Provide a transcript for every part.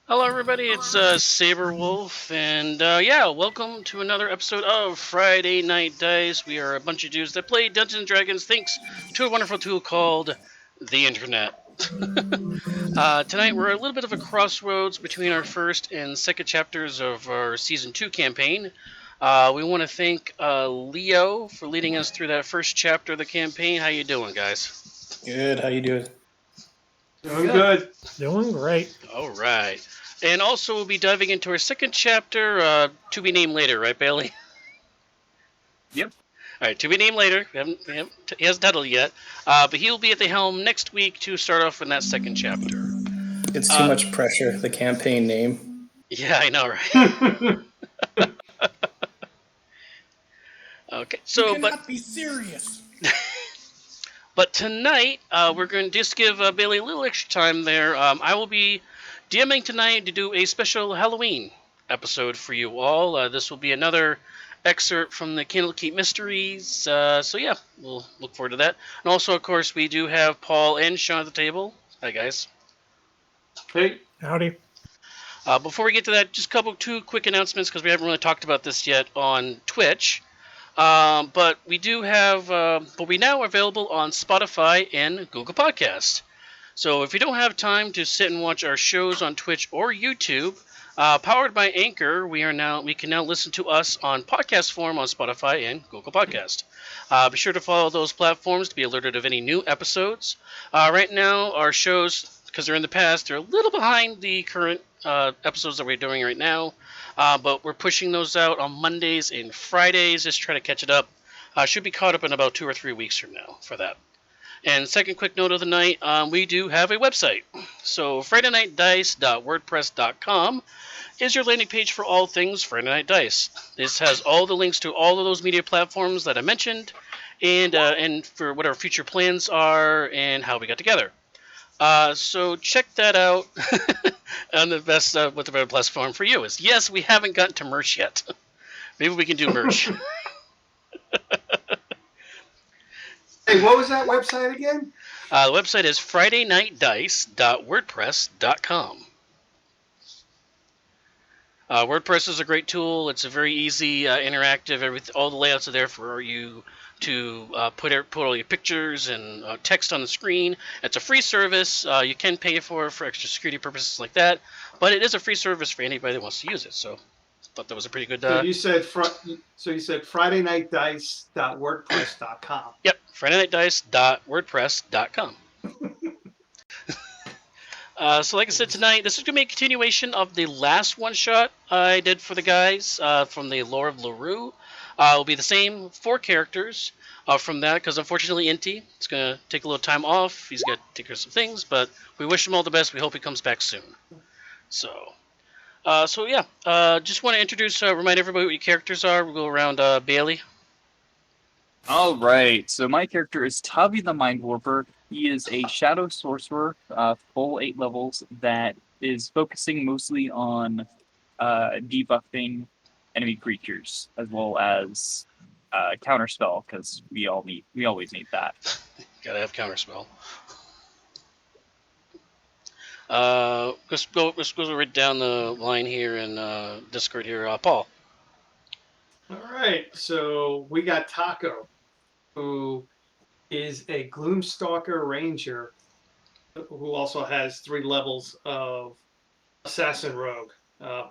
Hello, everybody. It's Saber Wolf, and welcome to another episode of Friday Night Dice. We are a bunch of dudes that play Dungeons and Dragons, thanks to a wonderful tool called the Internet. Tonight, we're a little bit of a crossroads between our first and second chapters of our season 2 campaign. We want to thank Leo for leading us through that first chapter of the campaign. How you doing, guys? Good. How you doing? Doing good. Doing great. All right. And also, we'll be diving into our second chapter, to be named later, right, Bailey? Yep. All right, to be named later. He hasn't titled yet, but he'll be at the helm next week to start off in that second chapter. It's too much pressure. The campaign name. Yeah, I know, right? Okay, so you cannot be serious. But tonight, we're going to just give Bailey a little extra time there. I will be DMing tonight to do a special Halloween episode for you all. This will be another excerpt from the Candlekeep Mysteries. So yeah, we'll look forward to that. And also, of course, we do have Paul and Sean at the table. Hi, guys. Hey. Howdy. Before we get to that, just two quick announcements because we haven't really talked about this yet on Twitch. But we do have, but we now are available on Spotify and Google Podcast. So if you don't have time to sit and watch our shows on Twitch or YouTube, powered by Anchor, we can now listen to us on podcast form on Spotify and Google Podcast. Be sure to follow those platforms to be alerted of any new episodes. Right now, our shows, because they're in the past, they're a little behind the current episodes that we're doing right now. But we're pushing those out on Mondays and Fridays. Just try to catch it up. Should be caught up in about 2 or 3 weeks from now for that. And second quick note of the night, we do have a website. So FridayNightDice.wordpress.com is your landing page for all things Friday Night Dice. This has all the links to all of those media platforms that I mentioned, and for what our future plans are and how we got together. So check that out. And the best, what the better platform for you is. Yes, we haven't gotten to merch yet. Maybe we can do merch. Hey, what was that website again? The website is FridayNightDice.wordpress.com. WordPress is a great tool. It's a very easy, interactive. All the layouts are there for you to put all your pictures and text on the screen. It's a free service. You can pay for it for extra security purposes like that, but it is a free service for anybody that wants to use it. So, I thought that was a pretty good. So you said FridayNightDice.wordpress.com. Yep, FridayNightDice.wordpress.com. So like I said tonight, this is going to be a continuation of the last one-shot I did for the guys from the Lore of Larue. It will be the same 4 characters from that, because unfortunately Inti is going to take a little time off. He's got to take care of some things, but we wish him all the best. We hope he comes back soon. So just want to remind everybody what your characters are. We'll go around Bailey. All right, so my character is Tavi the Mind Warper. He is a shadow sorcerer, full 8 levels, that is focusing mostly on debuffing enemy creatures as well as counterspell, because we always need that. Gotta have counterspell. Let's go right down the line here in Discord here. Paul. All right, so we got Taco, who is a Gloomstalker Ranger, who also has 3 levels of Assassin Rogue.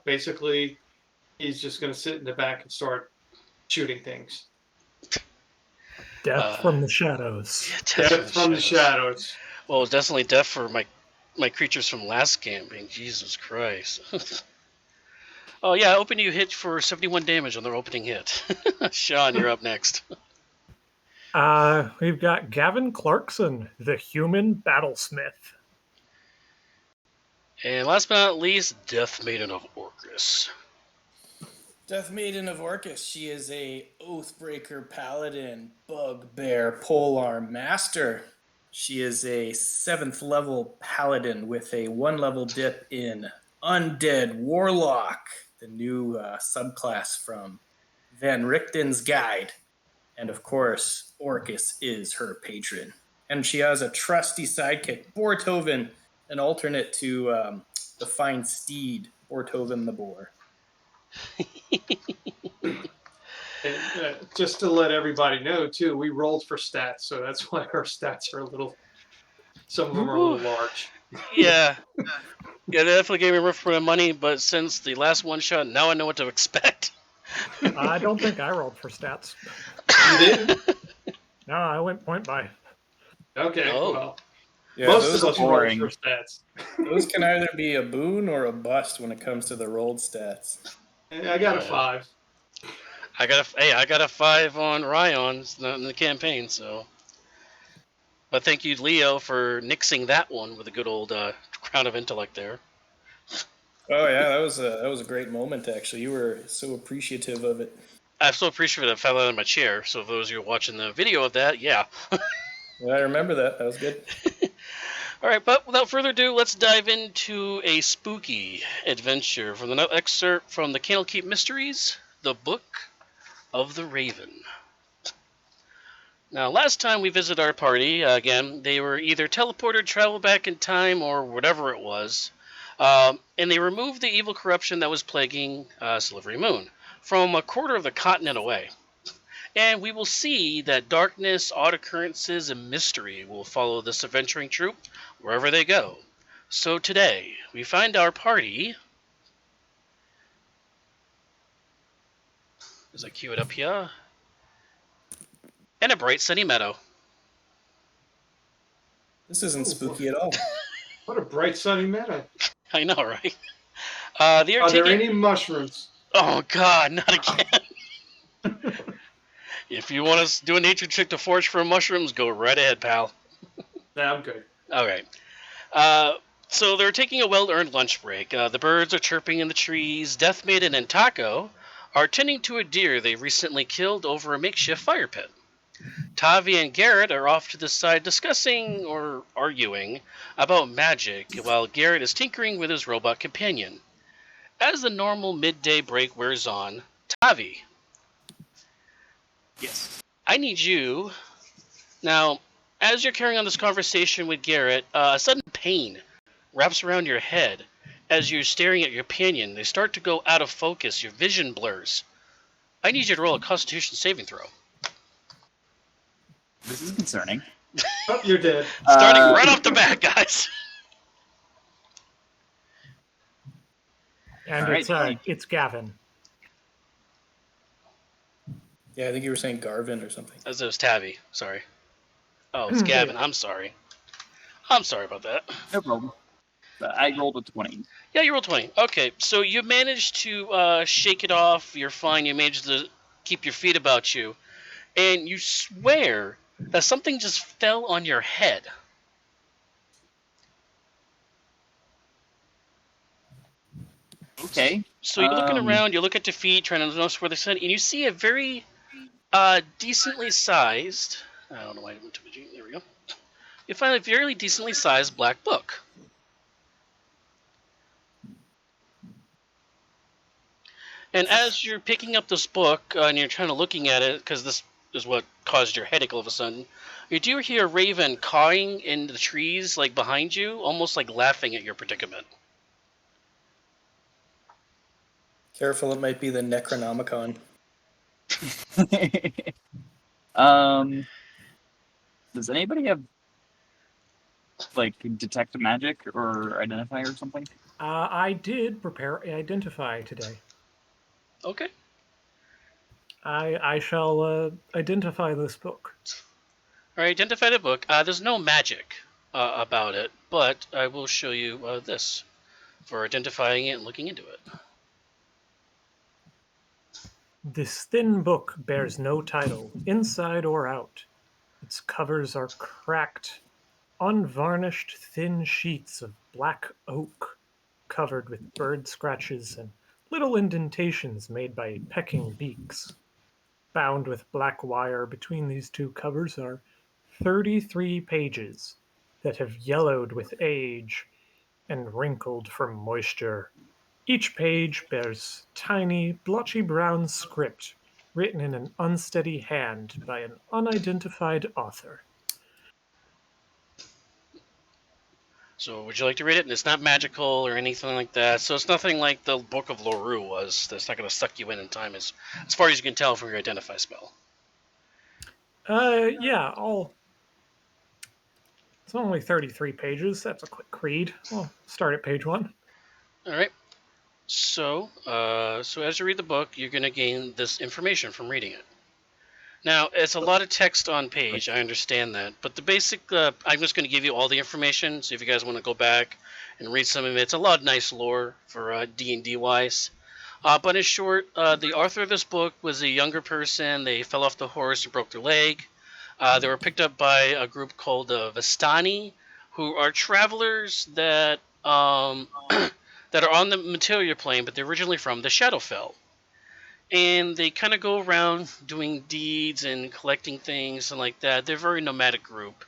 Basically, he's just going to sit in the back and start shooting things. Death from the shadows. Yeah, Death from the shadows. Well, it's definitely death for my creatures from last campaign. Jesus Christ. Oh yeah, opening you hit for 71 damage on their opening hit. Sean, you're up next. We've got Gavin Clarkson, the human battlesmith. And last but not least, Death Maiden of Orcus. Death Maiden of Orcus. She is a Oathbreaker Paladin, Bugbear Polearm Master. She is a 7th level Paladin with a 1 level dip in Undead Warlock, the new subclass from Van Richten's Guide. And of course, Orcus is her patron. And she has a trusty sidekick, Bortoven, an alternate to the fine steed, Ortoven the boar. And just to let everybody know, too, we rolled for stats, so that's why our stats are a little. Some of them are a little large. Yeah. Yeah, they definitely gave me a run for my money, but since the last one shot, now I know what to expect. I don't think I rolled for stats. You didn't? No, I went point by. Okay, Oh. well, Yeah, most those, of us rolled boring. for stats. those can either be a boon or a bust when it comes to the rolled stats. I got a Yeah. 5. I got a 5 on Ryan in the campaign, so. But thank you, Leo, for nixing that one with a good old crown of intellect there. Oh yeah, that was a great moment actually. You were so appreciative of it. I'm so appreciative I fell out of my chair. So, for those of you watching the video of that, yeah. Yeah, I remember that. That was good. All right, but without further ado, let's dive into a spooky adventure from the excerpt from the Candlekeep Mysteries, The Book of the Raven. Now, last time we visited our party, again, they were either teleported, traveled back in time, or whatever it was, and they removed the evil corruption that was plaguing Silvery Moon from a quarter of the continent away. And we will see that darkness, odd occurrences, and mystery will follow this adventuring troupe wherever they go. So today, we find our party, as I cue it up here, in a bright sunny meadow. This isn't spooky at all. What a bright sunny meadow. I know, right? They are Are there taking... any mushrooms? Oh God, not again! If you want to do a nature trick to forage for mushrooms, go right ahead, pal. Nah, I'm good. All right. So they're taking a well-earned lunch break. The birds are chirping in the trees. Death Maiden and Taco are tending to a deer they recently killed over a makeshift fire pit. Tavi and Garrett are off to the side discussing or arguing about magic, while Garrett is tinkering with his robot companion. As the normal midday break wears on, Tavi, Yes. I need you. Now, as you're carrying on this conversation with Garrett, a sudden pain wraps around your head as you're staring at your companion. They start to go out of focus. Your vision blurs. I need you to roll a Constitution saving throw. This is concerning. Oh, you're dead. Starting right off the bat, guys. And All right. it's Gavin. Yeah, I think you were saying Garvin or something. As it was Tavi. Sorry. Oh, it's Gavin. I'm sorry. I'm sorry about that. No problem. I rolled a 20. Yeah, you rolled 20. Okay, so you managed to shake it off. You're fine. You managed to keep your feet about you. And you swear that something just fell on your head. Okay. So you're looking around, you look at your feet, trying to notice where they're sitting, and you see a very decently sized... I don't know why I went to the... There we go. You find a very decently sized black book. And as you're picking up this book and you're trying to looking at it, because this is what caused your headache all of a sudden, you do hear a raven cawing in the trees, like behind you, almost like laughing at your predicament. Careful, it might be the Necronomicon. Does anybody have like detect magic or identify or something? I did prepare Identify today. Okay. I shall identify this book. All right, identify the book. There's no magic about it, but I will show you this for identifying it and looking into it. This thin book bears no title, inside or out. Its covers are cracked, unvarnished thin sheets of black oak, covered with bird scratches and little indentations made by pecking beaks. Bound with black wire between these two covers are 33 pages that have yellowed with age and wrinkled from moisture. Each page bears tiny, blotchy brown script written in an unsteady hand by an unidentified author. So would you like to read it? And it's not magical or anything like that. So it's nothing like the Book of Loru was. That's not going to suck you in time as far as you can tell from your identify spell. Yeah, it's only 33 pages. That's a quick read. We'll start at page 1. All right. So as you read the book, you're going to gain this information from reading it. Now, it's a lot of text on page. I understand that, but the basic. I'm just going to give you all the information. So if you guys want to go back and read some of it, it's a lot of nice lore for D&D wise. But in short, the author of this book was a younger person. They fell off the horse and broke their leg. They were picked up by a group called Vistani, who are travelers that that are on the material plane, but they're originally from the Shadowfell. And they kind of go around doing deeds and collecting things and like that. They're a very nomadic group.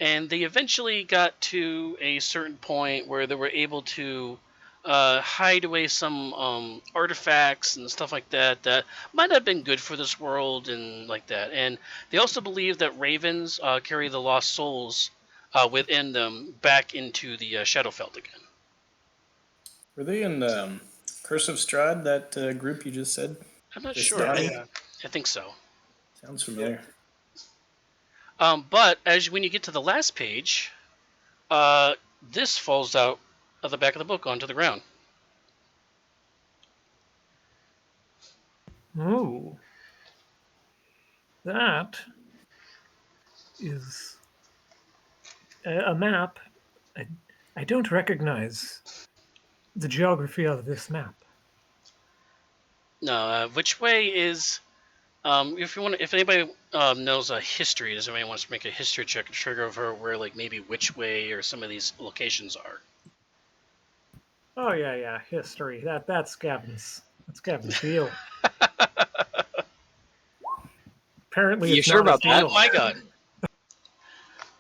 And they eventually got to a certain point where they were able to hide away some artifacts and stuff like that that might have been good for this world and like that. And they also believe that ravens carry the lost souls within them back into the Shadowfell again. Were they in Curse of Strahd, that group you just said? I'm not Vistani? sure. Yeah. I think so. Sounds familiar. But when you get to the last page, this falls out of the back of the book onto the ground. Oh. That is a map. I don't recognize the geography of this map. No, which way is? If anybody knows a history, does anybody wants to make a history check and trigger over where like maybe which way or some of these locations are? Oh yeah, history. That's Gavin's deal. Apparently, You it's sure not about his that? deal. Oh my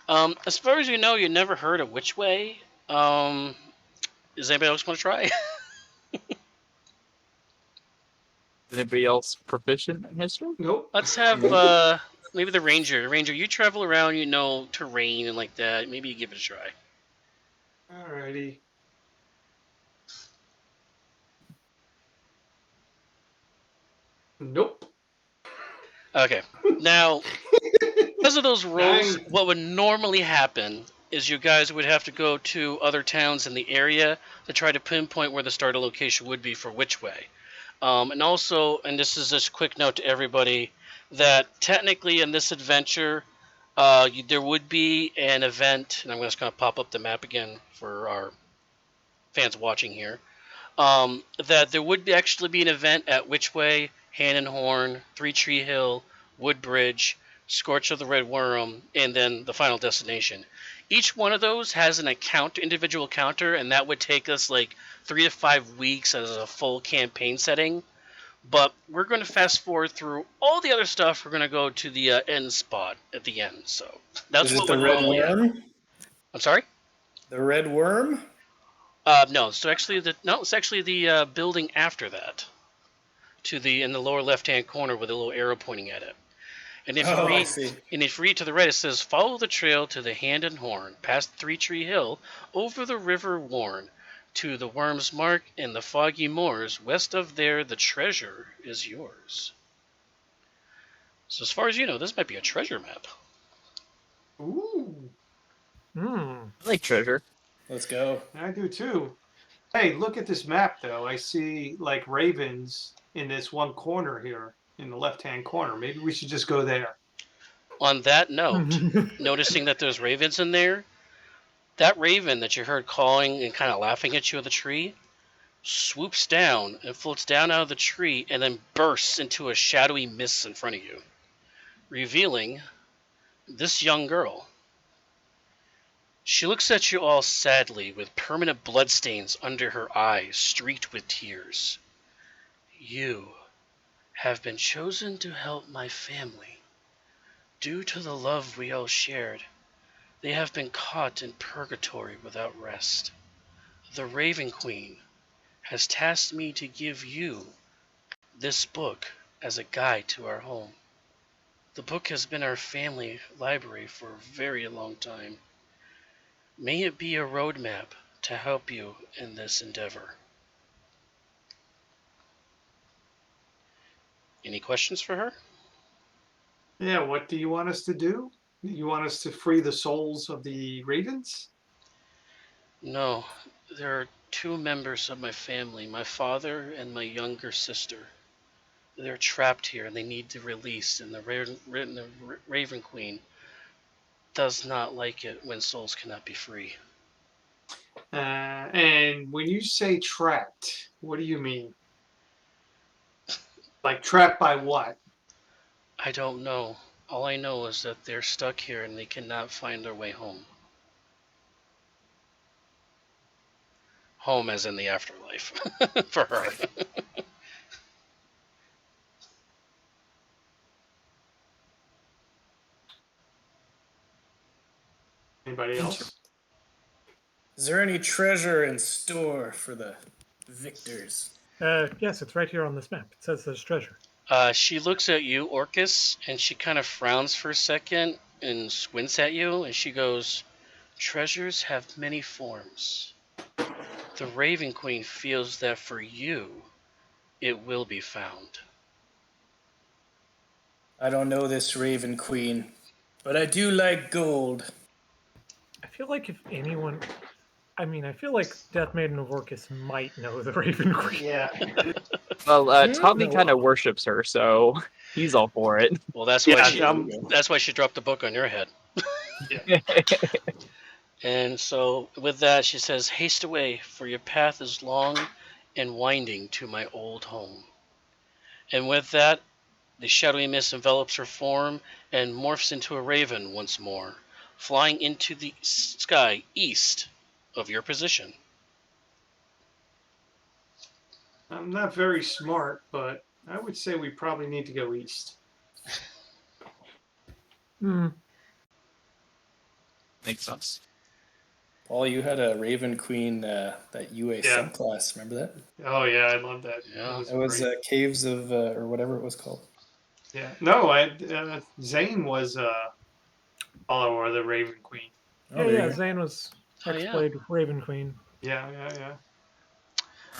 god. As far as you know, you never heard of which way. Does anybody else want to try? Is anybody else proficient in history? Nope. Let's have maybe the ranger. Ranger, you travel around, you know terrain and like that. Maybe you give it a try. Alrighty. Nope. Okay. Now, because of those rolls, Dang. what would normally happen is you guys would have to go to other towns in the area to try to pinpoint where the starter location would be for which way. And also, and this is just a quick note to everybody, that technically in this adventure, there would be an event, and I'm just going to pop up the map again for our fans watching here, that there would actually be an event at Witchway, Hand and Horn, Three Tree Hill, Woodbridge, Scorch of the Red Worm, and then the final destination. Each one of those has an individual counter, and that would take us like 3 to 5 weeks as a full campaign setting. But we're going to fast forward through all the other stuff. We're going to go to the end spot at the end. So that's Is what it the would Red normally happen. Worm? I'm sorry. The Red Worm? No. So actually, it's actually the building after that, in the lower left-hand corner with a little arrow pointing at it. And if Oh, you I read, see. and if you read to the right, it says, "Follow the trail to the Hand and Horn, past Three Tree Hill, over the River Warren, to the Worm's Mark and the Foggy Moors. West of there, the treasure is yours." So as far as you know, this might be a treasure map. Ooh. Hmm. I like treasure. Let's go. I do too. Hey, look at this map though. I see like ravens in this one corner here in the left-hand corner. Maybe we should just go there. On that note, noticing that there's ravens in there, that raven that you heard calling and kind of laughing at you at the tree swoops down and floats down out of the tree and then bursts into a shadowy mist in front of you, revealing this young girl. She looks at you all sadly, with permanent bloodstains under her eyes streaked with tears. "You have been chosen to help my family. Due to the love we all shared, they have been caught in purgatory without rest. The Raven Queen has tasked me to give you this book as a guide to our home. The book has been our family library for a very long time. May it be a roadmap to help you in this endeavor. Any questions for her? Yeah, what do you want us to do? You want us to free the souls of the ravens? No, there are two members of my family, my father and my younger sister. They're trapped here and they need to release, and the Raven Queen does not like it when souls cannot be free. And when you say trapped, what do you mean? Like trapped by what? I don't know. All I know is that they're stuck here and they cannot find their way home. Home as in the afterlife for her. Anybody else? Is there any treasure in store for the victors? Yes, it's right here on this map. It says there's treasure. She looks at you, Orcus, and she kind of frowns for a second and squints at you, and she goes, "Treasures have many forms. The Raven Queen feels that for you, it will be found." I don't know this Raven Queen, but I do like gold. I feel like if anyone, I feel like Death Maiden of Orcus might know the Raven Queen. Yeah. Well, Tommy No. kind of worships her, so he's all for it. Well, that's Yeah, why she dropped the book on your head. And so with that, she says, "Haste away, for your path is long and winding to my old home." And with that, the shadowy mist envelops her form and morphs into a raven once more, flying into the sky east of your position. I'm not very smart, but I would say we probably need to go east. Hmm. Makes sense. Paul, you had a Raven Queen, that UA Yeah. subclass. Remember that? Oh yeah, I love that. Yeah. It was great. Caves of, or whatever it was called. Yeah. No, Zane was follower of the Raven Queen. Oh, Yeah, there you go. Zane was Oh, yeah. X-Blade Raven Queen. Yeah. Now-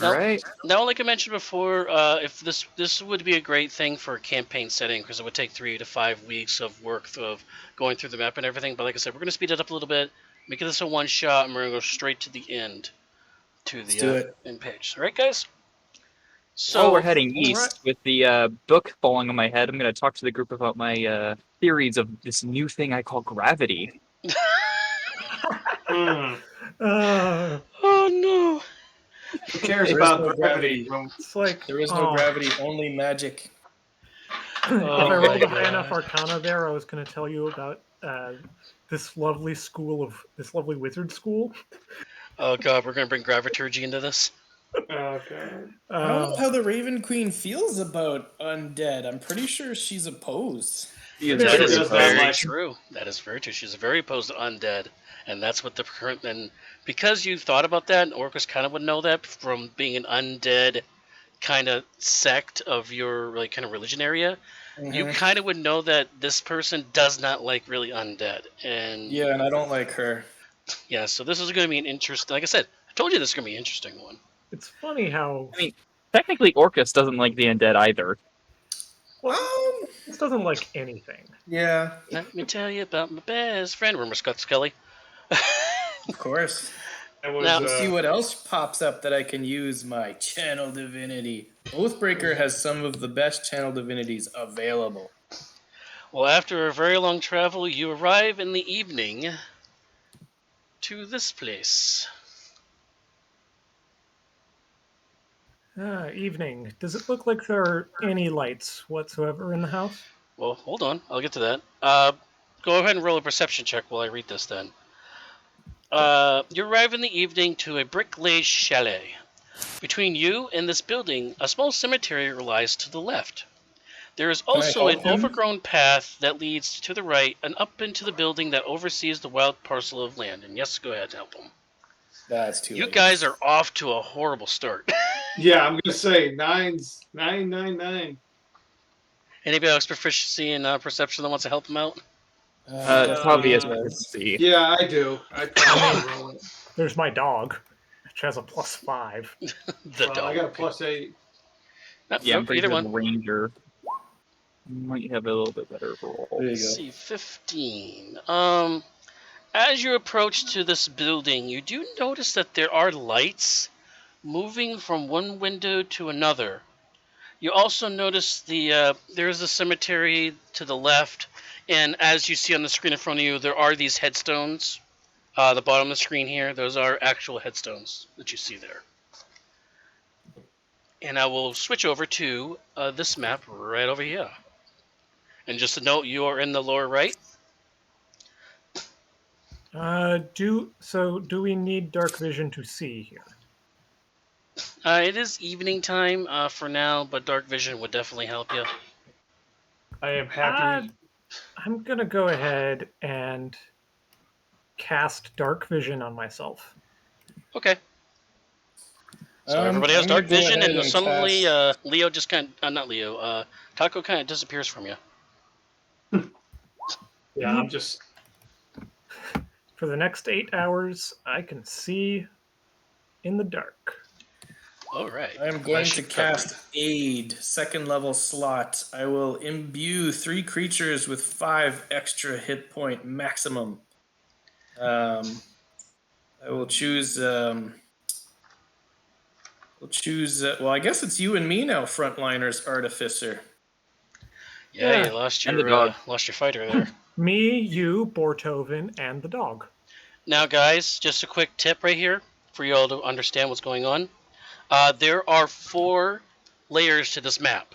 All right. Now, like I mentioned before, if this would be a great thing for a campaign setting because it would take 3 to 5 weeks of work of going through the map and everything. But like I said, we're going to speed it up a little bit, make this a one shot, and we're going to go straight to the end, to Let's the do it. end page. All right, guys. So So we're heading all east with the book falling on my head. I'm going to talk to the group about my theories of this new thing I call gravity. Hmm. Oh no! Who cares There is about no gravity? gravity. It's like There is no gravity, only magic. If I Oh, rolled a my high enough gosh. Arcana there, I was going to tell you about this lovely wizard school. Oh god, we're going to bring Graviturgy into this. Oh god. I don't know Um, how the Raven Queen feels about undead. I'm pretty sure she's opposed. He is Yeah, That she is does not very like- true. That is very true. She's very opposed to undead, and that's what the current. And because you thought about that, and Orcus kind of would know that from being an undead kind of sect of your like kind of religion area, you Mhm. kind of would know that this person does not like really undead. And Yeah, and I don't like her. yeah, so this is going to be an interesting. Like I said, I told you this is going to be an interesting one. it's funny how I mean, technically, Orcus doesn't like the undead either. this doesn't like anything. Yeah, Let me tell you about my best friend. Remember Scott Scully? of course. That was, Now- Let's see what else pops up that I can use my channel divinity. Oathbreaker has some of the best channel divinities available. Well, after a very long travel, you arrive in the evening to this place. Evening. Does it look like there are any lights whatsoever in the house? Well, hold on. I'll get to that. Go ahead and roll a perception check while I read this then. You arrive in the evening to a brick-laid chalet. Between you and this building, a small cemetery lies to the left. There is also an help him? overgrown path that leads to the right and up into the building that oversees the wild parcel of land. And yes, go ahead and help them. That's too You late. guys are off to a horrible start. yeah, I'm gonna say 999. Anybody else proficiency in perception that wants to help them out? Tavi has Uh, to see. Yeah, I do. I probably roll it. There's my dog, which has a +5. The Well, dog. I got a +8. Yeah, I'm pretty Either sure the one. ranger might have a little bit better roll. There you Let's go. see, 15. As you approach to this building, you do notice that there are lights moving from one window to another. You also notice there's a cemetery to the left, and as you see on the screen in front of you, there are these headstones. The bottom of the screen here, those are actual headstones that you see there. And I will switch over to this map right over here. And just a note, you are in the lower right. Do we need dark vision to see here? It is evening time for now, but dark vision would definitely help you. I am happy. I'm gonna go ahead and cast dark vision on myself. Okay. So everybody has I'm gonna dark go vision, ahead and suddenly cast- Leo just kind of, not Leo, Taco kind of disappears from you. Yeah, I'm just. For the next 8 hours, I can see in the dark. All right. I'm going Nice to cover. cast Aid, 2nd level slot. I will imbue 3 creatures with 5 extra hit point maximum. I will choose. Well, I guess it's you and me now, Frontliners Artificer. Yeah, Yeah. you lost And the your dog. fighter there. Me, you, Bortoven, and the dog. Now, guys, just a quick tip right here for you all to understand what's going on. There are 4 layers to this map.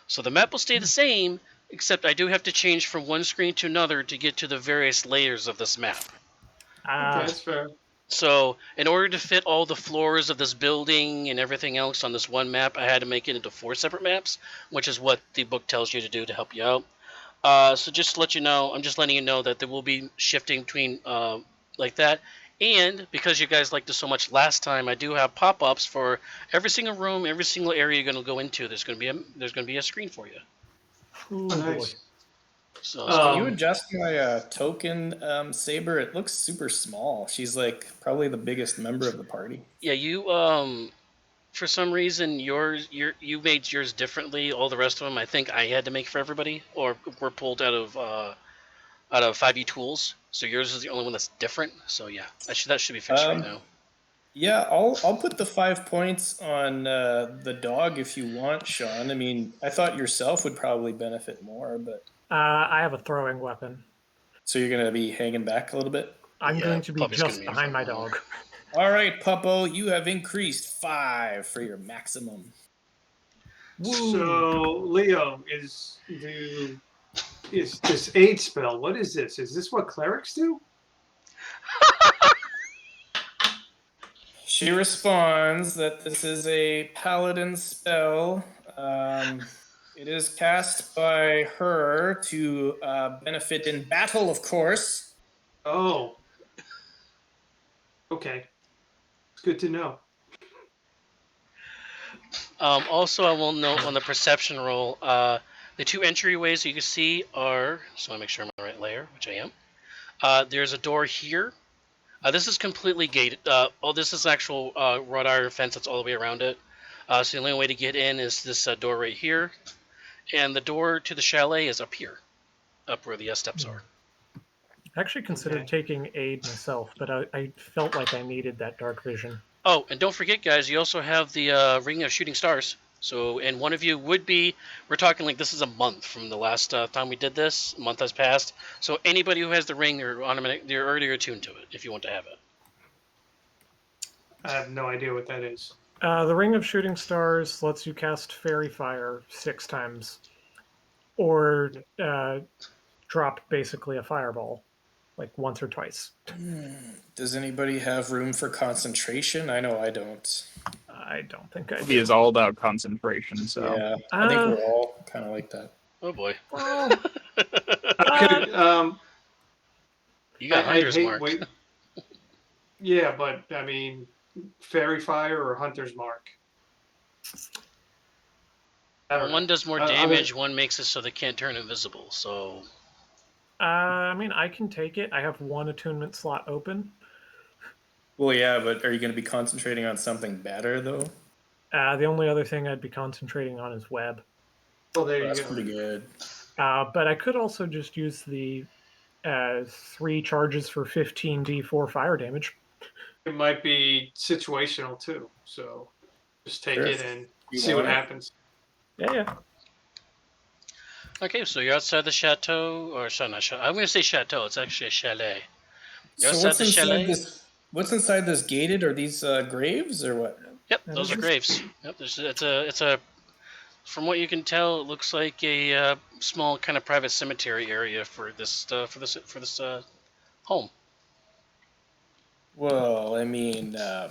So the map will stay the same, except I do have to change from one screen to another to get to the various layers of this map. Okay, that's fair. So in order to fit all the floors of this building and everything else on this one map, I had to make it into 4 separate maps, which is what the book tells you to do to help you out. So just to let you know, I'm just letting you know that there will be shifting between like that. And because you guys liked it so much last time, I do have pop-ups for every single room, every single area you're going to go into. There's going to be a screen for you. Ooh, Nice. boy. So Can you adjust my token, Saber? It looks super small. She's like probably the biggest member of the party. yeah, you for some reason you made yours differently. All the rest of them, I think I had to make for everybody, or were pulled out of 5e tools. So yours is the only one that's different. So yeah, that should be fixed right now. Yeah, I'll put the 5 points on the dog if you want, Sean. I mean, I thought yourself would probably benefit more, but I have a throwing weapon. so you're gonna be hanging back a little bit. I'm Yeah, going to be Puppy's gonna just be in behind my front of dog. All right, Puppo, you have increased 5 for your maximum. So, Leo, is this aid spell? What is this? Is this what clerics do? She responds that this is a paladin spell. It is cast by her to benefit in battle, of course. Oh. Okay. It's good to know. Also, I will note on the perception roll, the 2 entryways you can see are. So I make sure I'm on the right layer, which I am. There's a door here. This is completely gated. This is actual wrought iron fence that's all the way around it. So the only way to get in is this door right here, and the door to the chalet is up here, up where the steps are. I actually considered Okay. taking aid myself, but I felt like I needed that dark vision. Oh, and don't forget, guys, you also have the Ring of Shooting Stars. So, and one of you would be, we're talking like this is a month from the last time we did this. A month has passed. So anybody who has the ring, they're already attuned to it if you want to have it. I have no idea what that is. The Ring of Shooting Stars lets you cast Fairy Fire 6 times, or drop basically a fireball, like once or twice. Does anybody have room for concentration? I know I don't. I don't think I He do. is all about concentration, so. Yeah, I think we're all kind of like that. Oh boy. Well, I could, You got I Hunter's hate Mark. wait. Yeah, but I mean, Fairy Fire or Hunter's Mark. I don't know. One does more I mean- damage, one makes it so they can't turn invisible. So I mean, I can take it. I have one attunement slot open. Well, yeah, but are you going to be concentrating on something better though? The only other thing I'd be concentrating on is web. Well, there That's you go. pretty good. But I could also just use the 3 charges for 15 D4 fire damage. It might be situational too. So just take Sure. it and You see what want it? happens. Yeah. Okay, so you're outside the chateau, or sorry, not chateau. I'm going to say chateau. It's actually a chalet. You're So outside what's the chalet. inside this? What's inside this gated? Are these graves or what? Yep, That those is are just- graves. Yep, it's a. From what you can tell, it looks like a small kind of private cemetery area for this home. Well, I mean, my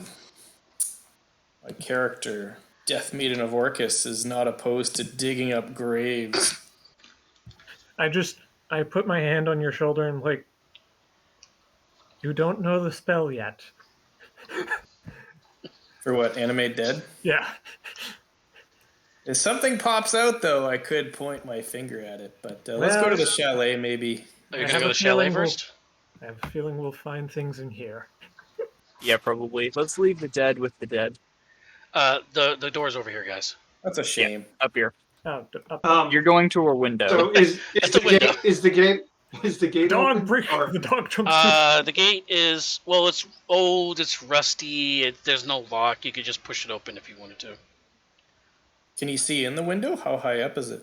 character, Death Maiden of Orcus, is not opposed to digging up graves. I put my hand on your shoulder and like, you don't know the spell yet. For what? Animate dead? Yeah. If something pops out, though, I could point my finger at it. But let's go to the chalet, maybe. Are you I going to have go a to chalet feeling we'll- first? I have a feeling we'll find things in here. Yeah, probably. Let's leave the dead with the dead. The door's over here, guys. That's a shame. Up here. Oh, You're going to a window. So is At the the window. gate is the gate dog open? break. Or- The dog jumps through. The gate is it's old, it's rusty. There's no lock. You could just push it open if you wanted to. Can you see in the window? How high up is it?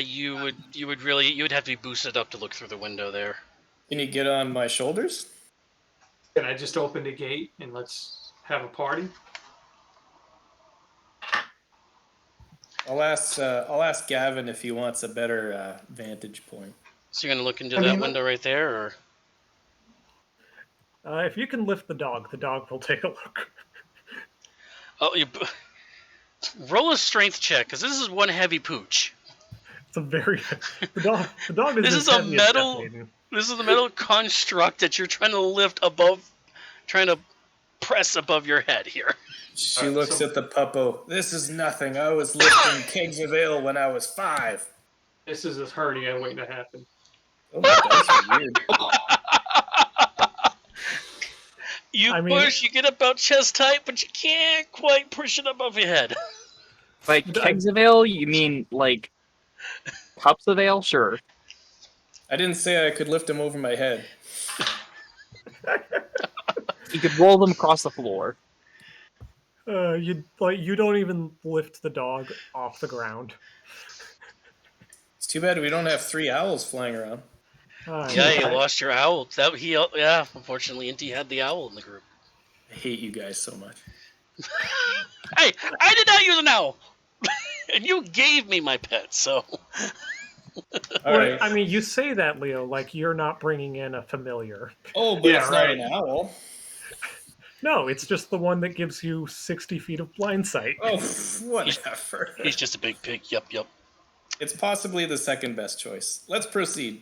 You would have to be boosted up to look through the window there. Can you get on my shoulders? Can I just open the gate and let's have a party? I'll ask Gavin if he wants a better vantage point. So you're gonna look into I that mean, window right there, or If you can lift the dog will take a look. you roll a strength check because this is one heavy pooch. It's a very the dog is This as is a heavy as Death metal- Maiden. This is the metal construct that you're trying to lift above, trying to press above your head here. She Alright, looks so- at the puppo. This is nothing. I was lifting kegs of ale when I was 5. This is a hernia waiting to happen. Oh my God, that's weird. You I mean- push, you get about chest height, but you can't quite push it above your head. Like kegs of ale? You mean like cups of ale? Sure. I didn't say I could lift him over my head. You could roll them across the floor. You don't even lift the dog off the ground. It's too bad we don't have 3 owls flying around. Yeah, you lost your owl. Unfortunately, Inti had the owl in the group. I hate you guys so much. Hey, I did not use an owl, and you gave me my pet, so. All right. I mean, you say that, Leo, like you're not bringing in a familiar. Oh, but Yeah, it's right. not an owl. No, it's just the one that gives you 60 feet of blind sight. Oh, whatever. He's just a big pig. Yup. It's possibly the second best choice. Let's proceed.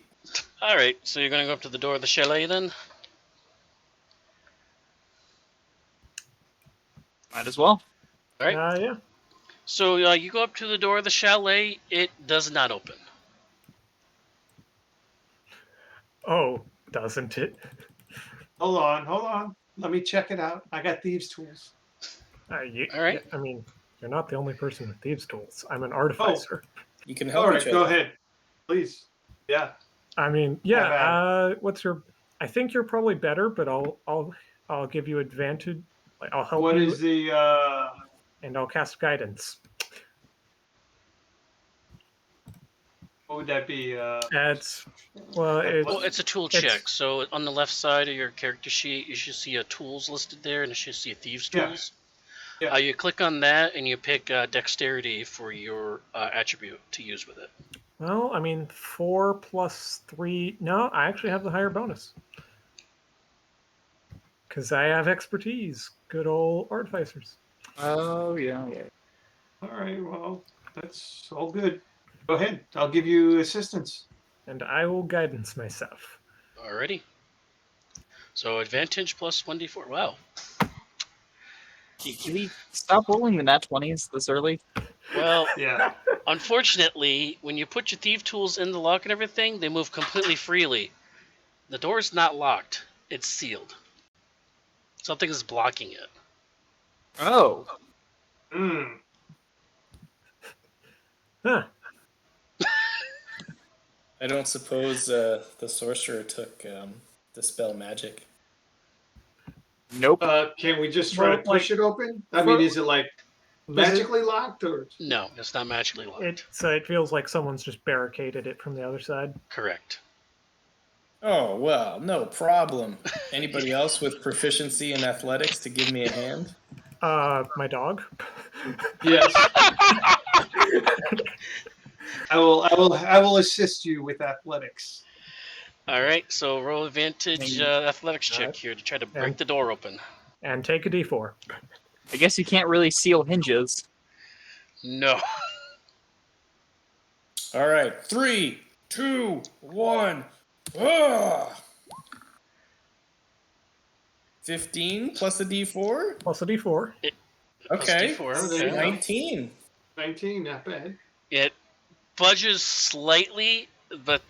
All right, so you're gonna go up to the door of the chalet then? Might as well. All right. Yeah. So you go up to the door of the chalet. It does not open. Oh, doesn't it? Hold on. Let me check it out. I got thieves' tools. All right. I mean, you're not the only person with thieves' tools. I'm an artificer. You can help All right, each go other. ahead, please. Yeah. I mean, yeah. What's your? I think you're probably better, but I'll give you advantage. Like, I'll help What you, is the? and I'll cast guidance. What would that be? It's it's It's a tool It's- check. So on the left side of your character sheet, you should see a tools listed there, and you should see a thieves' Yeah. tools. Yeah. You click on that, and you pick dexterity for your attribute to use with it. well. I mean, 4 plus 3. No, I actually have the higher bonus because I have expertise. Good old artificers. Oh yeah. All right. Well, that's all good. Go ahead. I'll give you assistance. And I will guidance myself. Alrighty. So advantage plus 1d4. Wow. Can we stop rolling the nat 20s this early? Well, Well, Yeah. unfortunately, when you put your thief tools in the lock and everything, they move completely freely. The door is not locked. It's sealed. Something is blocking it. Oh. Mm. Huh. I don't suppose the sorcerer took dispel magic. Nope. Can we just try Well, to push like, it open? I for- mean, is it like Does it- magically locked or? No, it's not magically locked. it feels like someone's just barricaded it from the other side. Correct. Oh, well, no problem. Anybody else with proficiency in athletics to give me a hand? My dog. Yes. I will assist you with athletics. All right, so roll advantage athletics check Alright. here to try to break And- the door open. And take a d4. I guess you can't really seal hinges. No. All right, 3, 2, 1. Ah! 15 plus a d4? Plus a d4. Okay, D4, there you okay. go. 19. 19, not bad. It budges slightly, but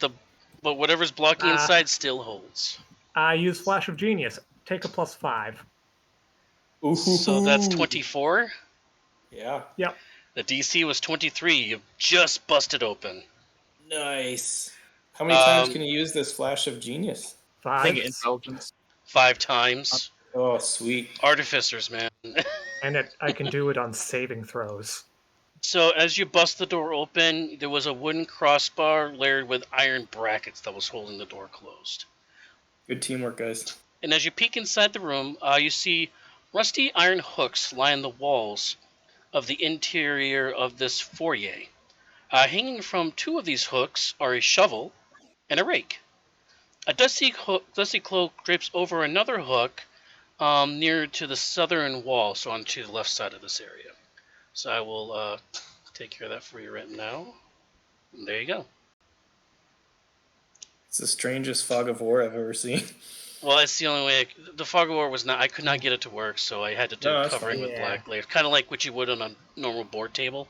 whatever's blocking inside still holds. I use Flash of Genius. Take a +5. Ooh. So that's 24. Yeah, Yep. The DC was 23. You've just busted open. nice. How many times can you use this flash of genius? I think 5. intelligence. 5 times. Oh, sweet. Artificers, man. And I can do it on saving throws. So as you bust the door open, there was a wooden crossbar layered with iron brackets that was holding the door closed. Good teamwork, guys. And as you peek inside the room, you see rusty iron hooks line the walls of the interior of this foyer. Hanging from 2 of these hooks are a shovel and a rake. A dusty cloak drapes over another hook near to the southern wall, so onto the left side of this area. So I will take care of that for you right now. And there you go. It's the strangest fog of war I've ever seen. Well, it's the only way. The fog of war was not. I could not get it to work, so I had to do No, that's covering fine. with Yeah. black layers, kind of like what you would on a normal board table.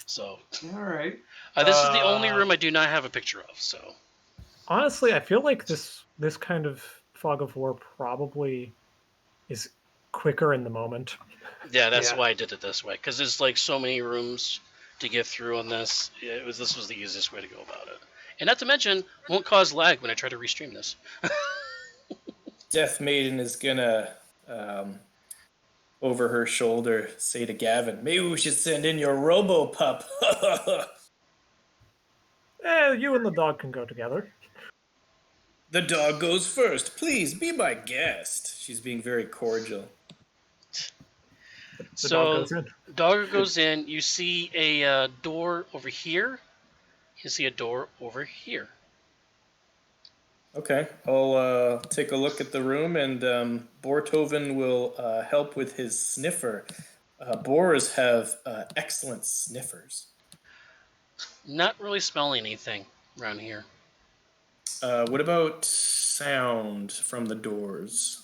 So All right. this is the only room I do not have a picture of. So Honestly, I feel like this kind of fog of war probably is quicker in the moment. yeah, that's Yeah. why I did it this way, because there's like so many rooms to get through on this. This was the easiest way to go about it, and not to mention won't cause lag when I try to restream this. Death Maiden is gonna, over her shoulder, say to Gavin, maybe we should send in your Robo-Pup. You and the dog can go together. The dog goes first. Please, be my guest. She's being very cordial. The dog goes in. Dogger goes in. You see a door over here. You see a door over here. Okay, I'll take a look at the room, and Bortoven will help with his sniffer. Boars have excellent sniffers. Not really smelling anything around here. What about sound from the doors?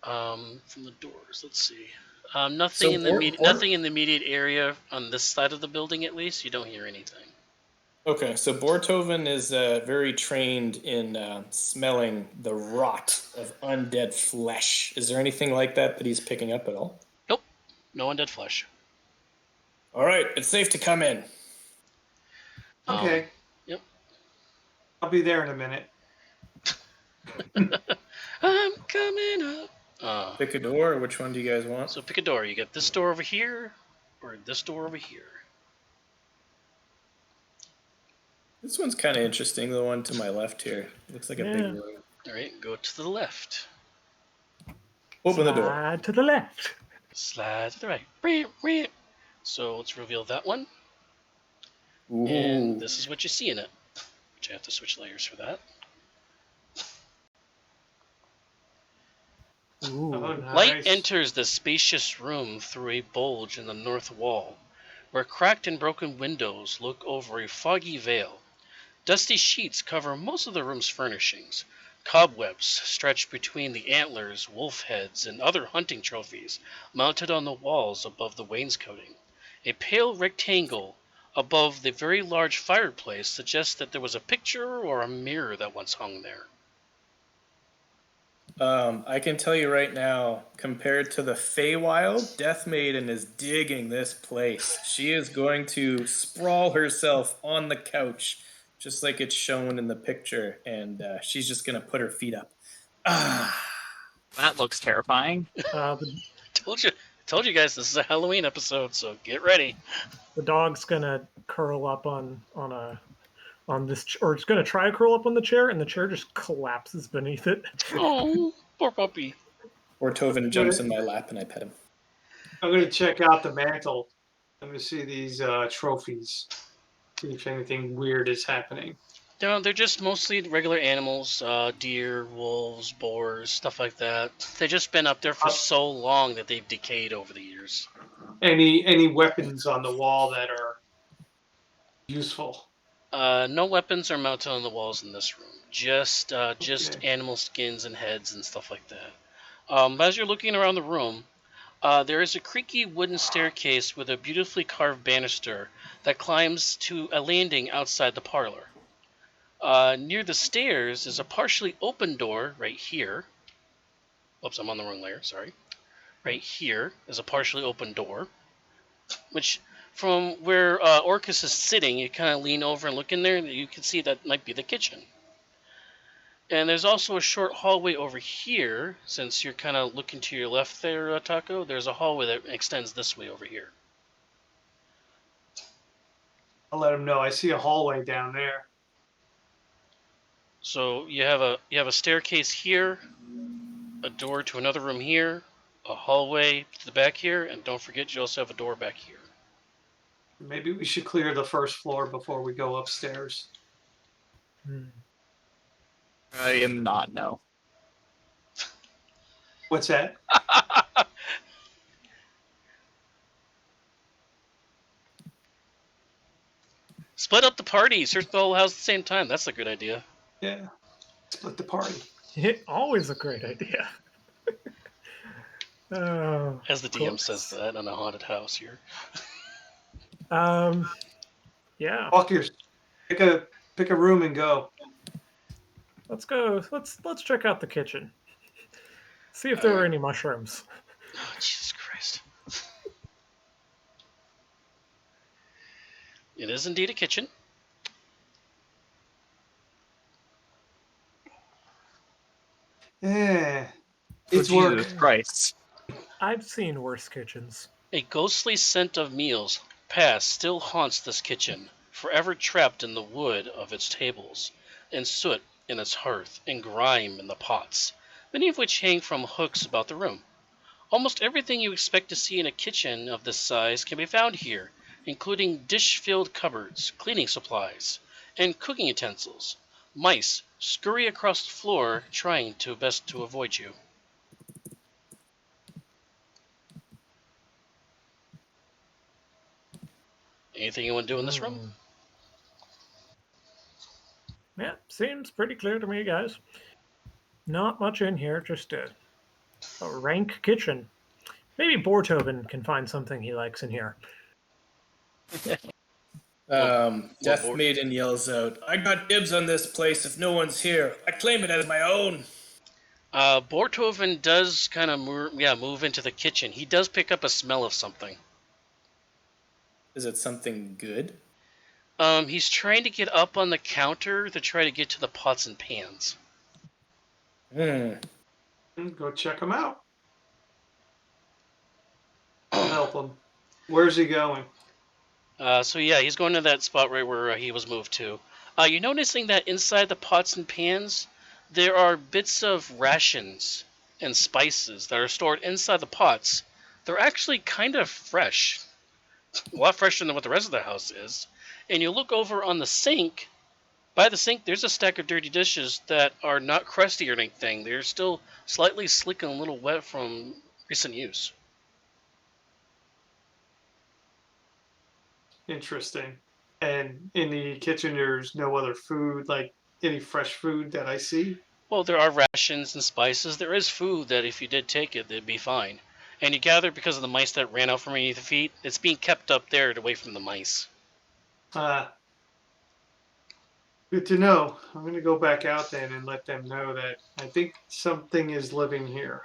From the doors, let's see. Nothing So in the Bor- immediate, Bor- nothing in the immediate area on this side of the building. At least you don't hear anything. Okay, so Bortoven is very trained in smelling the rot of undead flesh. Is there anything like that he's picking up at all? Nope, no undead flesh. All right, it's safe to come in. Okay. Yep. I'll be there in a minute. I'm coming up. Pick a door. Which one do you guys want? So pick a door. You get this door over here, or this door over here. This one's kind of interesting. The one to my left here looks like a big Yeah. room. All right, go to the left. Open the door. Slide to the left. Slide to the right. Reep, reep. So let's reveal that one. Ooh. And this is what you see in it. Which I have to switch layers for that. Ooh, Oh, nice. Light Nice. enters the spacious room through a bulge in the north wall, where cracked and broken windows look over a foggy veil. Dusty sheets cover most of the room's furnishings. Cobwebs stretch between the antlers, wolf heads, and other hunting trophies mounted on the walls above the wainscoting. A pale rectangle above the very large fireplace suggests that there was a picture or a mirror that once hung there. I can tell you right now, compared to the Feywild, Death Maiden is digging this place. She is going to sprawl herself on the couch, just like it's shown in the picture, and she's just going to put her feet up. Ah, That looks terrifying. The, Told you guys this is a Halloween episode, so get ready. the dog's gonna curl up on this, or it's gonna try to curl up on the chair, and the chair just collapses beneath it. Oh, poor puppy. or Tovin jumps in my lap and I pet him. I'm going to check out the mantle. I'm going to see these trophies. See if anything weird is happening. No, they're just mostly regular animals, deer, wolves, boars, stuff like that. They've just been up there for so long that they've decayed over the years. Any weapons on the wall that are useful? No weapons are mounted on the walls in this room. Just Okay. animal skins and heads and stuff like that. As you're looking around the room, there is a creaky wooden staircase with a beautifully carved banister that climbs to a landing outside the parlor. Near the stairs is a partially open door right here. Oops, I'm on the wrong layer, sorry. Right here is a partially open door, which from where Orcus is sitting, you kind of lean over and look in there, and you can see that might be the kitchen. And there's also a short hallway over here, since you're kind of looking to your left there, Taco. There's a hallway that extends this way over here. I'll let them know. I see a hallway down there. So you have a staircase here, a door to another room here, a hallway to the back here, and don't forget you also have a door back here. Maybe we should clear the first floor before we go upstairs. I am not, no. What's that? Split up the party. Search the whole house at the same time. That's a good idea. Yeah. Split the party. Always a great idea. Oh, As the DM says that on a haunted house here. Yeah. Walk your, pick a room and go. Let's go. Let's check out the kitchen. See if there were any mushrooms. Oh, Jesus Christ. It is indeed a kitchen. Yeah. For It's work. Jesus Christ. I've seen worse kitchens. A ghostly scent of meals past still haunts this kitchen, forever trapped in the wood of its tables, and soot in its hearth, and grime in the pots, many of which hang from hooks about the room. Almost everything you expect to see in a kitchen of this size can be found here, including dish-filled cupboards, cleaning supplies, and cooking utensils. Mice scurry across the floor, trying to best to avoid you. Anything you want to do in this room? Yeah, seems pretty clear to me, guys. Not much in here, just a rank kitchen. Maybe Bortoven can find something he likes in here. Death board. Maiden yells out, I got dibs on this place if no one's here. I claim it as my own. Bortoven does kind of move into the kitchen. He does pick up a smell of something. Is it something good? He's trying to get up on the counter to try to get to the pots and pans. Go check him out. Help him. Where's he going? So yeah, he's going to that spot right where he was moved to. You're noticing that inside the pots and pans, there are bits of rations and spices that are stored inside the pots. They're actually kind of fresh. A lot fresher than what the rest of the house is. And you look over on the sink. By the sink, there's a stack of dirty dishes that are not crusty or anything. They're still slightly slick and a little wet from recent use. Interesting. And in the kitchen, there's no other food, like any fresh food that I see. Well, there are rations and spices. There is food that if you did take it, it'd be fine. And you gather because of the mice that ran out from underneath the feet, it's being kept up there away from the mice. Good to know. I'm going to go back out then and let them know that I think something is living here.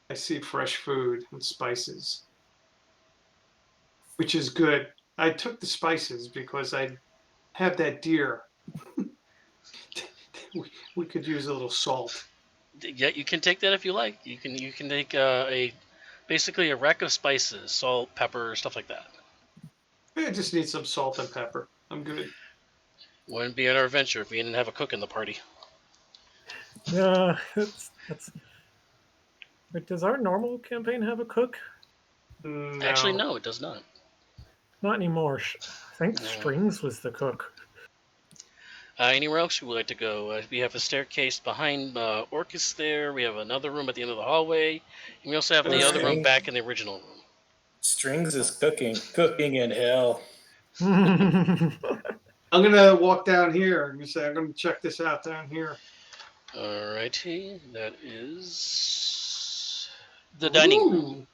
I see fresh food and spices, which is good. I took the spices because I have that deer. we could use a little salt. Yeah, you can take that if you like. You can take basically a rack of spices, salt, pepper, stuff like that. I just need some salt and pepper. I'm good. Wouldn't be an adventure if we didn't have a cook in the party. That's. Wait, does our normal campaign have a cook? No. Actually, no, it does not. Not anymore. I think No. Strings was the cook. Anywhere else you would like to go? We have a staircase behind Orcus there. We have another room at the end of the hallway. And we also have the other room back in the original room. Strings is cooking in hell. I'm going to walk down here. I'm going to check this out down here. Alrighty, that is the dining room.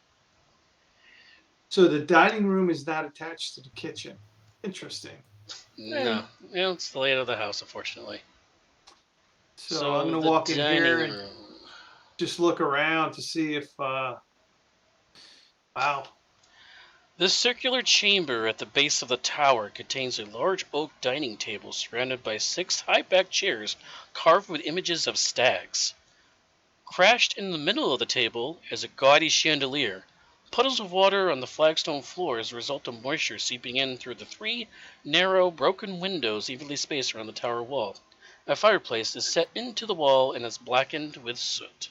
So the dining room is not attached to the kitchen. Interesting. No, it's the layout of the house, unfortunately. So I'm going to walk in here and just look around to see if. Wow. This circular chamber at the base of the tower contains a large oak dining table surrounded by 6 high-backed chairs carved with images of stags. Crashed in the middle of the table is a gaudy chandelier. Puddles of water on the flagstone floor as a result of moisture seeping in through the 3 narrow, broken windows evenly spaced around the tower wall. A fireplace is set into the wall and is blackened with soot.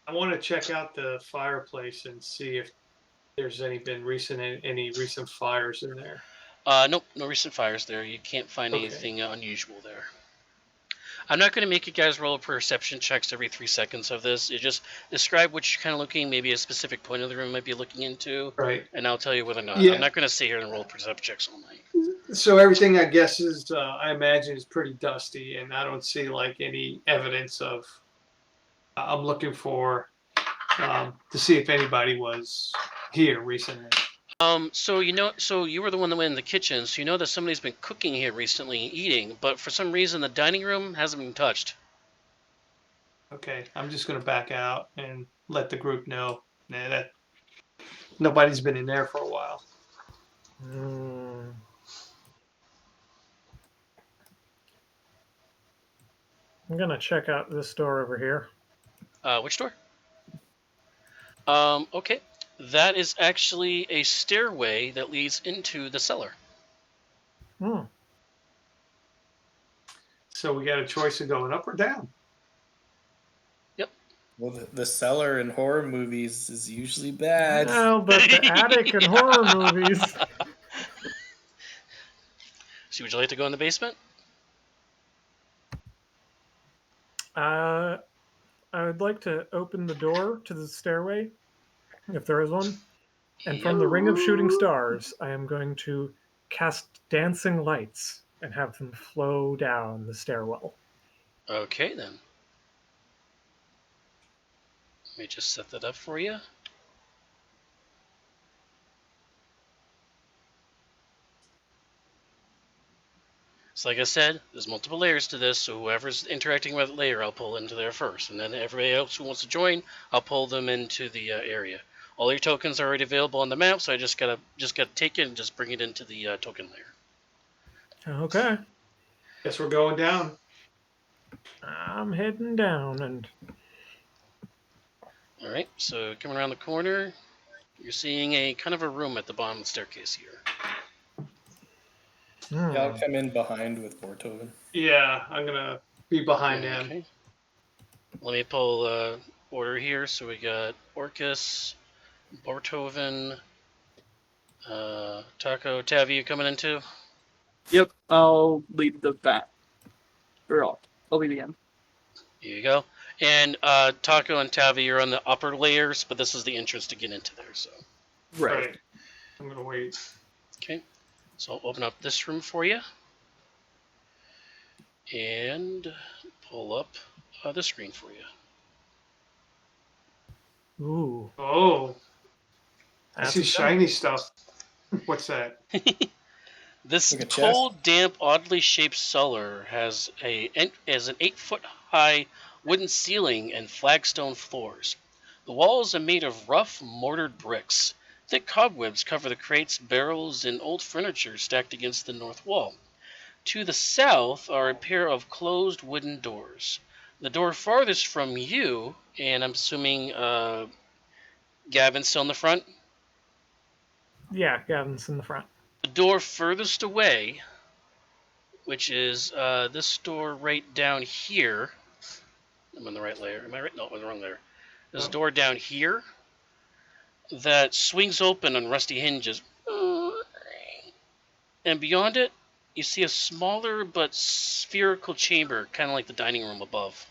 I want to check out the fireplace and see if there's any recent fires in there. Nope, no recent fires there. You can't find anything unusual there. I'm not going to make you guys roll perception checks every 3 seconds of this. You just describe what you're kind of looking, maybe a specific point of the room might be looking into, right? And I'll tell you whether or not. Yeah. I'm not going to sit here and roll perception checks all night. So everything, I guess, is I imagine is pretty dusty, and I don't see like any evidence of. I'm looking for to see if anybody was here recently. So you were the one that went in the kitchen, so you know that somebody's been cooking here recently, eating, but for some reason the dining room hasn't been touched. Okay, I'm just gonna back out and let the group know that nobody's been in there for a while. I'm gonna check out this door over here. Which door? Okay. That is actually a stairway that leads into the cellar. So we got a choice of going up or down. Yep. Well, the cellar in horror movies is usually bad. No, but the attic in horror movies. So would you like to go in the basement? I would like to open the door to the stairway, if there is one. And from the Ring of Shooting Stars, I am going to cast dancing lights and have them flow down the stairwell. Okay, then. Let me just set that up for you. So like I said, there's multiple layers to this, so whoever's interacting with that layer, I'll pull into there first. And then everybody else who wants to join, I'll pull them into the area. All your tokens are already available on the map, so I just gotta take it and just bring it into the token layer. Okay. Guess we're going down. I'm heading down, and All right, so coming around the corner, you're seeing a kind of a room at the bottom of the staircase here. Yeah, I'll come in behind with Bortoven. Yeah, I'm gonna be behind him. Okay. Let me pull order here. So we got Orcus, Bortoven, Taco, Tavi, you coming in too? Yep, I'll lead the back. I'll lead again. Here you go. And Taco and Tavi are on the upper layers, but this is the entrance to get into there. So. Right. I'm gonna wait. Okay. So I'll open up this room for you. And pull up the screen for you. Ooh, Oh, I that's see a shiny stuff. What's that? This Like a chest? cold, damp, oddly shaped cellar has an 8-foot high wooden ceiling and flagstone floors. The walls are made of rough, mortared bricks. Thick cobwebs cover the crates, barrels, and old furniture stacked against the north wall. To the south are a pair of closed wooden doors. The door farthest from you, and I'm assuming Gavin's still in the front. Yeah, Gavin's in the front. The door furthest away, which is this door right down here. I'm on the right layer. Am I right? No, I'm on the wrong layer. There's a door down here that swings open on rusty hinges. And beyond it, you see a smaller but spherical chamber, kind of like the dining room above.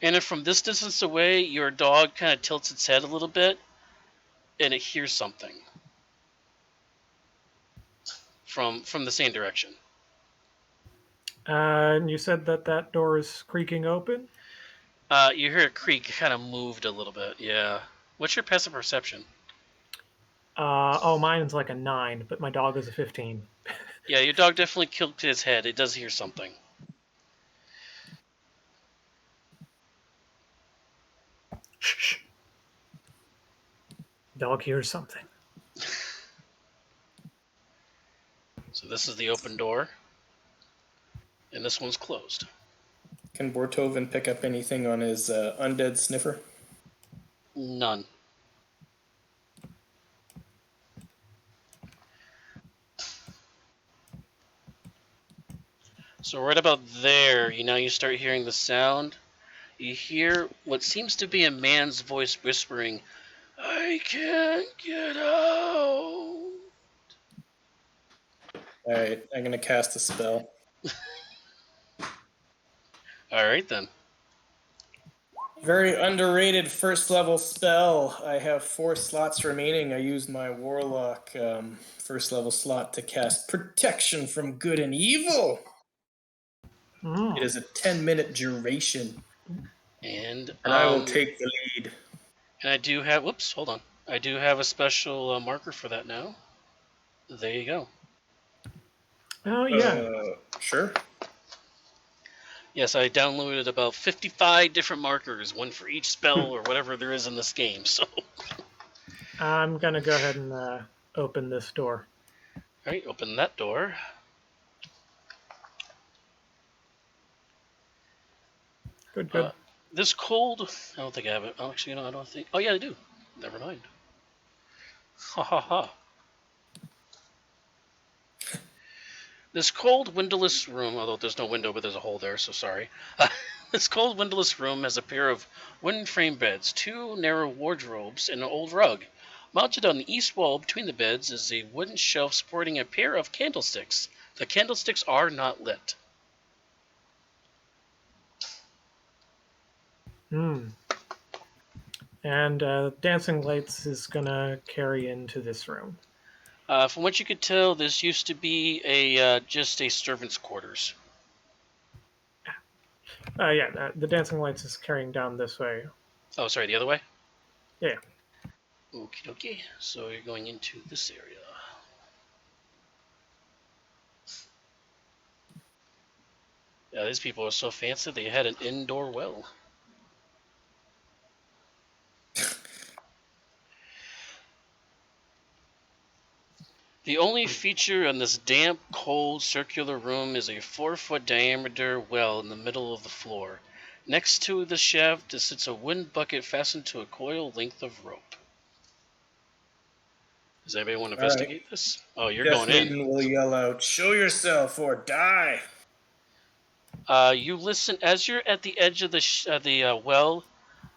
And then from this distance away, your dog kind of tilts its head a little bit, and it hears something from the same direction. And you said that door is creaking open? You hear it creak. It kind of moved a little bit. Yeah. What's your passive perception? Oh, mine's like a 9, but my dog is a 15. Yeah, your dog definitely killed its head. It does hear something. Shh. Dog hears something. So this is the open door, and this one's closed. Can Bortoven pick up anything on his undead sniffer? None. So right about there, you start hearing the sound. You hear what seems to be a man's voice whispering, "I can't get out." Alright, I'm gonna cast a spell. Alright then. Very underrated first level spell. I have 4 slots remaining. I used my warlock first level slot to cast protection from good and evil. It is a 10-minute duration, And I will take the lead. And I do have, whoops, hold on. I do have a special marker for that now. There you go. Oh, yeah. Sure. Yes, I downloaded about 55 different markers, one for each spell or whatever there is in this game. So, I'm going to go ahead and open this door. all right, open that door. Good. This cold, I don't think I have it. Oh, actually, I don't think. Oh, yeah, I do. Never mind. Ha ha ha. This cold, windowless room, although there's no window, but there's a hole there, so sorry. This cold, windowless room has a pair of wooden frame beds, 2 narrow wardrobes, and an old rug. Mounted on the east wall between the beds is a wooden shelf sporting a pair of candlesticks. The candlesticks are not lit. And Dancing Lights is going to carry into this room. From what you could tell, this used to be just a servant's quarters. The Dancing Lights is carrying down this way. Oh, sorry, the other way? Yeah. Okie dokie. So you're going into this area. Yeah, these people are so fancy they had an indoor well. The only feature in this damp, cold, circular room is a 4-foot diameter well in the middle of the floor. Next to the shaft sits a wooden bucket fastened to a coil length of rope. Does anybody want to investigate this? Oh, you're Death going in. Maiden will yell out, "Show yourself or die!" You listen as you're at the edge of the well.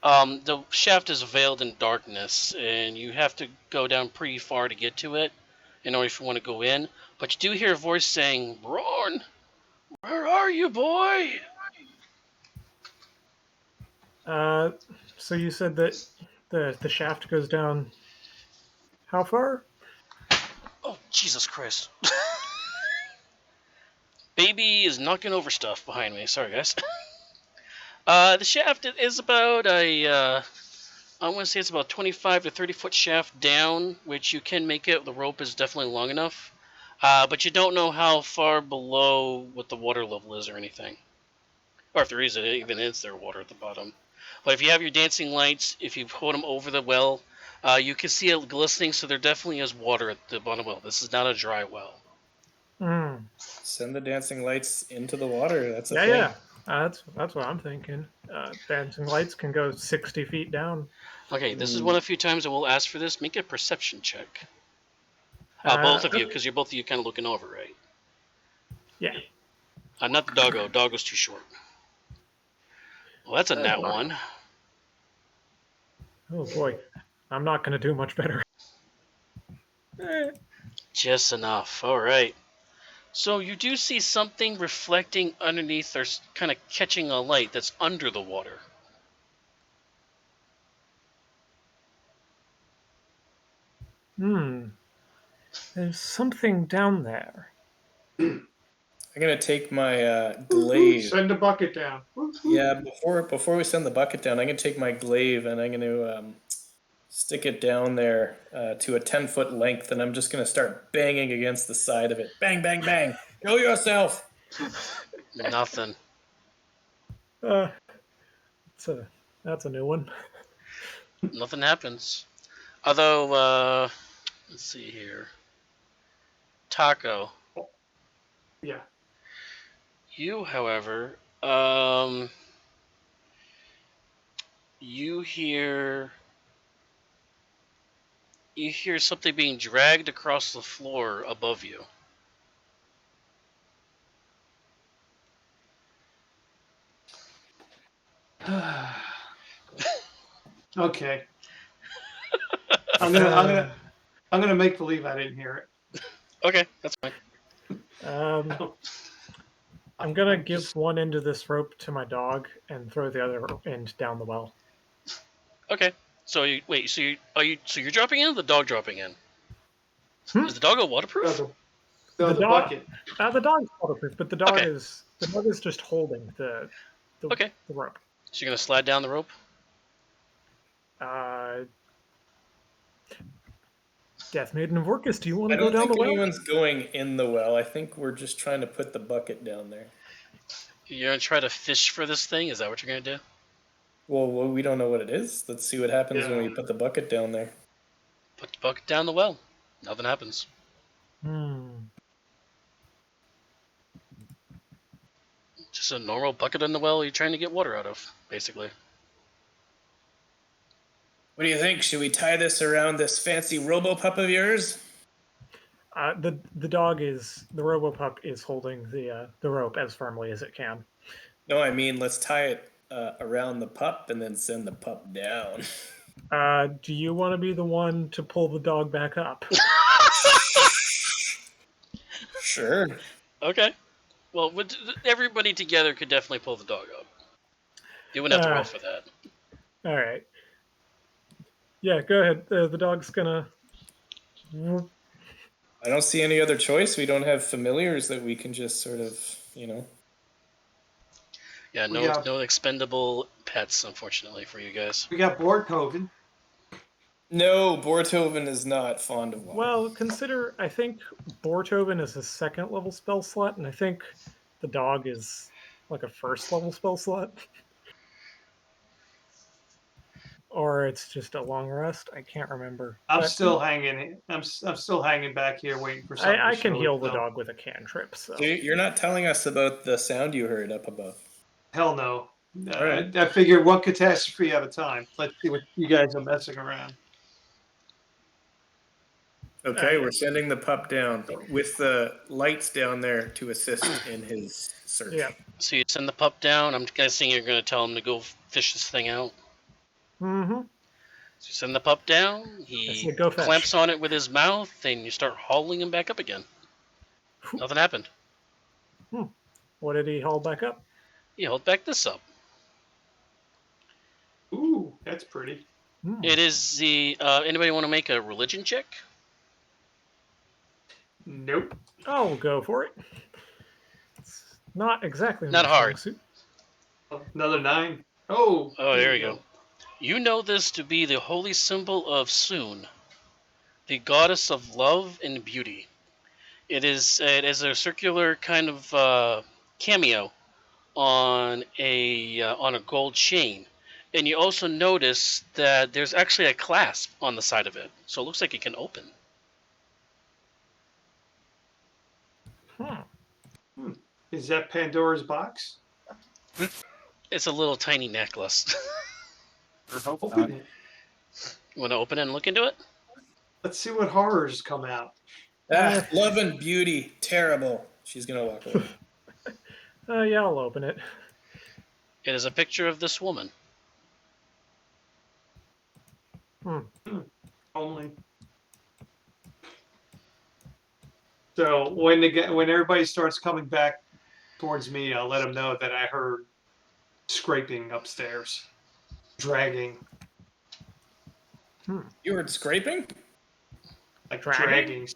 The shaft is veiled in darkness, and you have to go down pretty far to get to it in order if you want to go in. But you do hear a voice saying, "Rorn, where are you, boy?" So you said that the shaft goes down how far? Oh, Jesus Christ. Baby is knocking over stuff behind me. Sorry, guys. The shaft is about I want to say it's about 25 to 30 foot shaft down, which you can make it. The rope is definitely long enough. But you don't know how far below what the water level is or anything. Or if there is, even is there water at the bottom. But if you have your dancing lights, if you put them over the well, you can see it glistening, so there definitely is water at the bottom of the well. This is not a dry well. Mm. Send the dancing lights into the water. That's a Yeah, thing. yeah. That's what I'm thinking. Dancing lights can go 60 feet down. Okay, this is one of the few times I will ask for this. Make a perception check. Both of you, because you're both of you kind of looking over, right? Yeah. Not the doggo. Doggo's too short. Well, that's a nat one. Oh boy, I'm not going to do much better. Just enough. All right. So you do see something reflecting underneath or kind of catching a light that's under the water. There's something down there. I'm gonna take my glaive. Send a bucket down. Yeah, before we send the bucket down, I'm gonna take my glaive and I'm gonna stick it down there to a 10-foot length, and I'm just gonna start banging against the side of it. Bang, bang, bang! Show yourself. Nothing. That's a new one. Nothing happens. Although, let's see here. Taco. Yeah. You, however, you hear something being dragged across the floor above you. Okay. I'm gonna make believe I didn't hear it. Okay, that's fine. I'm gonna give one end of this rope to my dog and throw the other end down the well. Okay. So you wait. So you're dropping in, or the dog dropping in? Is the doggo waterproof? The dog- bucket. The dog's waterproof, but the dog Okay. is just holding the Okay. the rope. So you're gonna slide down the rope. Death Maiden of Orcus, do you want I to go don't down the think well? anyone's going in the well. I think we're just trying to put the bucket down there. You're gonna try to fish for this thing. Is that what you're gonna do? Well, we don't know what it is. Let's see what happens when we Yeah. put the bucket down there. Put the bucket down the well. Nothing happens. Just a normal bucket in the well you're trying to get water out of, basically. What do you think? Should we tie this around this fancy RoboPup of yours? The RoboPup is holding the rope as firmly as it can. No, I mean let's tie it around the pup and then send the pup down. Do you want to be the one to pull the dog back up? Sure. Okay. Well, everybody together could definitely pull the dog up. You wouldn't have to roll for that. All right. Yeah, go ahead. The dog's gonna. I don't see any other choice. We don't have familiars that we can just sort of, Yeah, no expendable pets, unfortunately, for you guys. We got Borthoven. No, Borthoven is not fond of water. Well, I think Borthoven is a second level spell slot, and I think the dog is like a first level spell slot. Or it's just a long rest. I can't remember. I'm But still hanging. I'm still hanging back here waiting for something. I to can show heal the itself. dog with a cantrip. So So you're not telling us about the sound you heard up above. Hell no. All right. I figured one catastrophe at a time. Let's see what you guys are messing around. Okay, we're sending the pup down with the lights down there to assist in his search. yeah. So you send the pup down. I'm guessing you're going to tell him to go fish this thing out. Mm-hmm. So you send the pup down. I He said go fetch. clamps on it with his mouth, and you start hauling him back up again. Nothing happened. What did he haul back up? He held back this up. Ooh, that's pretty. It is the. Anybody want to make a religion check? Nope. I'll go for it. It's not exactly Not my hard. strong suit. Another 9. Oh. Oh, here there we go. You know this to be the holy symbol of Soon, the goddess of love and beauty. It is a circular kind of cameo on a gold chain, and you also notice that there's actually a clasp on the side of it, so it looks like it can open. Hmm. Is that Pandora's box? It's a little tiny necklace. Or hope not. Open it. You want to open it and look into it? Let's see what horrors come out. Love and beauty, terrible. She's gonna walk away. Yeah, I'll open it. It is a picture of this woman. Only. So when everybody starts coming back towards me, I'll let them know that I heard scraping upstairs, dragging, You heard scraping? like Dragging?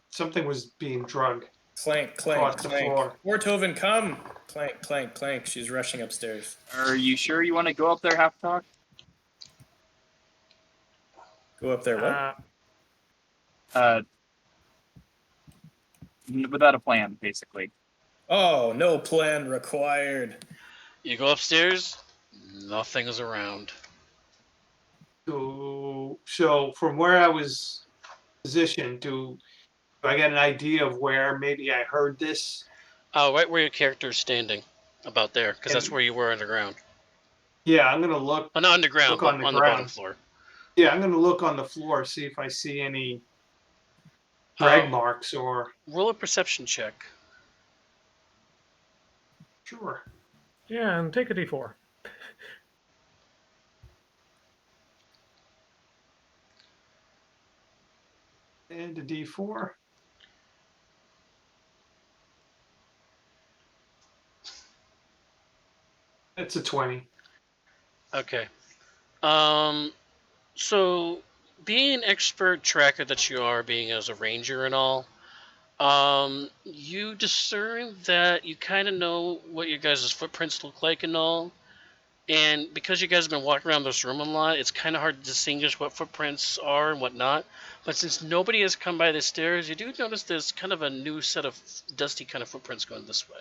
Something was being drugged Clank, clank, across the clank. floor. Wartoven, come! Clank, clank, clank. She's rushing upstairs. Are you sure you want to go up there, half talk? Go up there, what? Without a plan, basically. Oh, no plan required. You go upstairs, nothing is around. So from where I was positioned, do I get an idea of where maybe I heard this? Right where your character is standing, about there, because that's where you were underground. Yeah, I'm gonna look. Well, not underground, Look but on the on the bottom ground. floor. Yeah, I'm gonna look on the floor, see if I see any drag Um, marks or. Roll a perception check. Sure. Yeah, and take a d4. And a D4. It's a 20. Okay. So being an expert tracker that you are, being as a ranger and all, you discern that you kind of know what your guys' footprints look like and all. And because you guys have been walking around this room a lot, it's kind of hard to distinguish what footprints are and whatnot. But since nobody has come by the stairs, you do notice there's kind of a new set of dusty kind of footprints going this way.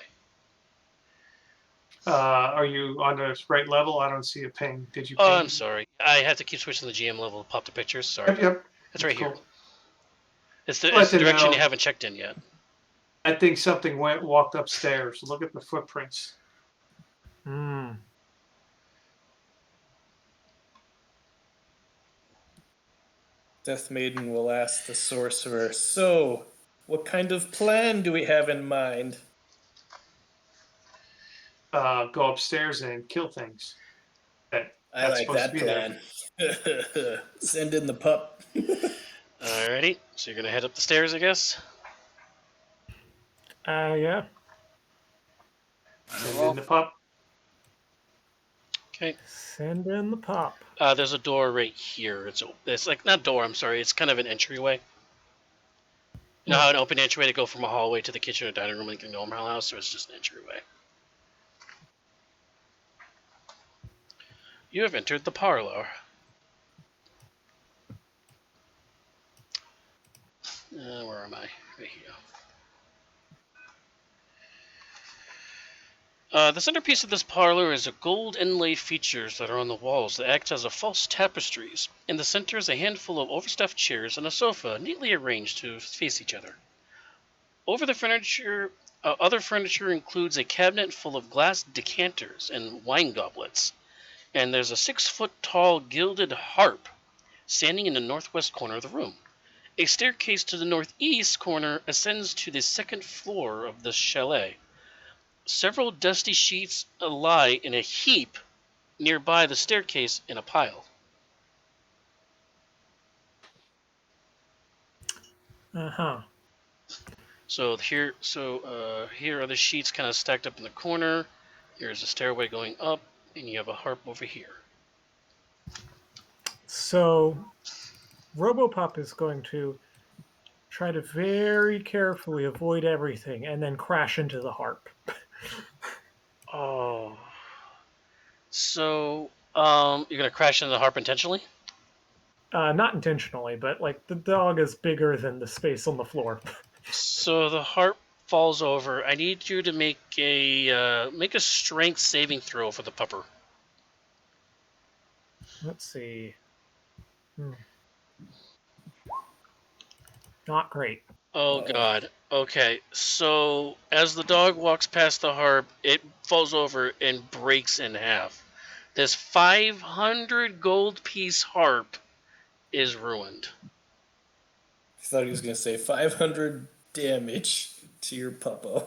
Are you on the right level? I don't see a ping. Did you ping? Oh, I'm sorry. I have to keep switching the GM level to pop the pictures. Sorry. Yep. It's right here. Cool. It's the Let them direction you know. haven't checked in yet. I think something walked upstairs. Look at the footprints. Hmm. Death Maiden will ask the sorcerer, so, what kind of plan do we have in mind? Go upstairs and kill things. I That's like supposed that to be there. plan. Send in the pup. Alrighty. So you're gonna head up the stairs, I guess. Yeah. Send in the pup. Okay. Send in the pop. There's a door right here. It's like not door. I'm sorry. It's kind of an entryway. You know how an open entryway to go from a hallway to the kitchen or dining room like a normal house, or it's just an entryway. You have entered the parlor. Where am I? Right here. The centerpiece of this parlor is a gold inlaid features that are on the walls that act as a false tapestries. In the center is a handful of overstuffed chairs and a sofa neatly arranged to face each other. Over the furniture, other furniture includes a cabinet full of glass decanters and wine goblets. And there's a 6-foot-tall gilded harp standing in the northwest corner of the room. A staircase to the northeast corner ascends to the second floor of the chalet. Several dusty sheets lie in a heap nearby the staircase in a pile. Uh-huh. So here are the sheets kind of stacked up in the corner. Here's a stairway going up, and you have a harp over here. So, Robopop is going to try to very carefully avoid everything and then crash into the harp. Oh. So, you're gonna crash into the harp intentionally? Not intentionally, but like the dog is bigger than the space on the floor. So the harp falls over. I need you to make a strength saving throw for the pupper. Let's see. Not great. Oh God. Okay. So as the dog walks past the harp, it falls over and breaks in half. This 500 gold piece harp is ruined. I thought he was going to say 500 damage to your puppo.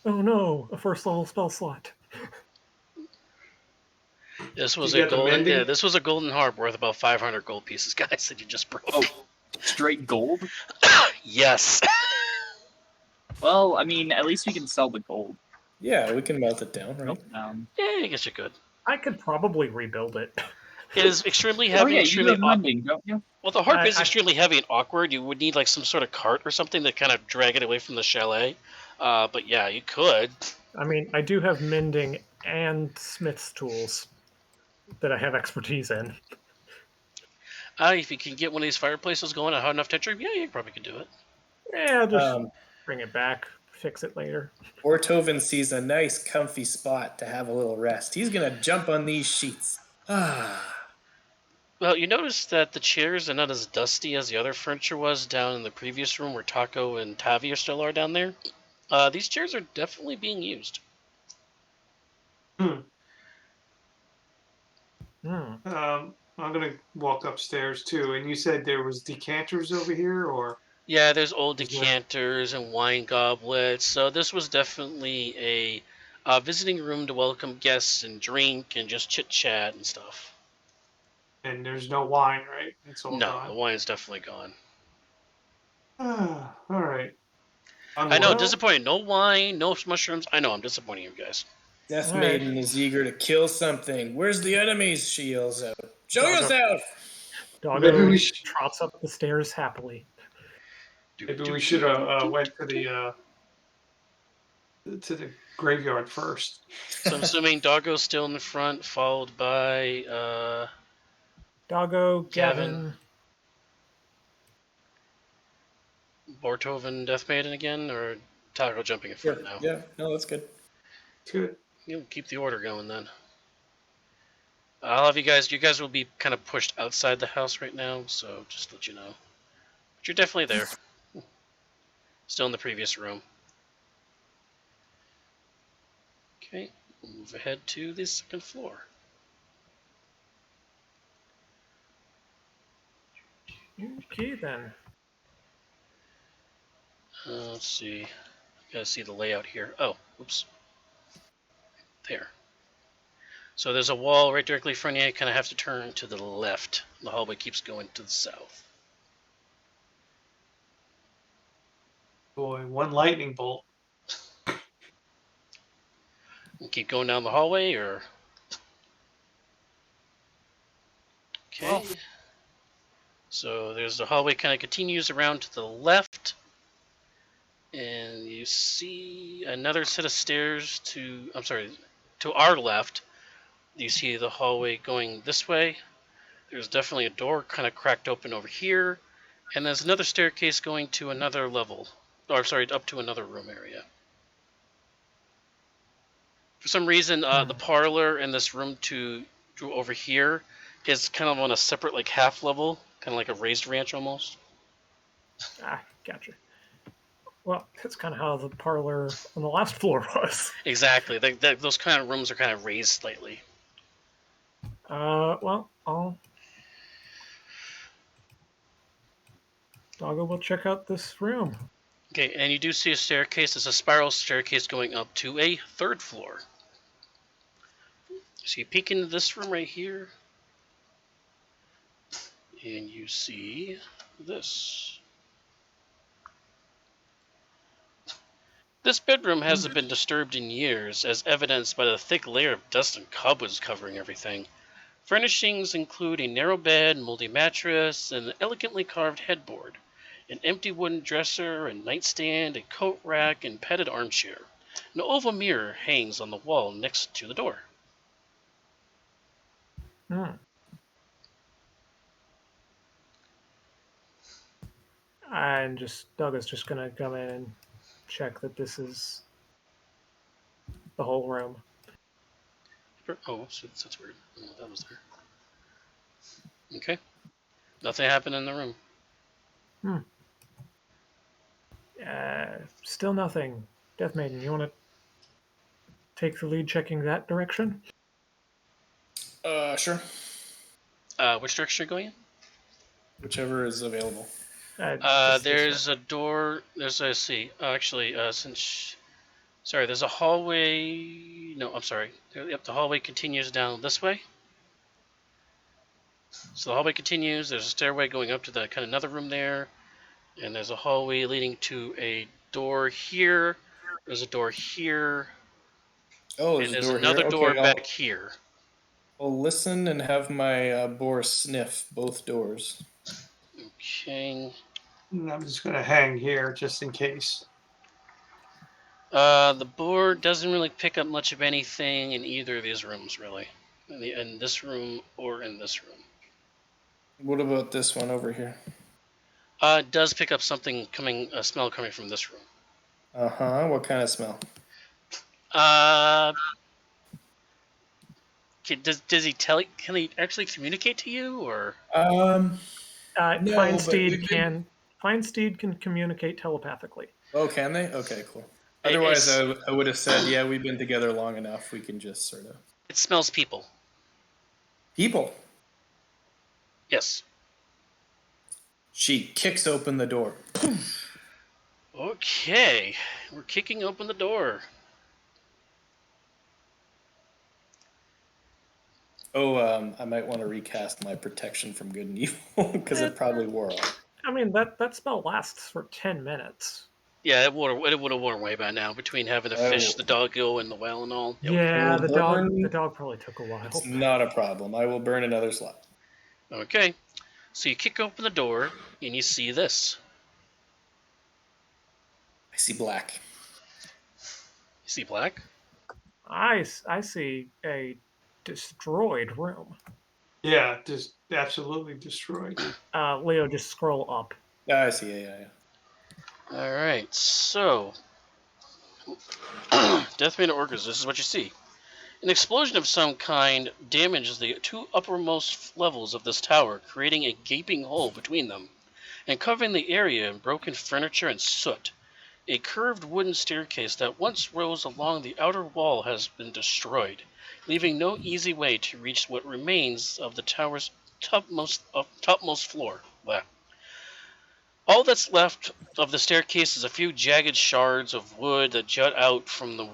Oh no, a first level spell slot. This was You a got the golden. mending? Yeah, this was a golden harp worth about 500 gold pieces, guys. That you just broke. Oh, straight gold? Yes. Well, I mean, at least we can sell the gold. Yeah, we can melt it down, right? Yeah, I guess you could. I could probably rebuild it. It is extremely Oh heavy. yeah, you extremely have mending, don't you? Well, the harp I- is I- extremely heavy and awkward. You would need like some sort of cart or something to kind of drag it away from the chalet. But yeah, you could. I mean, I do have mending and smith's tools that I have expertise in. If you can get one of these fireplaces going at hot enough temperature, yeah, you probably could do it. Yeah, I'll just Um, bring it back, fix it later. Ortoven sees a nice, comfy spot to have a little rest. He's going to jump on these sheets. Ah. Well, you notice that the chairs are not as dusty as the other furniture was down in the previous room where Taco and Tavi still are down there. These chairs are definitely being used. Hmm. I'm gonna walk upstairs too. And you said there was decanters over here, or Yeah, there's old Is there- decanters and wine goblets. So this was definitely a visiting room to welcome guests and drink and just chit chat and stuff. and there's no wine, right? It's all No, gone. the wine's definitely gone. All right. I know, Well- disappointing. No wine, no mushrooms. I know, I'm disappointing you guys. Death All right. Maiden is eager to kill something. Where's the enemies? She yells out. Show Doggo. yourself! Maybe Doggo we should- trots up the stairs happily. Maybe we should have went to the graveyard first. So I'm assuming Doggo's still in the front, followed by Doggo, Gavin. Gavin. Bortoven Death Maiden again, or Taco jumping in front now. Yeah, no, that's good. Good. You'll keep the order going then. I'll have you guys will be kind of pushed outside the house right now, so just to let you know. But you're definitely there. Still in the previous room. Okay, we'll move ahead to the second floor. Okay then. Let's see. Gotta see the layout here. Oh, oops. There. So there's a wall right directly in front of you. You kind of have to turn to the left. The hallway keeps going to the south. Boy, one lightning bolt. We'll keep going down the hallway, or okay. Well- So there's the hallway kind of continues around to the left, and you see another set of stairs to our left. You see the hallway going this way. There's definitely a door kind of cracked open over here, and there's another staircase going to another level, up to another room area. For some reason, the parlor and this room to over here is kind of on a separate, like, half level, kind of like a raised ranch almost. Ah, gotcha. Well, that's kind of how the parlor on the last floor was. Exactly. Those kind of rooms are kind of raised slightly. Well, Doggo will check out this room. Okay, and you do see a staircase. It's a spiral staircase going up to a third floor. So you peek into this room right here, and you see this. This bedroom hasn't been disturbed in years, as evidenced by the thick layer of dust and cobwebs covering everything. Furnishings include a narrow bed, moldy mattress, and an elegantly carved headboard, an empty wooden dresser, a nightstand, a coat rack, and padded armchair. An oval mirror hangs on the wall next to the door. Hmm. And Doug is just gonna come in and check that this is the whole room. Oh, that's weird. Oh, that was there. Okay. Nothing happened in the room. Still nothing. Death Maiden, you want to take the lead checking that direction? Sure. Which direction are you going in? Whichever is available. Just this There's way. a door. There's a see. Actually, sorry, there's a hallway. No, I'm sorry. Yep, the hallway continues down this way. So the hallway continues. There's a stairway going up to the kind of another room there, and there's a hallway leading to a door here. There's a door here, Oh, and there's a there's door here. another door Okay, back here. I'll listen and have my boar sniff both doors. Okay. And I'm just going to hang here just in case. The board doesn't really pick up much of anything in either of these rooms, really. In this room or in this room. What about this one over here? It does pick up something a smell coming from this room. Uh-huh. What kind of smell? Does he tell? Can he actually communicate to you, or? No, Feinsteed can communicate telepathically. Oh, can they? Okay, cool. It- Otherwise, it's- I would have said, yeah, we've been together long enough. We can just sort of... It smells people. People. Yes. She kicks open the door. Okay, we're kicking open the door. Oh, I might want to recast my protection from good and evil because it probably wore off. I mean, that spell lasts for 10 minutes. Yeah, it would have worn away by now between having to fish the doggo and the well and all. Yeah, the burn. dog probably took a while. It's not a problem. I will burn another slot. Okay, so you kick open the door and you see this. I see black. You see black? I see a destroyed room. Yeah, just absolutely destroyed. Leo, just scroll up. I see. Yeah. All right, so Deathmane Orcas, this is what you see. An explosion of some kind damages the two uppermost levels of this tower, creating a gaping hole between them, and covering the area in broken furniture and soot. A curved wooden staircase that once rose along the outer wall has been destroyed, leaving no easy way to reach what remains of the tower's topmost floor. Blah. All that's left of the staircase is a few jagged shards of wood that jut out from the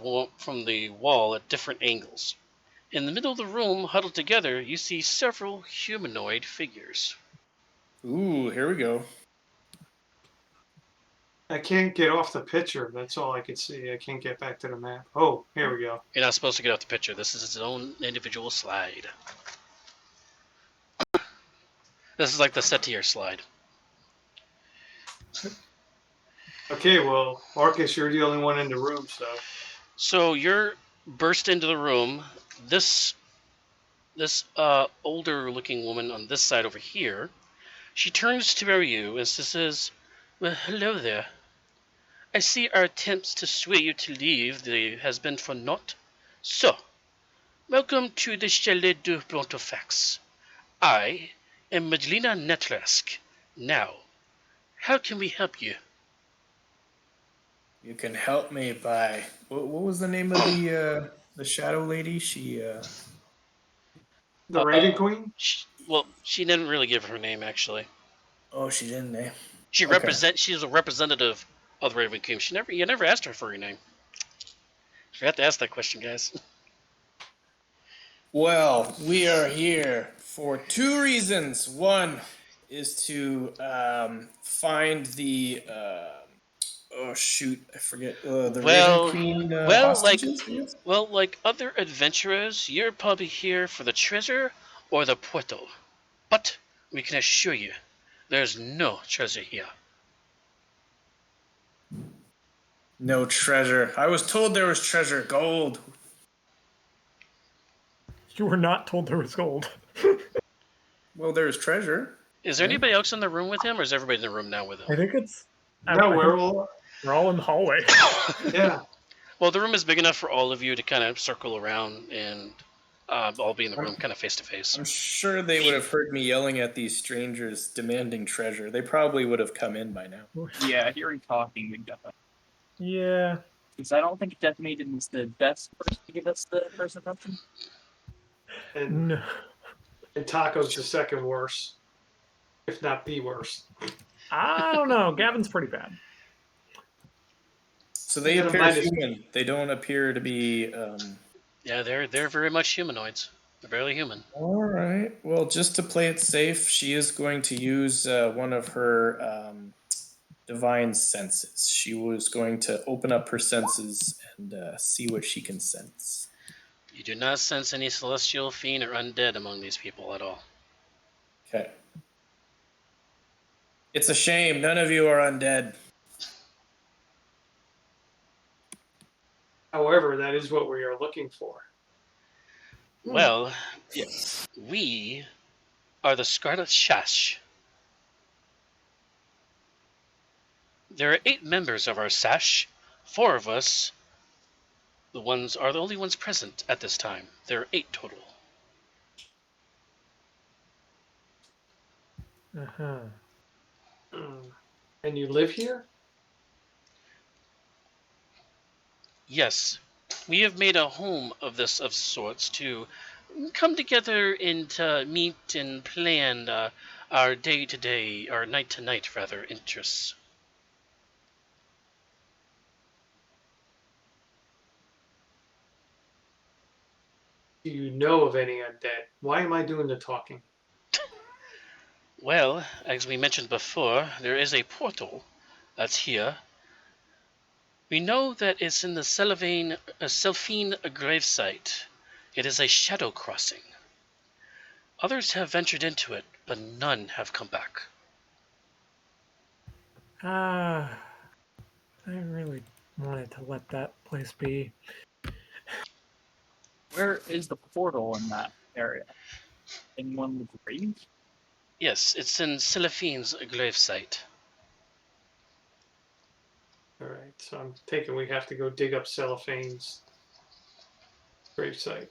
wall at different angles. In the middle of the room, huddled together, you see several humanoid figures. Ooh, here we go. I can't get off the picture. That's all I could see. I can't get back to the map. Oh, here we go. You're not supposed to get off the picture. This is its own individual slide. This is like the Setier slide. Okay, well, Marcus, you're the only one in the room, so. So you're burst into the room. This older looking woman on this side over here, she turns to you and says, "Well, hello there. I see our attempts to sway you to leave has been for naught. So, welcome to the Chalet de Brontofax. I am Madlina Netrask. Now, how can we help you?" You can help me by what was the name of the shadow lady? She The Raven Queen? She didn't really give her name, actually. Oh, she didn't, eh? She's a representative of the Raven Queen. You never asked her for her name. You forgot to ask that question, guys. Well, we are here for two reasons. One is to find the oh shoot, I forget the Raven Queen hostages? Like other adventurers, you're probably here for the treasure or the portal. But we can assure you, there's no treasure here. No treasure. I was told there was treasure. Gold. You were not told there was gold. Well, there's treasure. Is there Yeah. anybody else in the room with him, or is everybody in the room now with I him? think it's. No, we're all in the hallway. yeah. Well, the room is big enough for all of you to kind of circle around and all be in the room, kind of face to face. I'm sure they would have heard me yelling at these strangers demanding treasure. They probably would have come in by now. Yeah, hearing talking, we definitely. Yeah. Because I don't think Death Maiden is the best person to give us the first impression. And, No. and Taco's the second worst, if not the worst. I don't know. Gavin's pretty bad. So they Yeah, appear mine is- human. They don't appear to be. Yeah, they're very much humanoids. They're barely human. All right. Well, just to play it safe, she is going to use one of her divine senses. She was going to open up her senses and see what she can sense. You do not sense any celestial fiend or undead among these people at all. Okay. It's a shame. None of you are undead. However, that is what we are looking for. Well, Yes. we are the Scarlet Shash. There are 8 members of our sash. 4 of us, the only ones present at this time. There are 8 total. Uh-huh. And you live here? Yes, we have made a home of sorts to come together and meet and plan our day-to-day, our night-to-night rather, interests. Do you know of any undead? Why am I doing the talking? Well, as we mentioned before, there is a portal that's here. We know that it's in the Selphine gravesite. It is a shadow crossing. Others have ventured into it, but none have come back. I really wanted to let that place be. Where is the portal in that area? In one of the graves? Yes, it's in Selphine's gravesite. All right, so I'm taking we have to go dig up Celophane's gravesite.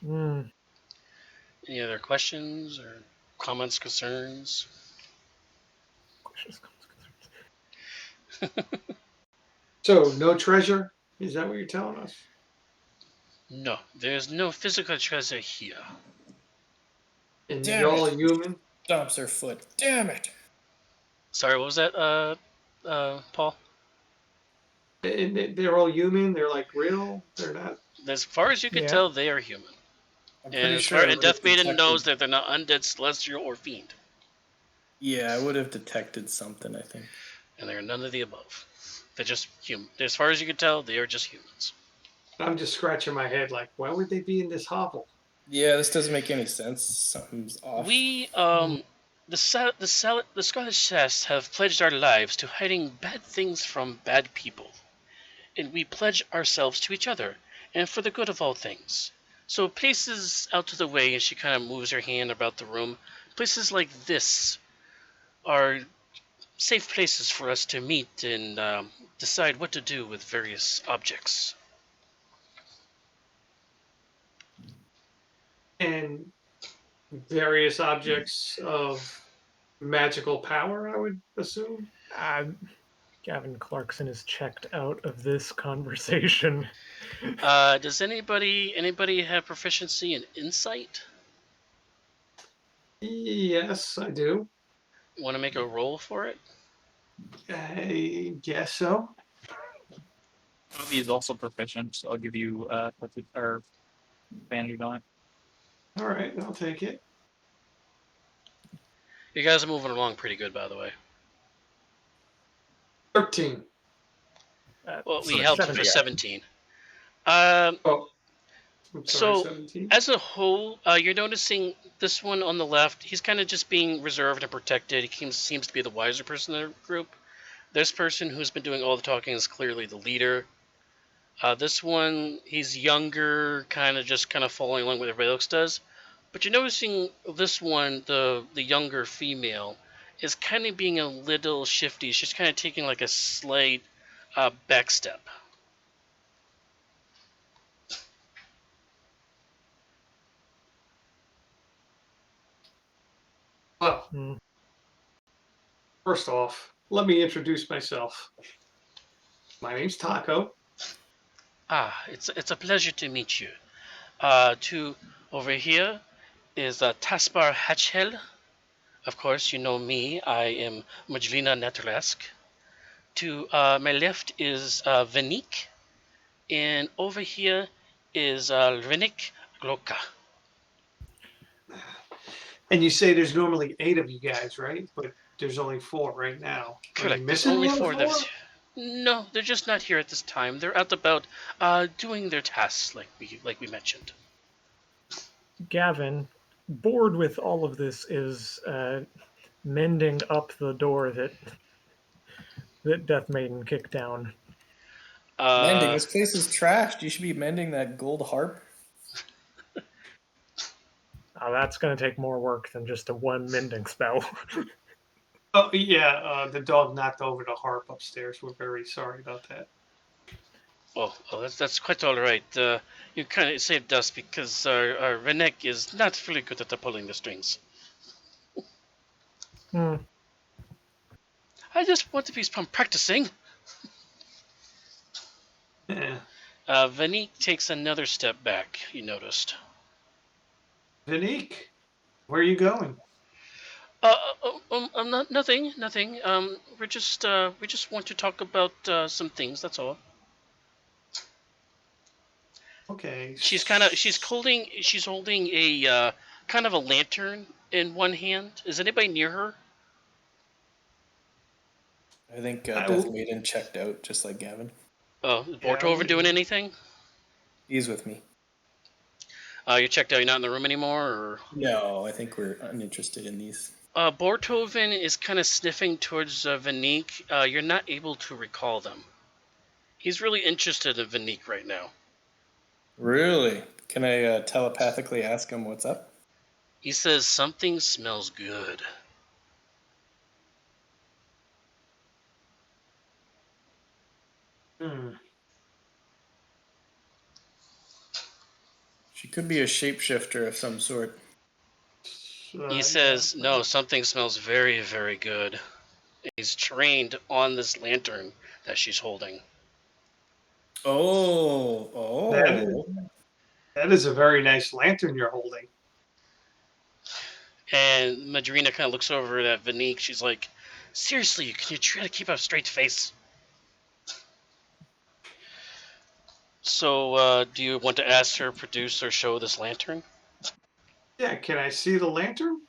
Hmm. Any other questions or comments, concerns? Questions, comments, concerns. So, no treasure? Is that what you're telling us? No, there's no physical treasure here. And Damn you're all it. human? Stomps her foot. Damn it. Sorry, what was that, Paul? And they're all human? They're like real? They're not? As far as you can Yeah. tell, they are human. I'm And pretty as sure far I and would have Death Maiden detected- knows that they're not undead, celestial, or fiend. Yeah, I would have detected something, I think. And they are none of the above. They're just human. As far as you can tell, they are just humans. I'm just scratching my head like, why would they be in this hovel? Yeah, this doesn't make any sense. Something's off. We, the Scarlet Shash have pledged our lives to hiding bad things from bad people. And we pledge ourselves to each other, and for the good of all things. So places out of the way, and she kind of moves her hand about the room, places like this are safe places for us to meet and decide what to do with various objects. And various objects of magical power, I would assume. Gavin Clarkson is checked out of this conversation. Does anybody have proficiency in insight? Yes, I do. Want to make a roll for it? I guess so. He is also proficient, so I'll give you or advantage on it. All right, I'll take it. You guys are moving along pretty good, by the way. 13. Well, we Sorry, helped 17. for 17. Oh, I'm sorry, So, 17. as a whole, you're noticing this one on the left, he's kind of just being reserved and protected. He seems to be the wiser person in the group. This person who's been doing all the talking is clearly the leader. This one, he's younger, kind of following along with everybody else does. But you're noticing this one, the younger female, is kind of being a little shifty. She's kind of taking like a slight back step. Well, Hmm. first off, let me introduce myself. My name's Taco. It's a pleasure to meet you. To over here is Taspar Hatchel. Of course, you know me. I am Majlina Netresk. To my left is Vanik, and over here is Rinik Gloka. And you say there's normally 8 of you guys, right? But there's only 4 right now. Are you Correct. There's missing only one 4 4? of those. No, they're just not here at this time. They're out about doing their tasks, like we mentioned. Gavin, bored with all of this, is mending up the door that Death Maiden kicked down. Mending. Uh, This place is trashed. You should be mending that gold harp. That's going to take more work than just a one mending spell. Oh yeah, the dog knocked over the harp upstairs. We're very sorry about that. that's quite all right. You kind of saved us because our Renek is not really good at pulling the strings. Hmm. I just want to be practicing. Yeah. Vanik takes another step back. You noticed. Vinique, where are you going? Nothing. We just want to talk about some things. That's all. Okay. She's holding a kind of a lantern in one hand. Is anybody near her? I think I Death will- Maiden checked out, just like Gavin. Oh, is Yeah, Bortover doing anything? He's with me. You checked out. You're not in the room anymore, or No, I think we're uninterested in these. Bortoven is kind of sniffing towards Vanik. You're not able to recall them. He's really interested in Vanik right now. Really? Can I telepathically ask him what's up? He says something smells good. Hmm. She could be a shapeshifter of some sort. He says, yeah. no, something smells very, very good. He's trained on this lantern that she's holding. Oh. That is a very nice lantern you're holding. And Madrina kind of looks over at Vanik. She's like, seriously, can you try to keep a straight face? So, do you want to ask her, produce, or show this lantern? Yeah, can I see the lantern?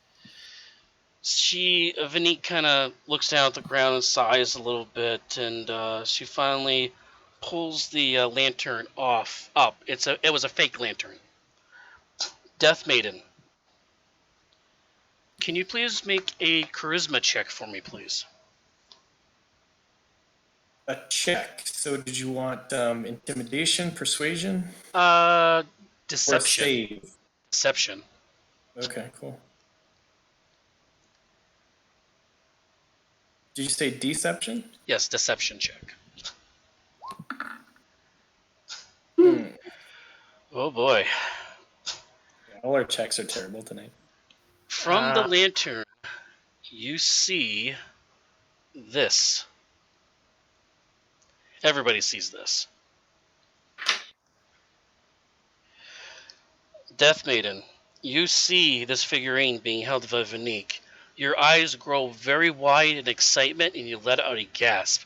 Vanik kind of looks down at the ground and sighs a little bit, and she finally pulls the lantern up. It was a fake lantern. Death Maiden, can you please make a charisma check for me, please? A check. So did you want intimidation, persuasion, or Deception. save? Deception. Okay, cool. Did you say deception? Yes, deception check. Hmm. Oh boy. All our checks are terrible tonight. From the lantern, you see this. Everybody sees this. Death Maiden, you see this figurine being held by Vanik. Your eyes grow very wide in excitement and you let out a gasp.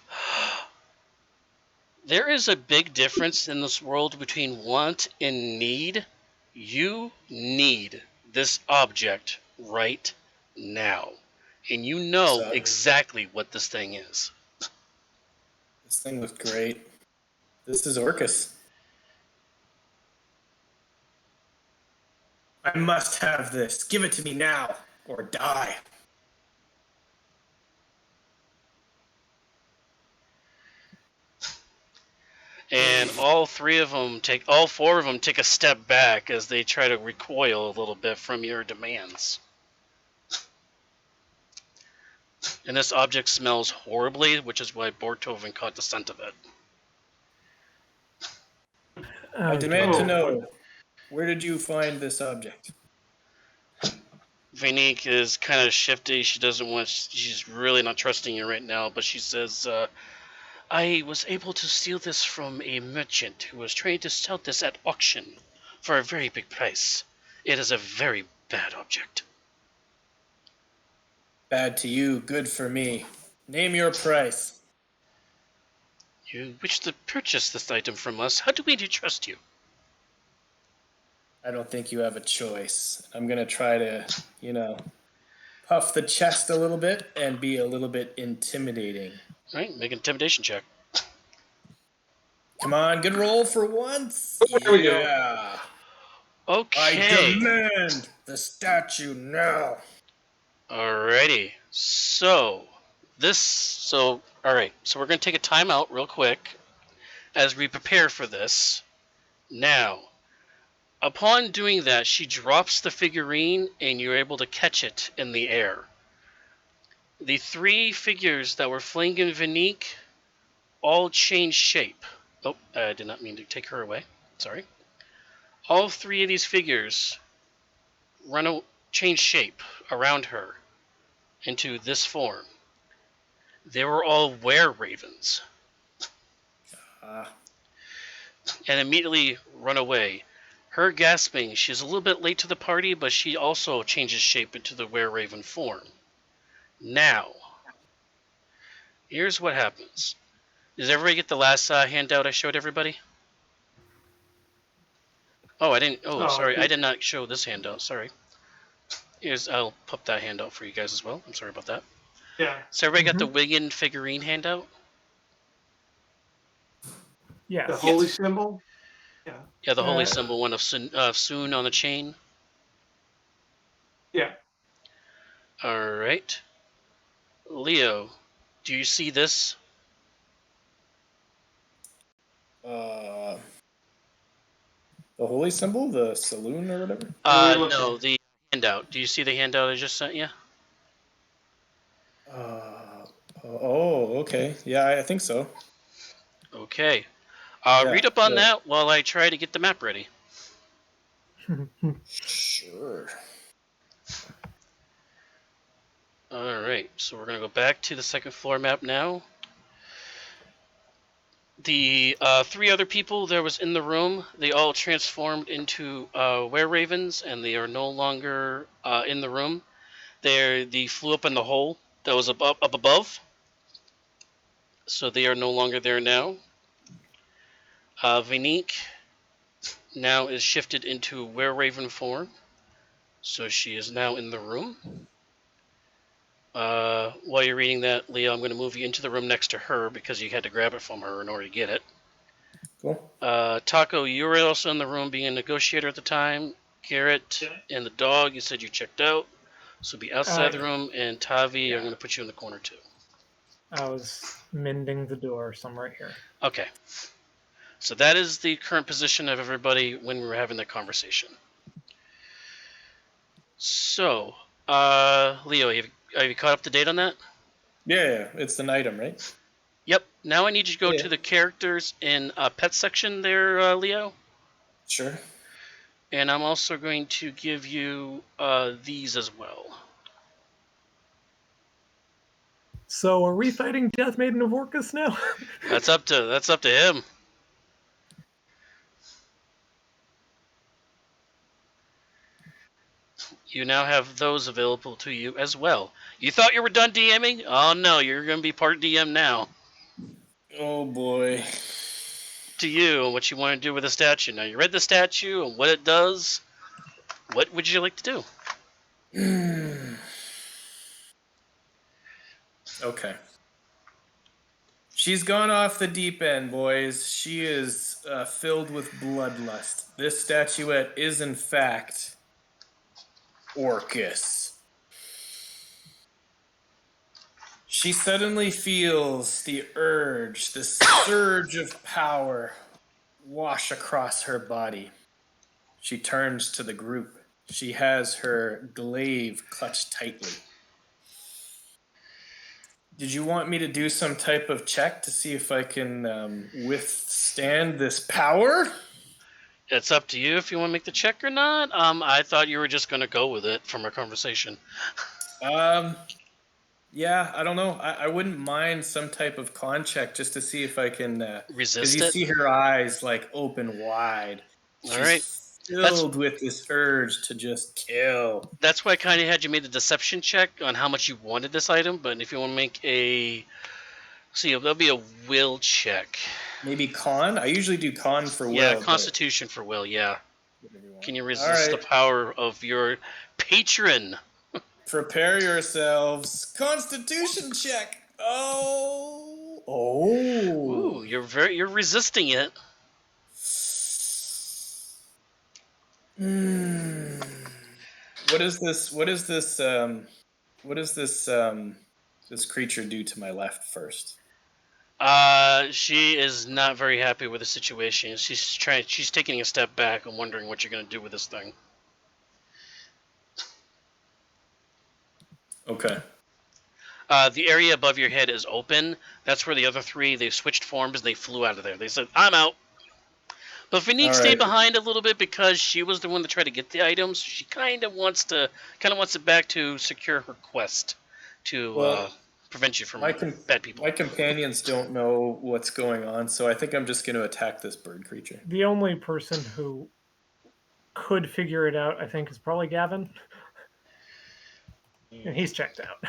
There is a big difference in this world between want and need. You need this object right now. And you know So- exactly what this thing is. This thing looks great. This is Orcus. I must have this. Give it to me now, or die. And all four of them take a step back as they try to recoil a little bit from your demands. And this object smells horribly, which is why Borthoven caught the scent of it. I demand to Oh, know, where did you find this object? Vanique is kind of shifty. She's really not trusting you right now, but she says, I was able to steal this from a merchant who was trying to sell this at auction for a very big price. It is a very bad object. Bad to you, good for me. Name your price. You wish to purchase this item from us. How do we trust you? I don't think you have a choice. I'm gonna try to, puff the chest a little bit and be a little bit intimidating. All right, make an intimidation check. Come on, good roll for once. There we go. Yeah. Okay. I demand the statue now. Alrighty. So alright. So we're gonna take a timeout real quick as we prepare for this. Now, upon doing that, she drops the figurine and you're able to catch it in the air. The three figures that were fleeing in Vanique all change shape. Oh, I did not mean to take her away. Sorry. All three of these figures change shape around her into this form. They were all were-ravens. And immediately run away. Her gasping, she's a little bit late to the party, but she also changes shape into the were-raven form. Now, here's what happens. Does everybody get the last handout I showed everybody? Oh, I didn't. Oh, sorry. I did not show this handout. Sorry. I'll pop that handout for you guys as well. I'm sorry about that. Yeah. So everybody got the Wiggin figurine handout? Yes. The holy symbol? Yeah, the holy symbol one of Soon on the chain. Yeah. All right. Leo, do you see this? The holy symbol, the saloon or whatever. No, the handout. Do you see the handout I just sent you? Okay. Yeah, I think so. Okay. Yeah, Read up on that while I try to get the map ready. Sure. All right. So we're gonna go back to the second floor map now. The three other people that was in the room, they all transformed into were-ravens, and they are no longer in the room. They flew up in the hole that was up above, so they are no longer there now. Vanique now is shifted into were-raven form, so she is now in the room. While you're reading that, Leo, I'm going to move you into the room next to her because you had to grab it from her in order to get it. Cool. Taco, you were also in the room being a negotiator at the time. Garrett and the dog, you said you checked out. So be outside the room. And Tavi, I'm going to put you in the corner too. I was mending the door, so I'm right here. Okay. So that is the current position of everybody when we were having that conversation. So, Leo, have you caught up to date on that? Yeah, it's an item, right? Yep. Now I need you to go to the characters in pet section there, Leo. Sure. And I'm also going to give you these as well. So are we fighting Death Maiden of Orcus now? That's up to him. You now have those available to you as well. You thought you were done DMing? Oh no, you're going to be part DM now. Oh boy. To you and what you want to do with the statue. Now you read the statue and what it does. What would you like to do? Okay. She's gone off the deep end, boys. She is filled with bloodlust. This statuette is, in fact, Orcus. She suddenly feels the urge, the surge of power wash across her body. She turns to the group. She has her glaive clutched tightly. Did you want me to do some type of check to see if I can withstand this power? It's up to you if you want to make the check or not. I thought you were just going to go with it from our conversation. Yeah, I don't know. I wouldn't mind some type of con check just to see if I can. Because Resist you it? see her eyes like open wide. All She's right. filled with this urge to just kill. That's why I kind of had you made the deception check on how much you wanted this item. But if you want to make a... See, that'll be a will check. Maybe con? I usually do con for will. Yeah, but Constitution for will, yeah. whatever you want. Can you resist the Alright. power of your patron? Prepare yourselves. Constitution check. Oh. Ooh, you're resisting it. What is this? This creature do to my left first? She is not very happy with the situation. She's taking a step back and wondering what you're gonna do with this thing. Okay. The area above your head is open. That's where the other three, they've switched forms and they flew out of there. They said, I'm out. But Vinique stayed Alright. behind a little bit because she was the one that tried to get the items. She kind of wants it back to secure her quest to Well, prevent you from my bad people. My companions don't know what's going on, so I think I'm just going to attack this bird creature. The only person who could figure it out, I think, is probably Gavin. And he's checked out.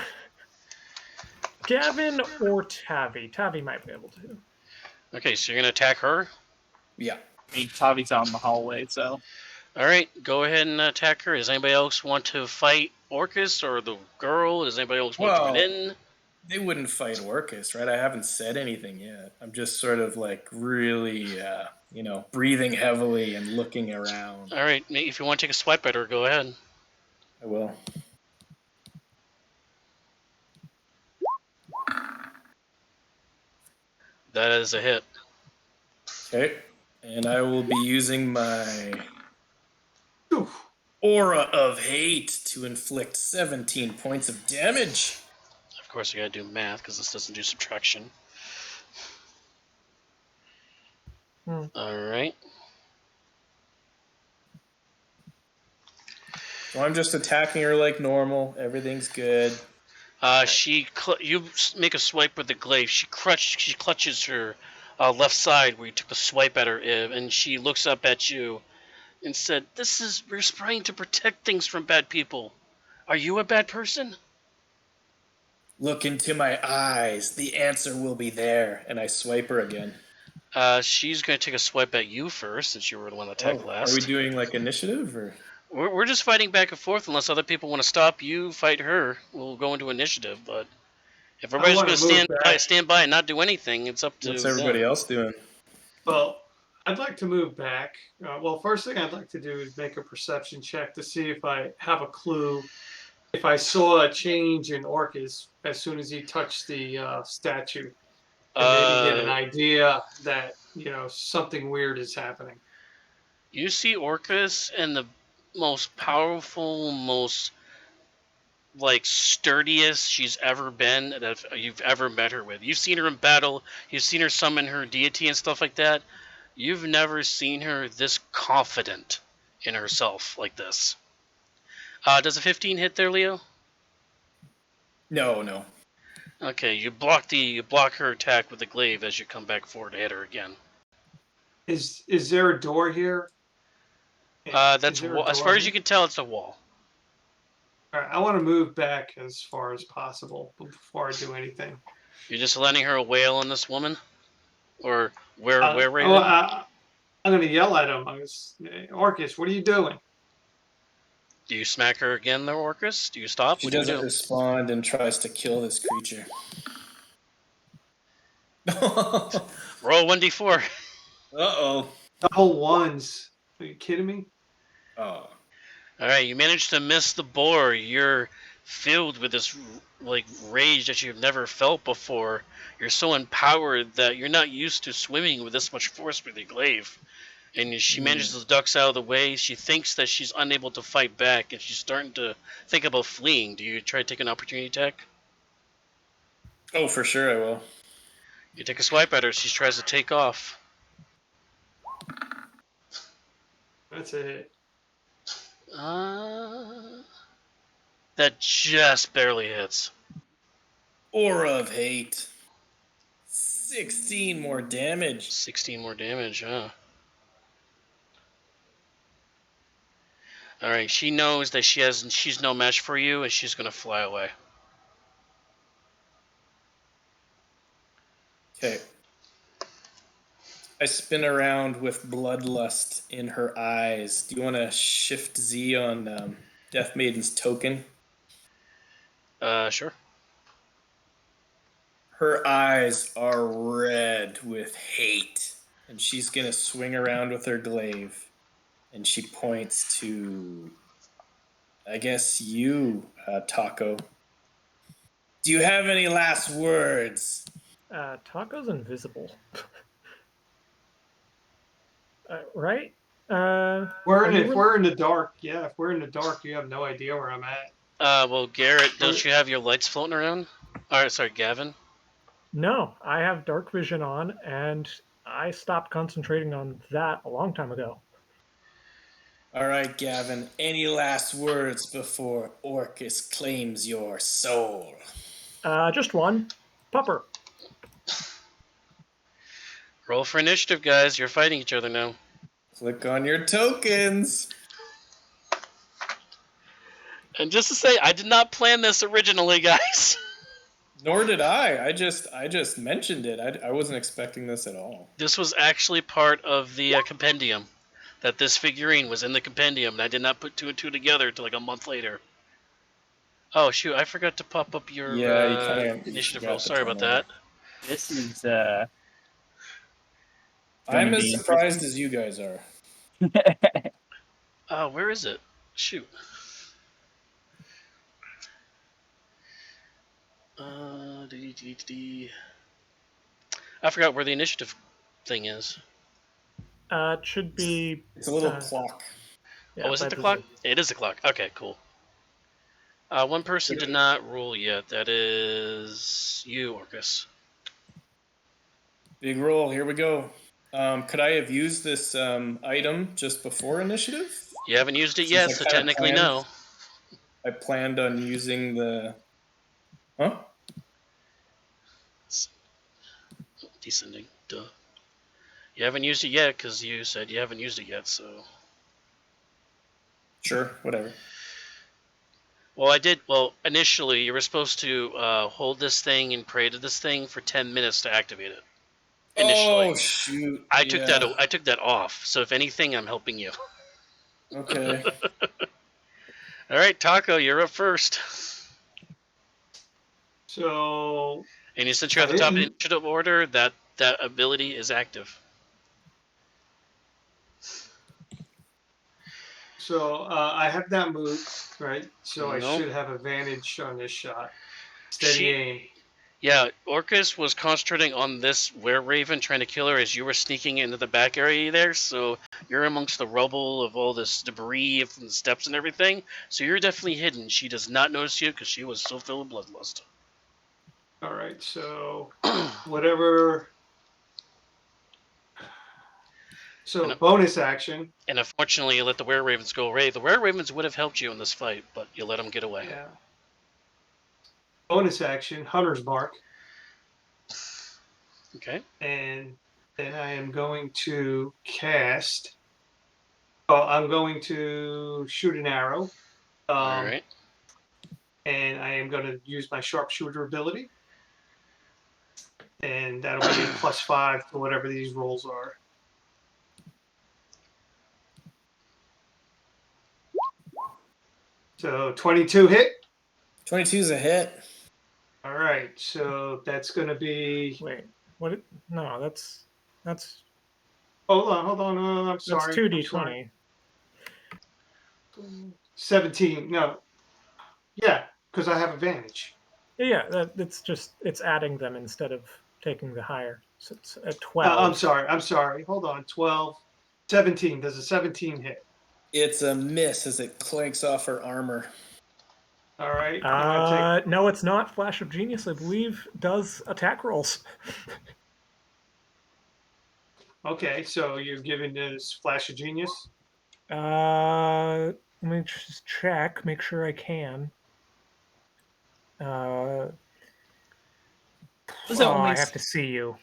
Gavin or Tavi. Tavi might be able to. Okay, so you're gonna attack her. Yeah. I mean, Tavi's out in the hallway, so All right, go ahead and attack her. Does anybody else want to fight Orcus or the girl? Does anybody else want to Well, join in? They wouldn't fight Orcus, right? I haven't said anything yet. I'm just sort of like really, breathing heavily and looking around. All right, if you want to take a swipe at her, go ahead. I will. That is a hit. Okay. And I will be using my Oof. Aura of Hate to inflict 17 points of damage. Of course, you gotta do math because this doesn't do subtraction. All right. So I'm just attacking her like normal. Everything's good. You make a swipe with the glaive. She clutches her left side where you took the swipe at her, and she looks up at you and said, we're trying to protect things from bad people. Are you a bad person? Look into my eyes. The answer will be there. And I swipe her again. She's going to take a swipe at you first, since you were the one that attacked last. Are we doing like initiative or? We're just fighting back and forth unless other people want to stop you, fight her. We'll go into initiative, but if everybody's going to stand by and not do anything, it's up to What's everybody else doing? Well, I'd like to move back. First thing I'd like to do is make a perception check to see if I have a clue. If I saw a change in Orcus as soon as he touched the statue, and maybe get an idea that something weird is happening. You see Orcus and the most powerful, most sturdiest she's ever been that you've ever met her with. You've seen her in battle. You've seen her summon her deity and stuff like that. You've never seen her this confident in herself like this. Does a 15 hit there, Leo? No. Okay, you block her attack with the glaive as you come back forward to hit her again. Is there a door here? That's as far as you can tell, it's a wall. All right, I want to move back as far as possible before I do anything. You're just letting her wail on this woman, or where Raven? I'm going to yell at him. Orcus, what are you doing? Do you smack her again, though, Orcus? Do you stop? She doesn't respond and tries to kill this creature. Roll 1d4. Uh-oh. Double ones. Are you kidding me? Oh. All right, you managed to miss the boar. You're filled with this like rage that you've never felt before. You're so empowered that you're not used to swimming with this much force with your glaive. And she manages to ducks out of the way. She thinks that she's unable to fight back, and she's starting to think about fleeing. Do you try to take an opportunity attack? Oh, for sure I will. You take a swipe at her. She tries to take off. That's a hit. That just barely hits. Aura of Hate. 16 more damage. 16 more damage, huh? All right, she knows that she's no match for you, and she's gonna fly away. Okay. I spin around with bloodlust in her eyes. Do you want to shift Z on Death Maiden's token? Sure. Her eyes are red with hate, and she's gonna swing around with her glaive, and she points to, I guess, you, Taco. Do you have any last words? Taco's invisible. Right? If we're in the dark, yeah. If we're in the dark, you have no idea where I'm at. Well, Garrett, don't you have your lights floating around? Alright, sorry, Gavin. No, I have dark vision on, and I stopped concentrating on that a long time ago. All right, Gavin, any last words before Orcus claims your soul? Just one. Pupper. Roll for initiative, guys. You're fighting each other now. Click on your tokens. And just to say, I did not plan this originally, guys. Nor did I. I just mentioned it. I wasn't expecting this at all. This was actually part of the compendium. That this figurine was in the compendium, and I did not put two and two together until like a month later. Oh, shoot, I forgot to pop up your initiative roll. Sorry about that. This is I'm as surprised as you guys are. Where is it? Shoot. I forgot where the initiative thing is. It should be. It's a little clock. Yeah, is it the clock? It is the clock. Okay, cool. One person did not roll yet. That is you, Orcus. Big roll. Here we go. Could I have used this item just before initiative? You haven't used it yet, so technically no. I planned on using the... Huh? Descending. Duh. You haven't used it yet because you said you haven't used it yet, so... Sure, whatever. Well, I did... Well, initially, you were supposed to hold this thing and pray to this thing for 10 minutes to activate it. Initially. Oh, shoot. I took that off, so if anything, I'm helping you. Okay. All right, Taco, you're up first. So... And since you're at the top of the initiative order, that ability is active. So I have that move, right? So I should have advantage on this shot. Steady aim. Yeah, Orcus was concentrating on this were-raven trying to kill her as you were sneaking into the back area there, so you're amongst the rubble of all this debris from the steps and everything, so you're definitely hidden. She does not notice you because she was so filled with bloodlust. All right, so whatever. So bonus action. And unfortunately, you let the were-ravens go away. The were-ravens would have helped you in this fight, but you let them get away. Yeah. Bonus action, Hunter's Mark. Okay. And then I am going to cast. Oh, I'm going to shoot an arrow. All right. And I am going to use my sharpshooter ability. And that'll be +5 to whatever these rolls are. So 22 hit. 22 is a hit. All right, so that's going to be. Wait, what? No, that's. Hold on. I'm sorry. That's 2d20. 17. No. Yeah, because I have advantage. Yeah, it's adding them instead of taking the higher. So it's a I'm 12. sorry. Hold on. 12, 17. Does a 17 hit? It's a miss as it clanks off her armor. All right. I'm gonna take. No, it's not. Flash of Genius, I believe, does attack rolls. Okay, so you're giving this Flash of Genius. Let me just check, make sure I can. Was it only I have to see you.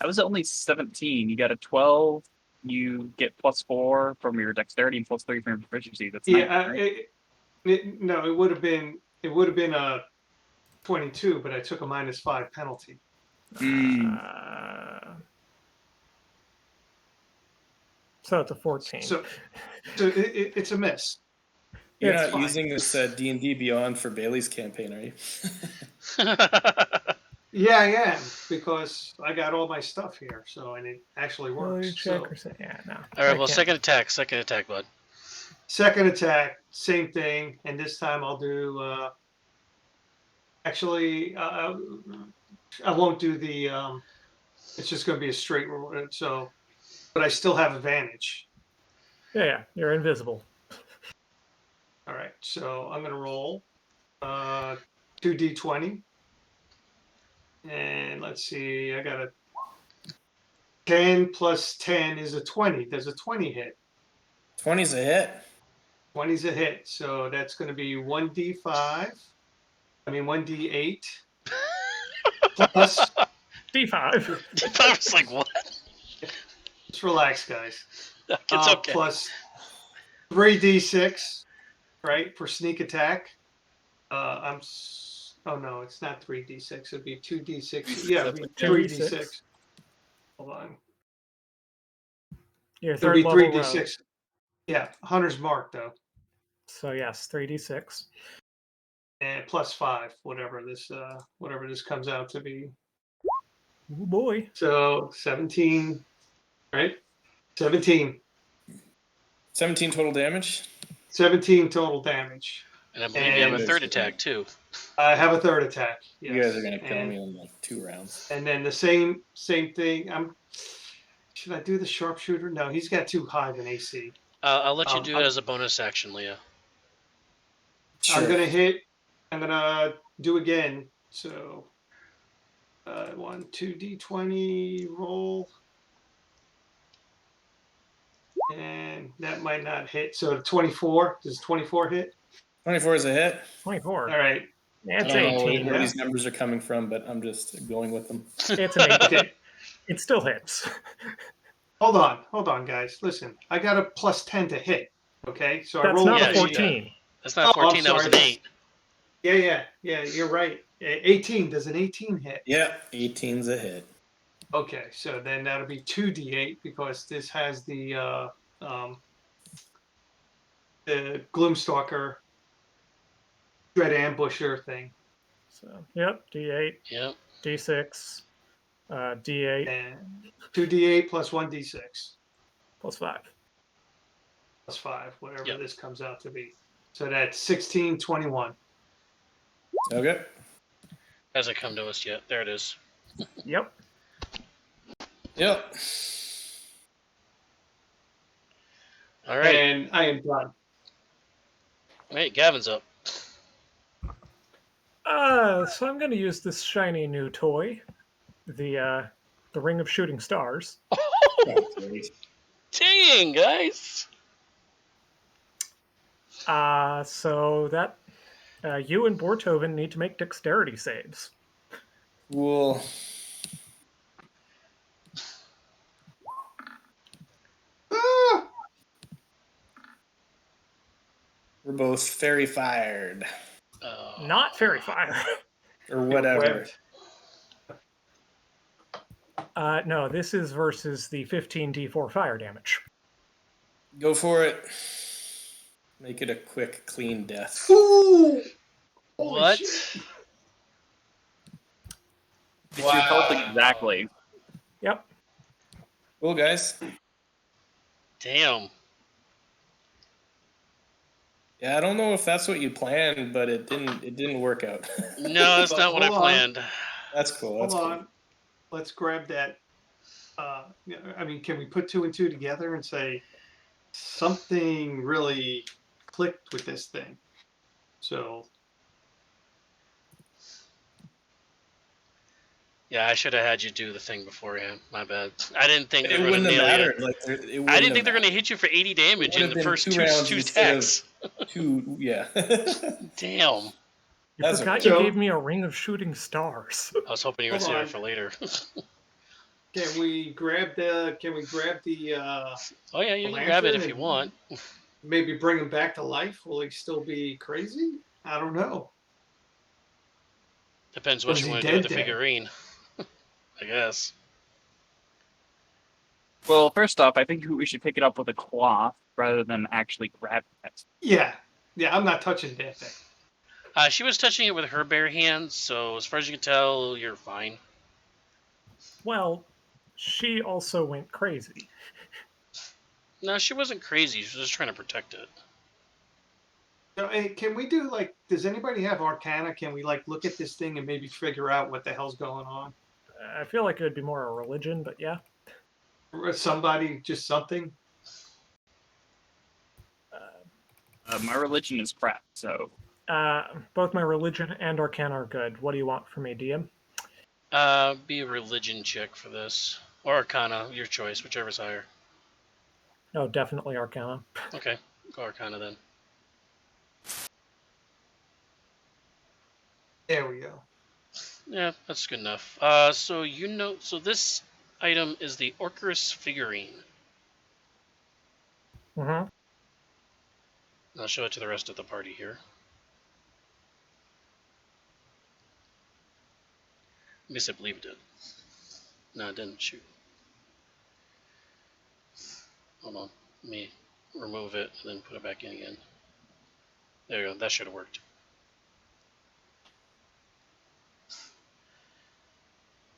I was only 17. You got a 12. You get +4 from your dexterity and +3 from your proficiency. That's Yeah. 19, right? No, it would have been. It would have been a 22, but I took a -5 penalty. So it's a 14. So it's a miss. You're It's not fine. using this D&D Beyond for Bailey's campaign, are you? Yeah, I am because I got all my stuff here, so and it actually Will you works. check So, or say, yeah, no. All right. I Well, can't. second attack, bud. second attack, same thing, and this time I'll do. Actually, I won't do the. It's just going to be a straight roll. So, but I still have advantage. Yeah, you're invisible. All right, so I'm going to roll 2d20. And let's see, I got a 10 plus 10 is a 20. Does a 20 hit? 20's a hit. 20's a hit. So that's going to be 1d5. I mean, 1d8. Plus, D5. I was like, what? just relax, guys. It's okay. Plus 3d6, right, for sneak attack. Oh no, it's not 3d6. It'd be 2d6. Yeah, it'd be 3d6. Hold on. Your It'll third be level 3d6. rogue. Yeah, Hunter's Mark though, So yes, 3d6. and +5, whatever this comes out to be. Oh boy. So 17, right? 17. 17 total damage. 17 total damage. And I believe you have a And- third attack too. I have a third attack. Yes. You guys are going to kill And- me in like 2 rounds. And then the same thing. Should I do the sharpshooter? No, he's got too high of an AC. I'll let you do it I'm- as a bonus action, Leah. Sure. I'm gonna hit. I'm gonna do again. So, 2d20 roll, and that might not hit. So 24. Does 24 hit? 24 is a hit. 24. All right. Yeah, it's I don't know 18. where yeah. these numbers are coming from, but I'm just going with them. It's an 18. Okay. It still hits. Hold on, guys. Listen, I got a +10 to hit. Okay, so I That's rolled. not Yeah, a you 14. That's not Oh, I'm 14. That was an sorry. 8. Yeah. You're right. 18. Does an 18 hit? Yeah, 18's a hit. Okay, so then that'll be 2d8 because this has the Gloomstalker Dread Ambusher thing, So, yep, D8, Yep. D6, D8 and 2d8 plus 1d6 plus 5. plus 5, whatever Yep. this comes out to be. So that's 16, 21. Okay. Hasn't come to us yet. There it is. Yep. Yep. All right. And I am done. Wait, Gavin's up. So I'm going to use this shiny new toy, the Ring of Shooting Stars. Dang, guys. So that you and Bortoven need to make dexterity saves. Cool. Ah! We're both fairy fired. Not fairy fire. Or whatever. Webbed. No, this is versus the 15d4 fire damage. Go for it. Make it a quick, clean death. Ooh! Holy What? shit. It's your health exactly. Yep. Cool, guys. Damn. Yeah, I don't know if that's what you planned, but it didn't work out. No, that's But not what I hold on. planned. That's cool. Hold That's cool. on. Let's grab that. I mean, can we put two and two together and say something really clicked with this thing? So Yeah, I should have had you do the thing beforehand. My bad. I didn't think they It were going to wouldn't have nail you. mattered. Like it wouldn't I didn't think have they were going to hit you for 80 damage It in would the have been first 2 rounds two instead of attacks. two. Yeah. Damn. You That's forgot okay. you So- gave me a ring of shooting stars. I was hoping you were Hold saving on. it for later. can we grab the? Can we grab the? Oh yeah, you can grab it if you Lantern want. Maybe bring him back to life. Will he still be crazy? I don't know. Depends Or what is you he want to do with dead the dead? figurine. I guess. Well, first off, I think we should pick it up with a cloth rather than actually grab it. Yeah, yeah. I'm not touching that thing. She was touching it with her bare hands, so as far as you can tell, you're fine. Well, she also went crazy. No, she wasn't crazy. She was just trying to protect it. So, hey, can we do like? Does anybody have Arcana? Can we like look at this thing and maybe figure out what the hell's going on? I feel like it would be more a religion, but yeah. Or somebody, just something. My religion is crap, so Both my religion and arcana are good. What do you want from me, DM? Be a religion check for this. Or Arcana, your choice, whichever's higher. Oh, definitely arcana. Okay, go Arcana then. There we go. Yeah, that's good enough. So this item is the Orcus figurine. Mm-hmm. I'll show it to the rest of the party here. At least I believe it did. No, it didn't. Shoot. Hold on. Let me remove it and then put it back in again. There you go. That should have worked.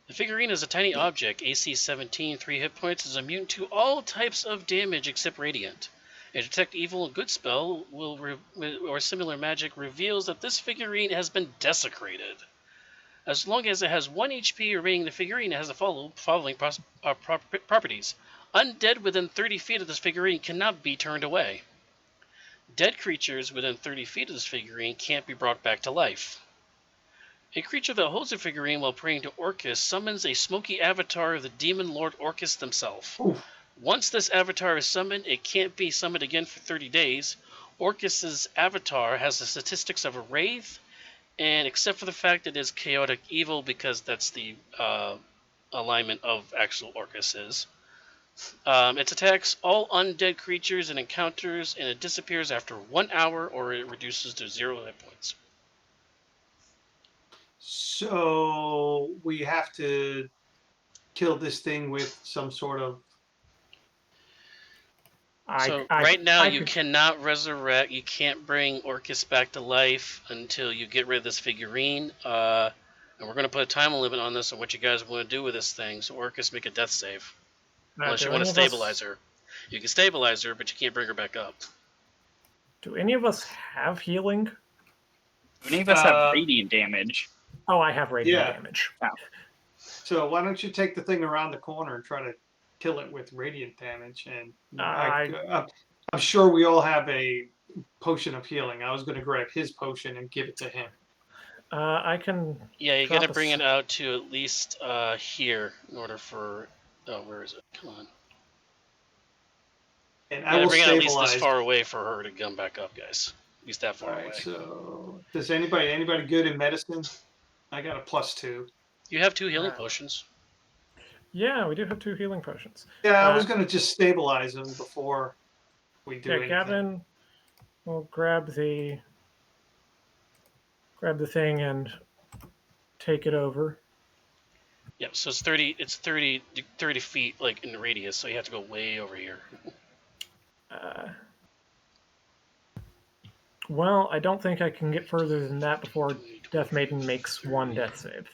The figurine is a tiny object, AC 17, 3 hit points, is immune to all types of damage except radiant. A detect evil and good spell or similar magic reveals that this figurine has been desecrated. As long as it has 1 HP remaining, the figurine has the following properties. Undead within 30 feet of this figurine cannot be turned away. Dead creatures within 30 feet of this figurine can't be brought back to life. A creature that holds a figurine while praying to Orcus summons a smoky avatar of the demon lord Orcus himself. Oof. Once this avatar is summoned, it can't be summoned again for 30 days. Orcus's avatar has the statistics of a wraith, and except for the fact that it is chaotic evil, because that's the alignment of actual Orcus is. It attacks all undead creatures and encounters, and it disappears after 1 hour, or it reduces to 0 hit points. So we have to kill this thing with some sort of. Right now, you could- cannot resurrect. You can't bring Orcus back to life until you get rid of this figurine. And we're going to put a time limit on this and what you guys want to do with this thing. So Orcus, make a death save. Unless do you want to any of us- stabilize her. You can stabilize her, but you can't bring her back up. Do any of us have healing? do any of us have Uh, radiant damage? Oh, I have radiant Yeah. damage. So why don't you take the thing around the corner and try to kill it with radiant damage? And I'm sure we all have a potion of healing. I was going to grab his potion and give it to him. I can. Yeah, you Drop got to a bring s- it out to at least here in order for. Oh, where is it? Come on. And You I got to will bring it at least stabilize. this far away for her to come back up, guys. At least that All far right. away. So does anybody good in medicine? I got a +2. You have 2 healing Ah. potions. Yeah, we do have 2 healing potions. Yeah, I was going to just stabilize him before we do Yeah, anything. Gavin will grab the thing and take it over. Yep, so it's 30 feet like in radius, so you have to go way over here. Well, I don't think I can get further than that before Death Maiden makes 1 death save.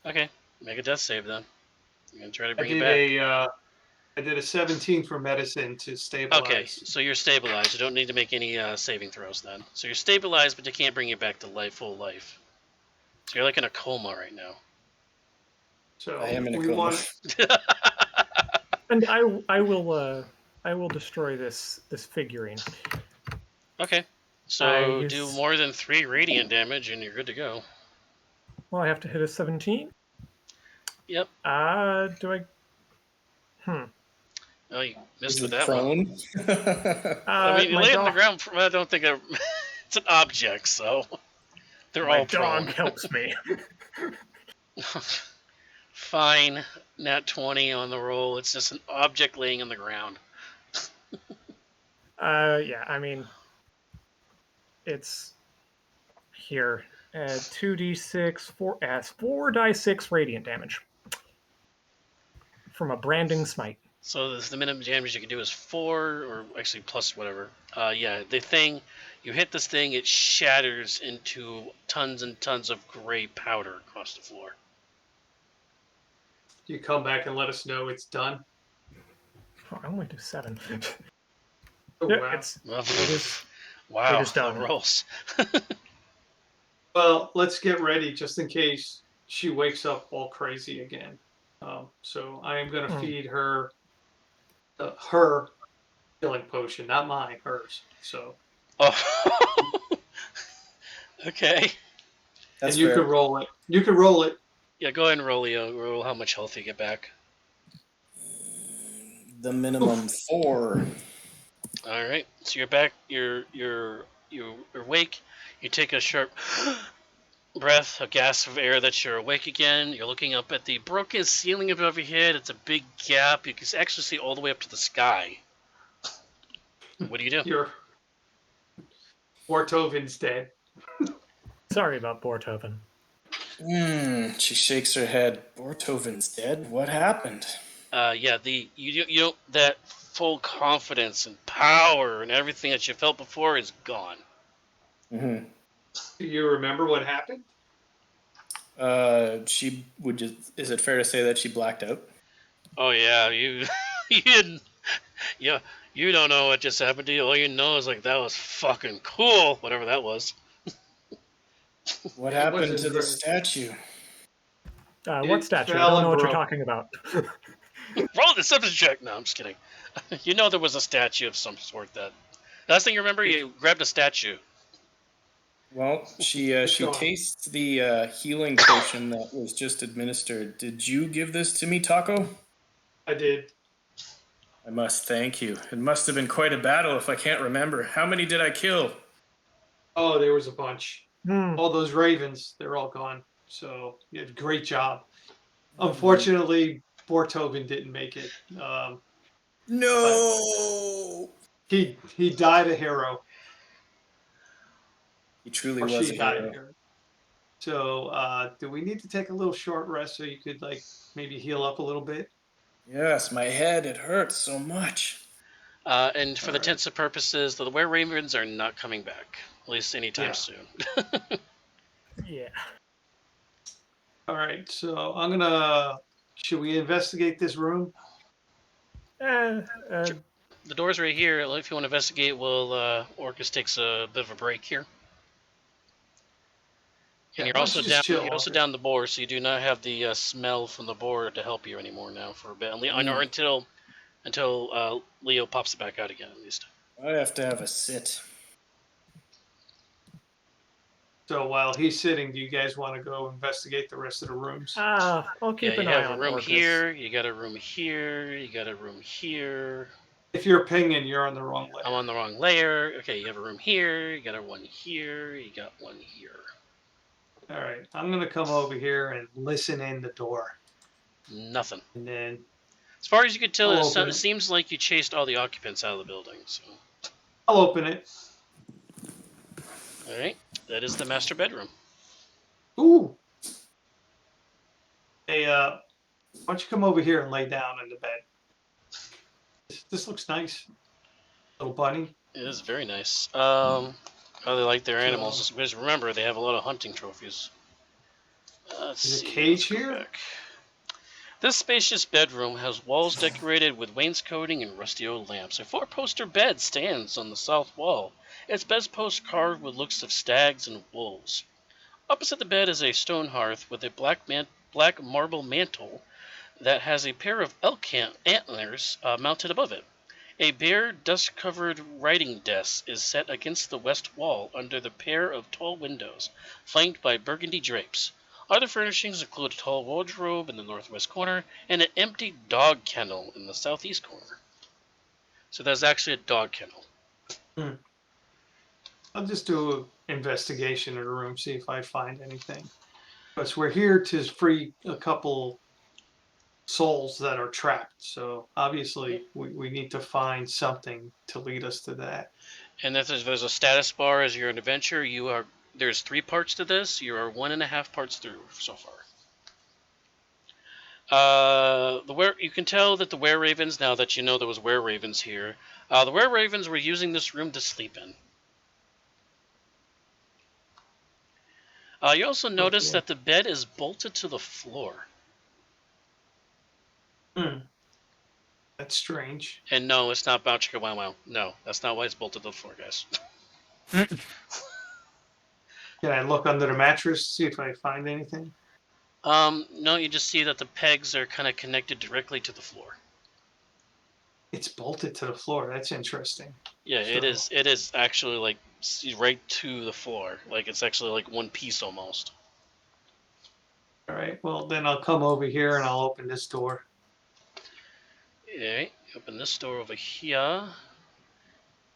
Okay, make a death save then. You're gonna try to I bring it did back. a I did a 17 for medicine to stabilize. Okay, so you're stabilized. You don't need to make any saving throws then. So you're stabilized, but you can't bring you back to life, full life. So you're like in a coma right now. So I am in a we coma. want. And I will destroy this figurine. Okay. So I do s- more than 3 radiant damage, and you're good to go. Well, I have to hit a 17. Yep. Do I? Oh, you missed Is with it that one. prone? I mean, you My lay it on the dog. ground. I don't think it's an object, so they're My all dog prone. helps me. Fine. Nat 20 on the roll. It's just an object laying on the ground. Yeah. I mean, it's here. 2d6, 4 die 6 radiant damage from a branding smite. So the minimum damage you can do is 4, or actually plus whatever. Yeah, the thing, you hit this thing, it shatters into tons and tons of gray powder across the floor. You come back and let us know it's done. Oh, I only do 7. Oh, Yeah, wow. Well, it is. wow, it is done. the rolls. Well, let's get ready just in case she wakes up all crazy again. So I am going to feed her her healing potion, not mine, hers. So Oh. Okay. That's and you fair. can roll it. You can roll it. Yeah, go ahead and roll, Leo. Roll how much health you get back. The minimum 4. All right. So you're back. You're awake. You take a sharp breath, a gasp of air that you're awake again. You're looking up at the broken ceiling above your head. It's a big gap. You can actually see all the way up to the sky. What do you do? Your Wartoven's dead. Sorry about Bortoven. She shakes her head. Bortoven's dead? What happened? Yeah, you don't, that full confidence and power and everything that you felt before is gone. Mm-hmm. Do you remember what happened? She would just. Is it fair to say that she blacked out? Oh yeah, you you didn't. Yeah, you don't know what just happened to you. All you know is like that was fucking cool, whatever that was. What It happened wasn't to the very- statue? What It statue? I fell don't and know what you're broke. talking about. Roll the deception check. No, I'm just kidding. You know there was a statue of some sort that. Last thing you remember, you grabbed a statue. Well, she Go on. tastes the healing potion that was just administered. Did you give this to me, Taco? I did. I must thank you. It must have been quite a battle if I can't remember. How many did I kill? Oh, there was a bunch. Hmm. All those ravens, they're all gone. So you did a great job. Unfortunately, Bortoven didn't make it. No! He died a hero. He truly Or was she a died a hero. hero. So do we need to take a little short rest so you could like maybe heal up a little bit? Yes, my head, it hurts so much. And for the tense of purposes, the were ravens are not coming back, at least anytime Yeah. soon. Yeah. All right. So I'm gonna. Should we investigate this room? The door's right here. If you want to investigate, Orcus takes a bit of a break here. And Yeah, you're let's also just down. chill You're also off down the boar, so you do not have the smell from the boar to help you anymore now for a bit, or until Leo pops it back out again, at least. I have to have a sit. So while he's sitting, do you guys want to go investigate the rest of the rooms? I'll keep Yeah, an you eye have a on room Orcus. here. You got a room here. You got a room here. If you're pinging, you're on the wrong layer. I'm on the wrong layer. Okay, you have a room here. You got a one here. You got one here. All right. I'm gonna come over here and listen in the door, Nothing. and then As far as you can tell, I'll it open it. seems like you chased all the occupants out of the building. So, I'll open it. all right, that is the master bedroom. Ooh. Hey, why don't you come over here and lay down in the bed? This looks nice. Little bunny. It is very nice. How they like their animals. Just because remember, they have a lot of hunting trophies. Let's Is a see, cage let's go here? back. This spacious bedroom has walls decorated with wainscoting and rusty old lamps. A four-poster bed stands on the south wall, its bedpost carved with looks of stags and wolves. Opposite the bed is a stone hearth with a black marble mantle that has a pair of elk antlers mounted above it. A bare, dust-covered writing desk is set against the west wall under the pair of tall windows, flanked by burgundy drapes. Other furnishings include a tall wardrobe in the northwest corner and an empty dog kennel in the southeast corner. So there's actually a dog kennel. I'll just do an investigation of the room, see if I find anything. Because we're here to free a couple souls that are trapped. So obviously we need to find something to lead us to that. And if there's a status bar as you're an adventurer, there's 3 parts to this. You are 1.5 parts through so far. You can tell that the were-ravens, now that you know there was were-ravens here, the were-ravens were using this room to sleep in. You also notice that the bed is bolted to the floor. That's strange. And no, it's not Bow Chicka Wow Wow. No, that's not why it's bolted to the floor, guys. Can I look under the mattress, see if I find anything? No, you just see that the pegs are kind of connected directly to the floor. It's bolted to the floor. That's interesting. Yeah, So- it is actually like right to the floor. Like it's actually like one piece almost. All right. Well, then I'll come over here and I'll open this door. Alright, open this door over here.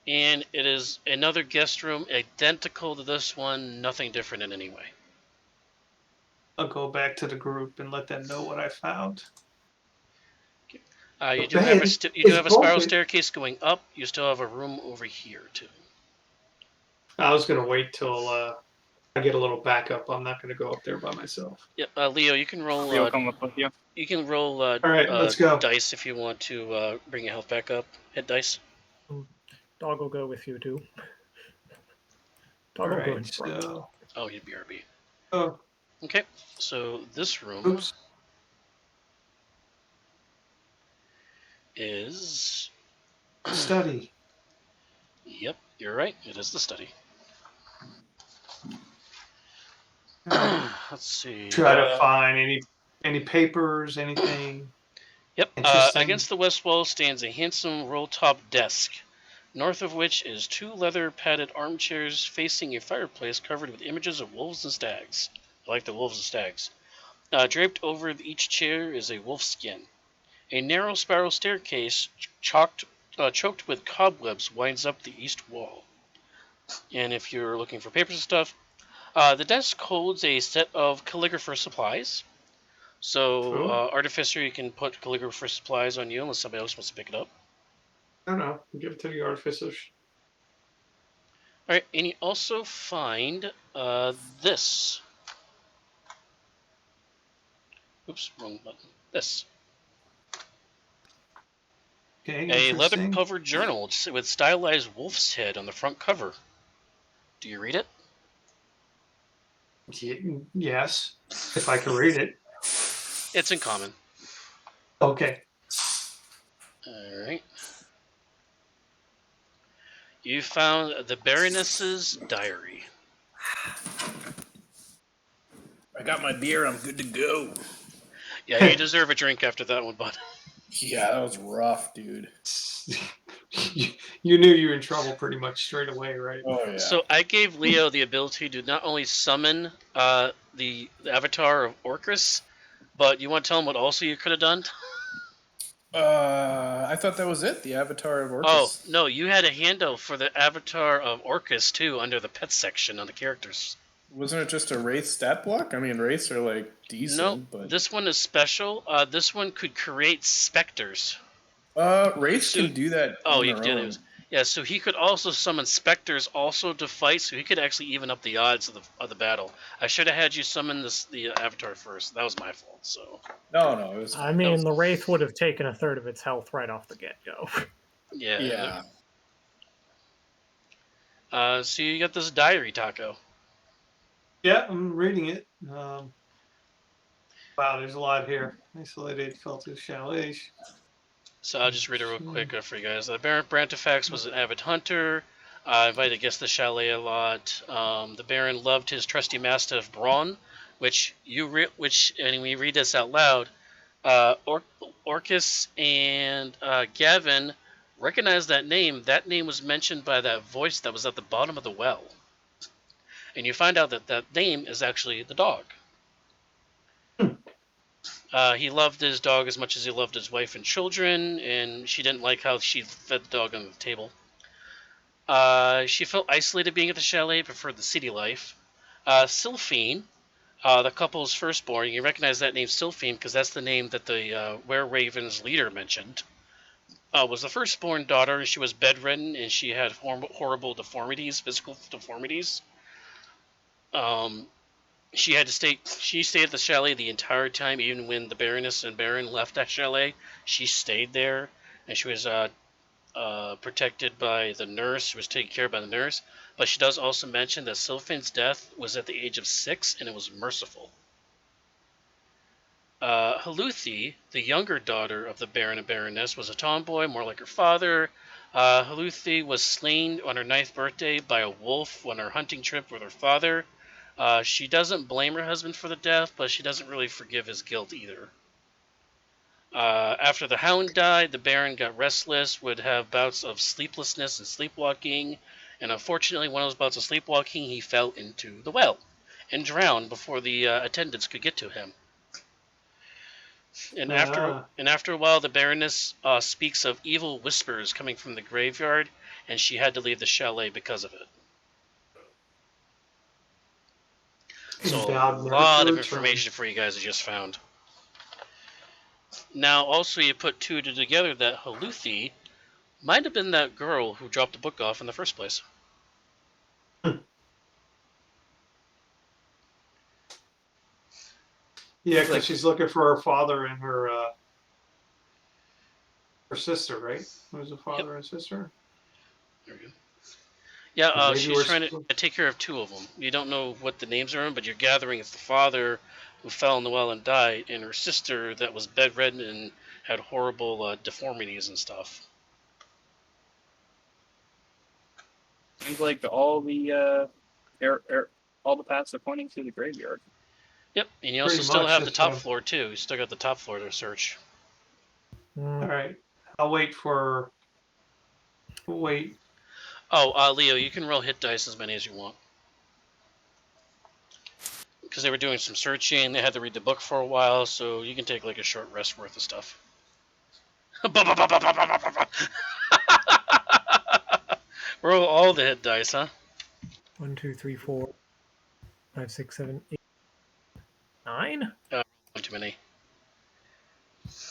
And it is another guest room, identical to this one, nothing different in any way. I'll go back to the group and let them know what I found. You The do have bed you do is have a spiral bolted. staircase going up. You still have a room over here too. I was gonna wait till I get a little backup. I'm not gonna go up there by myself. Yeah, Leo, you can roll. We'll come up with you. You can roll. All right, let's go. Dice if you want to bring your health back up. Hit dice. Dog will go with you too. All Dog will go in right. front. So, Oh, you'd BRB. oh, Okay, so this room oops. is. Study. Yep, you're right. It is the study. Let's see. Try to find any papers, anything. Yep. Interesting. Against the west wall stands a handsome roll-top desk, north of which is 2 leather-padded armchairs facing a fireplace covered with images of wolves and stags. I like the wolves and stags. Draped over each chair is a wolf skin. A narrow spiral staircase choked with cobwebs winds up the east wall. And if you're looking for papers and stuff, the desk holds a set of calligrapher supplies. So, Cool. Artificer, you can put calligrapher supplies on you unless somebody else wants to pick it up. I don't know. Give it to the artificers. All right, and you also find this. Oops, wrong button. This. Okay. A interesting. leather-covered journal with stylized wolf's head on the front cover. Do you read it? Yes, if I can read it. It's in common. Okay. All right. You found the Baroness's diary. I got my beer. I'm good to go. Yeah, you deserve a drink after that one, bud. Yeah, that was rough, dude. You knew you were in trouble pretty much straight away, right? Oh yeah. So I gave Leo the ability to not only summon the avatar of Orcus, but you want to tell him what also you could have done? I thought that was it. The Avatar of Orcus. Oh, no, you had a handle for the avatar of Orcus, too, under the pets section on the characters. Wasn't it just a Wraith stat block? I mean, Wraiths are like decent, No, but this one is special. This one could create specters. Wraiths can do that. Oh, on you their can do own. those. Yeah, so he could also summon specters also to fight, so he could actually even up the odds of the battle. I should have had you summon the avatar first. That was my fault. So No, it was. I mean, the Wraith would have taken a third of its health right off the get-go. yeah. Yeah. So you got this diary, Taco. Yeah, I'm reading it. Wow, there's a lot here. Isolated, fell to chalets. So I'll just read it real quick for you guys. Baron Brantifax was an avid hunter. Invited guests to the chalet a lot. The Baron loved his trusty mastiff Braun, which and when you read this out loud, Orcus and Gavin recognized that name. That name was mentioned by that voice that was at the bottom of the well, and you find out that that name is actually the dog. He loved his dog as much as he loved his wife and children, and she didn't like how she fed the dog on the table. She felt isolated being at the chalet, preferred the city life. Sylphine, the couple's firstborn, you recognize that name Sylphine because that's the name that the Were-Raven's leader mentioned, was the firstborn daughter, and she was bedridden, and she had horrible deformities, physical deformities. She stayed at the chalet the entire time, even when the Baroness and Baron left that chalet. She stayed there, and she was protected by the nurse. She was taken care of by the nurse. But she does also mention that Sylphine's death was at the age of 6, and it was merciful. Haluthi, the younger daughter of the Baron and Baroness, was a tomboy, more like her father. Haluthi was slain on her 9th birthday by a wolf on her hunting trip with her father. She doesn't blame her husband for the death, but she doesn't really forgive his guilt either. After the hound died, the Baron got restless, would have bouts of sleeplessness and sleepwalking, and unfortunately, one of those bouts of sleepwalking, he fell into the well and drowned before the attendants could get to him. And after a while, the Baroness speaks of evil whispers coming from the graveyard, and she had to leave the chalet because of it. So a lot of information for you guys I just found. Now, also, you put two together that Haluthi might have been that girl who dropped the book off in the first place. Yeah, because she's looking for her father and her sister, right? Who's the father and sister? There we go. Yeah, she's trying to take care of two of them. You don't know what the names are, but you're gathering it's the father who fell in the well and died, and her sister that was bedridden and had horrible deformities and stuff. Seems like all the all the paths are pointing to the graveyard. Yep, and you also still have the top floor too. You still got the top floor to search. All right, I'll wait. Oh, Leo, you can roll hit dice as many as you want. Because they were doing some searching, they had to read the book for a while, so you can take like a short rest worth of stuff. Roll all the hit dice, huh? 1, 2, 3, 4, 5, 6, 7, 8, 9. One too many.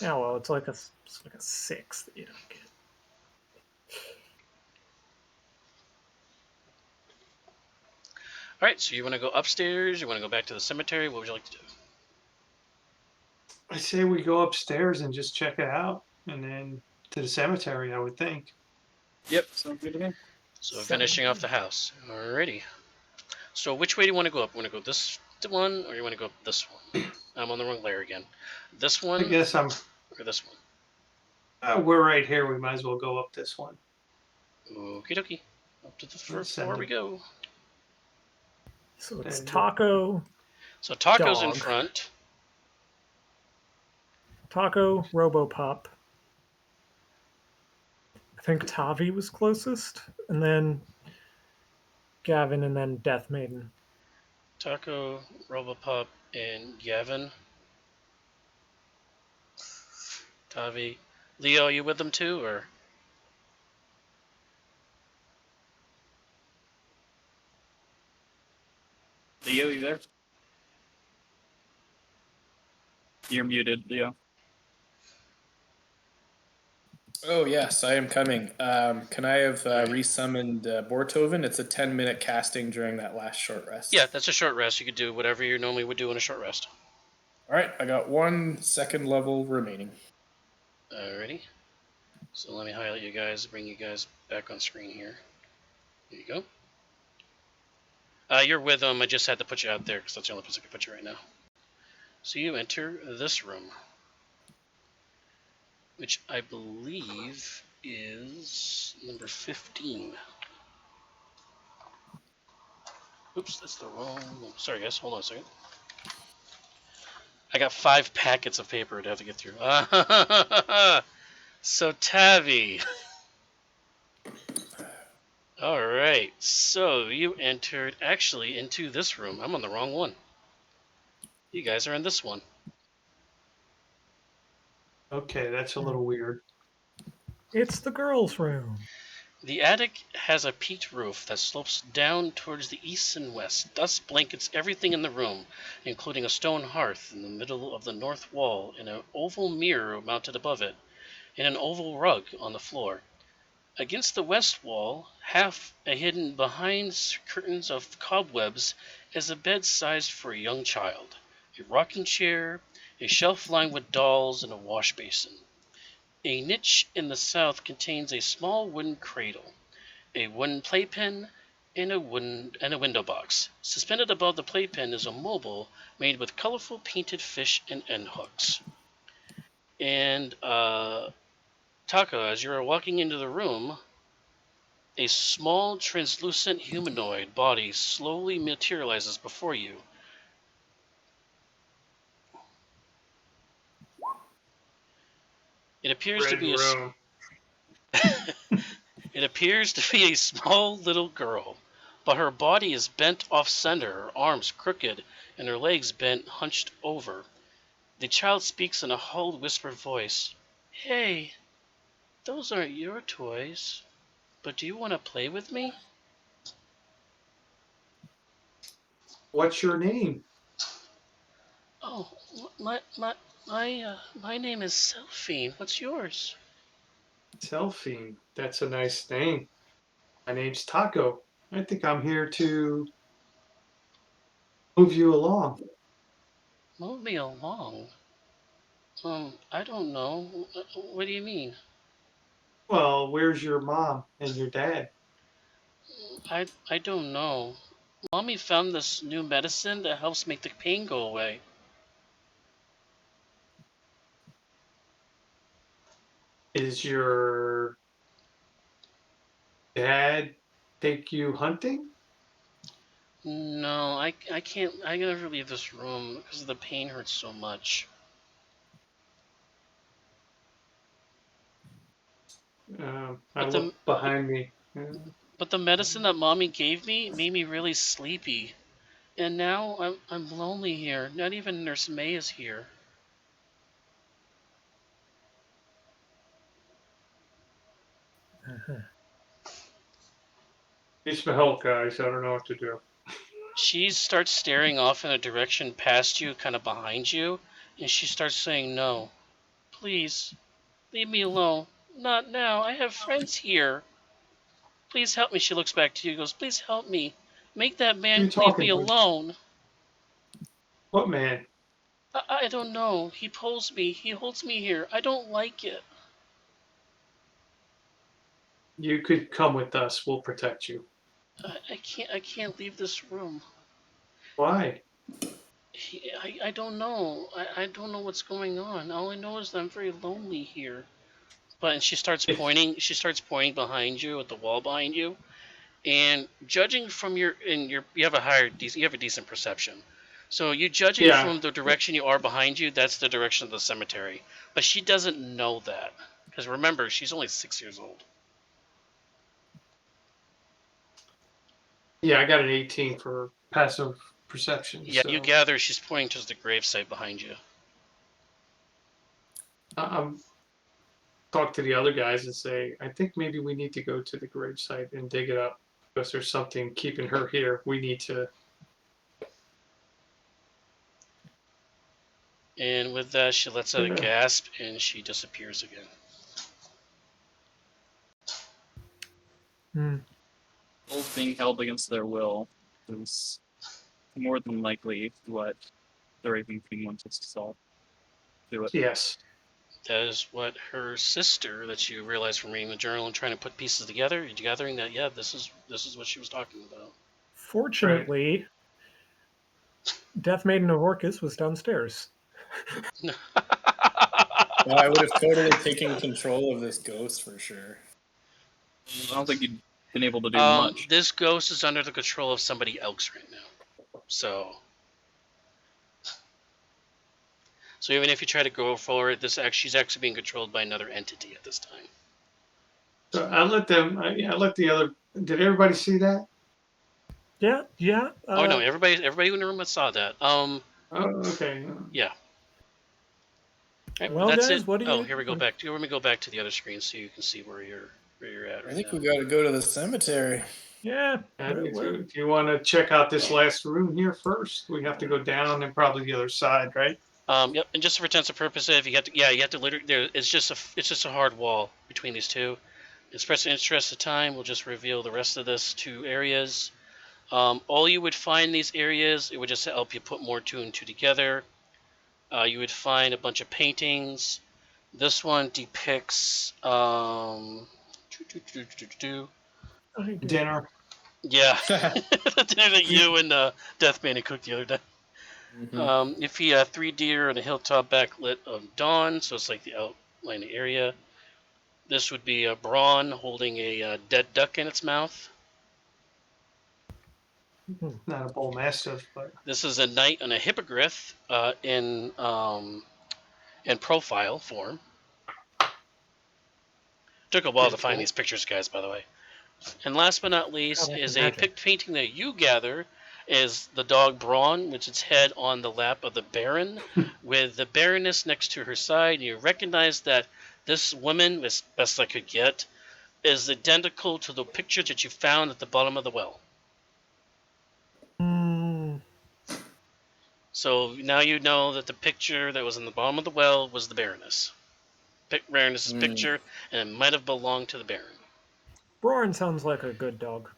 Yeah, well, it's like a 6 that you don't get. All right, so you want to go upstairs? You want to go back to the cemetery? What would you like to do? I say we go upstairs and just check it out, and then to the cemetery, I would think. Yep, sounds good to me. So finishing off the house. Alrighty. So which way do you want to go up? You want to go this one, or you want to go up this one? I'm on the wrong layer again. This one? I guess I'm... Or this one? We're right here. We might as well go up this one. Okie dokie. Up to the first floor we go. So it's Taco. So Taco's dog. In front. Taco, Robopop. I think Tavi was closest, and then Gavin, and then Death Maiden. Taco, Robopop, and Gavin. Tavi. Leo, are you with them too, or? Leo, you there? You're muted, Leo. Oh, yes, I am coming. Can I have resummoned Bortoven? It's a 10-minute casting during that last short rest. Yeah, that's a short rest. You could do whatever you normally would do in a short rest. All right, I got 1 second level remaining. Alrighty. So let me highlight you guys, bring you guys back on screen here. There you go. You're with them. I just had to put you out there because that's the only place I could put you right now. So you enter this room, which I believe is number 15. Oops, that's the wrong. Sorry, guys. Hold on a second. I got 5 packets of paper to have to get through. So Tavi. All right. So you entered actually into this room. I'm on the wrong one. You guys are in this one. Okay, that's a little weird. It's the girls' room. The attic has a peaked roof that slopes down towards the east and west. Dust blankets everything in the room, including a stone hearth in the middle of the north wall and an oval mirror mounted above it, and an oval rug on the floor. Against the west wall, half hidden behind curtains of cobwebs, is a bed sized for a young child, a rocking chair, a shelf lined with dolls, and a wash basin. A niche in the south contains a small wooden cradle, a wooden playpen, and a window box. Suspended above the playpen is a mobile made with colorful painted fish and end hooks. And Taco, as you are walking into the room, a small translucent humanoid body slowly materializes before you. It appears to Red be room. It appears to be a small little girl, but her body is bent off center, her arms crooked, and her legs bent hunched over. The child speaks in a hulled, whispered voice. Hey, those aren't your toys, but do you want to play with me? What's your name? Oh, my name is Selphine. What's yours? Delphine. That's a nice name. My name's Taco. I think I'm here to move you along. Move me along. I don't know. What do you mean? Well, where's your mom and your dad? I don't know. Mommy found this new medicine that helps make the pain go away. Is your dad take you hunting? No, I can't. I gotta never leave this room because the pain hurts so much. I But look behind me. but the medicine that mommy gave me made me really sleepy, and now I'm lonely here. Not even Nurse May is here. Needs some help, guys. I don't know what to do. She starts staring off in a direction past you, kind of behind you, and she starts saying, "No, please, leave me alone. Not now. I have friends here. Please help me." She looks back to you and goes, "Please help me. Make that Who are you man leave me talking to? alone." What man? I don't know. He pulls me. He holds me here. I don't like it. You could come with us. We'll protect you. I can't leave this room. Why? I don't know. I don't know what's going on. All I know is that I'm very lonely here. But and she starts If pointing. She starts pointing behind you at the wall behind you. And judging from you have a decent perception. So you judging yeah, from the direction you are behind you, that's the direction of the cemetery. But she doesn't know that because remember, she's only 6 years old. yeah, I got an 18 for passive perception. Yeah, So you gather she's pointing towards the gravesite behind you. I'm talk to the other guys and say, I think maybe we need to go to the gravesite and dig it up because there's something keeping her here. We need to. And with that, she lets out a gasp and she disappears again. Both being held against their will is more than likely what the Raven King wants us to solve. Do it. Yes. That is what her sister, that you realize from reading the journal and trying to put pieces together, you're gathering that this is what she was talking about. Fortunately, Death Maiden of Orcus was downstairs. Well, I would have totally taken control of this ghost for sure. I don't think you'd been able to do much. This ghost is under the control of somebody else right now. So even if you try to go forward, she's actually being controlled by another entity at this time. So I let them. I let the other. Did everybody see that? Yeah. Oh no, everybody in the room saw that. Oh, okay. Yeah. Right, Well, that's guys, it. what do you? Here we go back. Let me go back to the other screen so you can see where you're at. I think we got to go to the cemetery. Yeah. If you want to check out this last room here first, we have to go down and probably the other side, right? Yep. And just for intents of purpose, if you have to literally it's just a hard wall between these two. Express interest of time, we'll just reveal the rest of this 2 areas. All you would find in these areas, it would just help you put more 2 and 2 together. You would find a bunch of paintings. This one depicts Dinner. yeah, the dinner that you and Deathman had cooked the other day. Mhm. You feed 3 deer on a hilltop backlit of dawn, so it's like the outline area. This would be a Brawn holding a dead duck in its mouth. Not a bull mastiff, but This is a knight on a hippogriff in profile form. Took a while Pretty to find cool. these pictures, guys, by the way. And last but not least is a painting that you gather is the dog Brawn, with its head on the lap of the Baron, with the Baroness next to her side. And you recognize that this woman, as best I could get, is identical to the picture that you found at the bottom of the well. So now you know that the picture that was in the bottom of the well was the Baroness. Baroness's picture, and it might have belonged to the Baron. Brawn sounds like a good dog.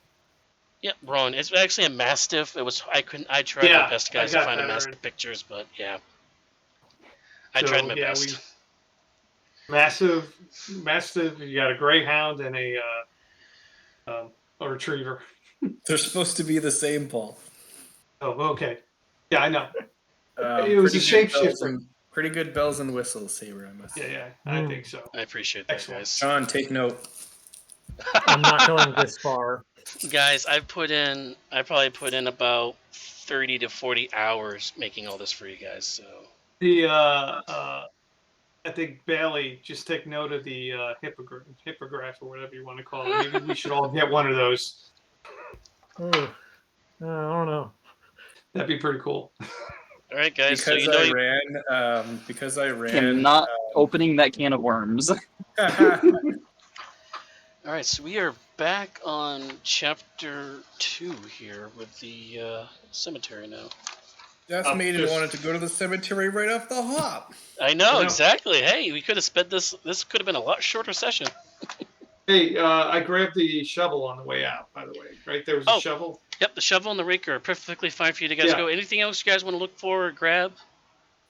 Yeah, Brawn. It's actually a Mastiff. I tried my best, guys, to find a Mastiff pictures, but yeah. I tried my best. Massive. You got a Greyhound and a Retriever. They're supposed to be the same, Paul. Oh, okay. Yeah, I know. It was a shapeshifter. Pretty good bells and whistles, Saber, I must say. Yeah, I think so. I appreciate that, guys. John, take note. I'm not going this far. Guys, I probably put in about 30 to 40 hours making all this for you guys. So the I think Bailey, just take note of the hippogriff or whatever you want to call it. Maybe we should all get one of those. I don't know. That'd be pretty cool. All right, guys. Because so I ran. I'm not opening that can of worms. All right, so we are back on chapter 2 here with the cemetery now. Death Maiden wanted to go to the cemetery right off the hop. I know, exactly. Hey, we could have spent this. This could have been a lot shorter session. Hey, I grabbed the shovel on the way out, by the way. Right there was a shovel. Yep, the shovel and the rake are perfectly fine for you to guys go. Anything else you guys want to look for or grab?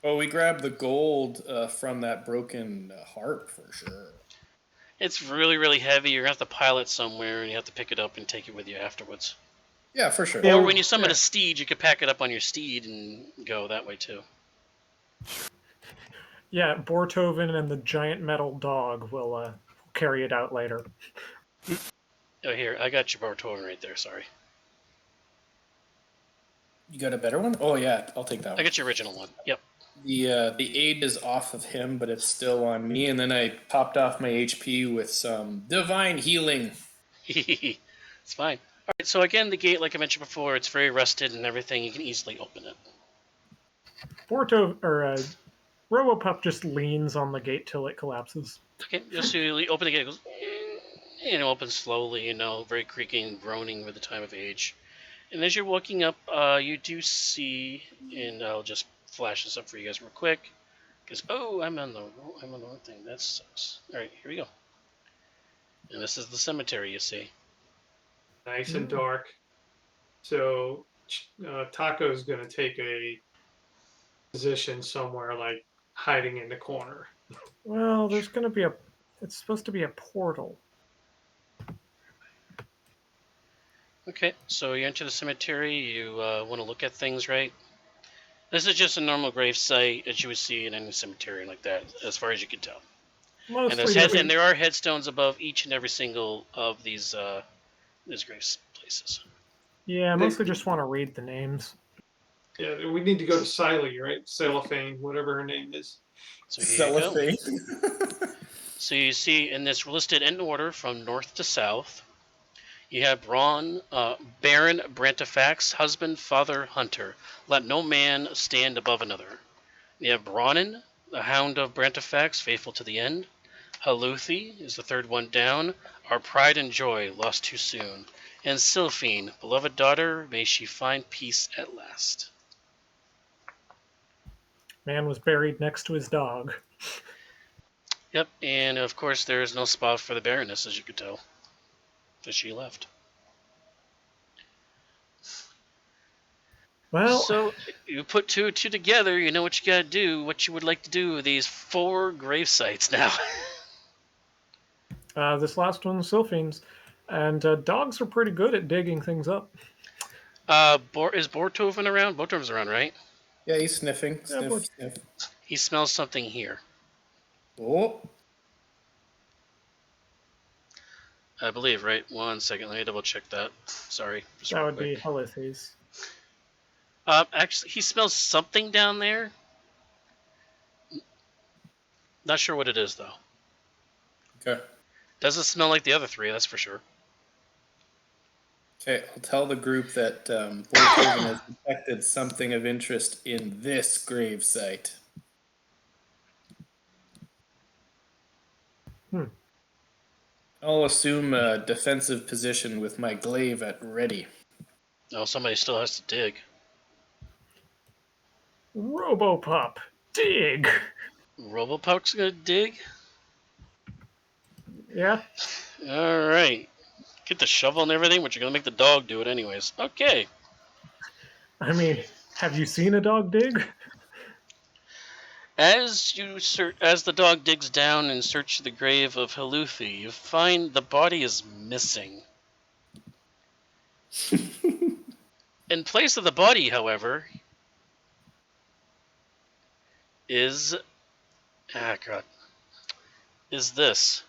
Oh, we grabbed the gold from that broken harp for sure. It's really, really heavy. You're going to have to pile it somewhere, and you have to pick it up and take it with you afterwards. Yeah, for sure. Or when you summon a steed, you could pack it up on your steed and go that way, too. Yeah, Bortoven and the giant metal dog will carry it out later. Oh, here. I got your Bortoven right there. Sorry. You got a better one? Oh, yeah. I'll take that one. I got your original one. Yep. The aid is off of him, but it's still on me. And then I topped off my HP with some divine healing. It's fine. All right. So again, the gate, like I mentioned before, it's very rusted and everything. You can easily open it. Robopup just leans on the gate till it collapses. Okay. Just you open the gate. It goes, and it opens slowly. Very creaking and groaning with the time of age. And as you're walking up, you do see, and I'll just flash this up for you guys real quick, because I'm on the wrong thing. That sucks. All right, here we go. And this is the cemetery. You see. Nice and dark. So Taco's gonna take a position somewhere, like hiding in the corner. Well, there's going to be it's supposed to be a portal. Okay, so you enter the cemetery. You want to look at things, right? This is just a normal grave site that you would see in any cemetery like that, as far as you can tell. And Mostly, there are headstones above each and every single of these grave places. yeah, mostly just want to read the names. Yeah, we need to go to Siley, right? Cellophane, whatever her name is. So here you go. Cellophane. So you see in this listed in order from north to south, you have Baron Brantifax, husband, father, hunter. Let no man stand above another. You have Bronin, the hound of Brantifax, faithful to the end. Haluthi is the third one down, our pride and joy, lost too soon. And Sylphine, beloved daughter, may she find peace at last. Man was buried next to his dog. Yep, and of course there is no spot for the Baroness, as you could tell, as she left. Well, So you put two and two together, you know what you gotta do, what you would like to do with these 4 grave sites now. this last one's Sylphine's, and dogs are pretty good at digging things up. Is Bortoven around? Bortoven's around, right? Yeah, he's sniffing. Yeah, Sniff, but- sniff. He smells something here. Oh, I believe, right? 1 second, let me double check that. Sorry. just That real would quick. be Halithis. Actually, he smells something down there. Not sure what it is, though. okay. Doesn't smell like the other 3, that's for sure. Okay, I'll tell the group that Bortoven has detected something of interest in this grave site. I'll assume a defensive position with my glaive at ready. Oh, somebody still has to dig. Robopop, dig! Robopop's gonna dig? Yeah, Alright. Get the shovel and everything, but you're gonna make the dog do it anyways. Okay. I mean, have you seen a dog dig? As the dog digs down in search of the grave of Haluthi, you find the body is missing. In place of the body, however, is this.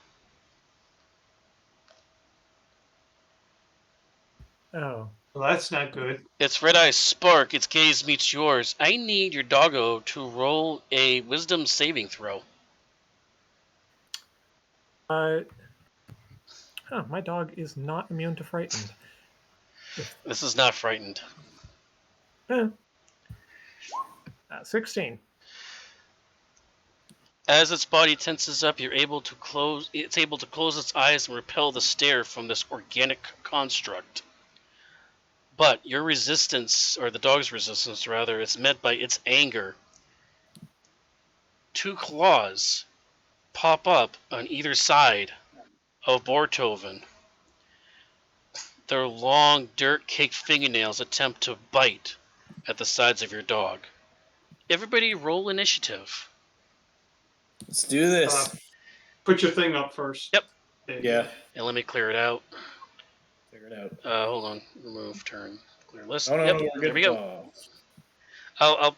Oh, Well, that's not good. It's Red Eye Spark. Its gaze meets yours. I need your doggo to roll a wisdom saving throw. my dog is not immune to frightened. This is not frightened. Eh. 16. As its body tenses up, it's able to close its eyes and repel the stare from this organic construct. But your resistance, or the dog's resistance rather, is met by its anger. 2 claws pop up on either side of Bortoven. Their long, dirt-caked fingernails attempt to bite at the sides of your dog. Everybody roll initiative. Let's do this. Put your thing up first. Yep. Yeah, And let me clear it out. figure it out. Hold on. Remove turn. Clear list. Oh, no, Yep. no, we're There good. we go. Oh.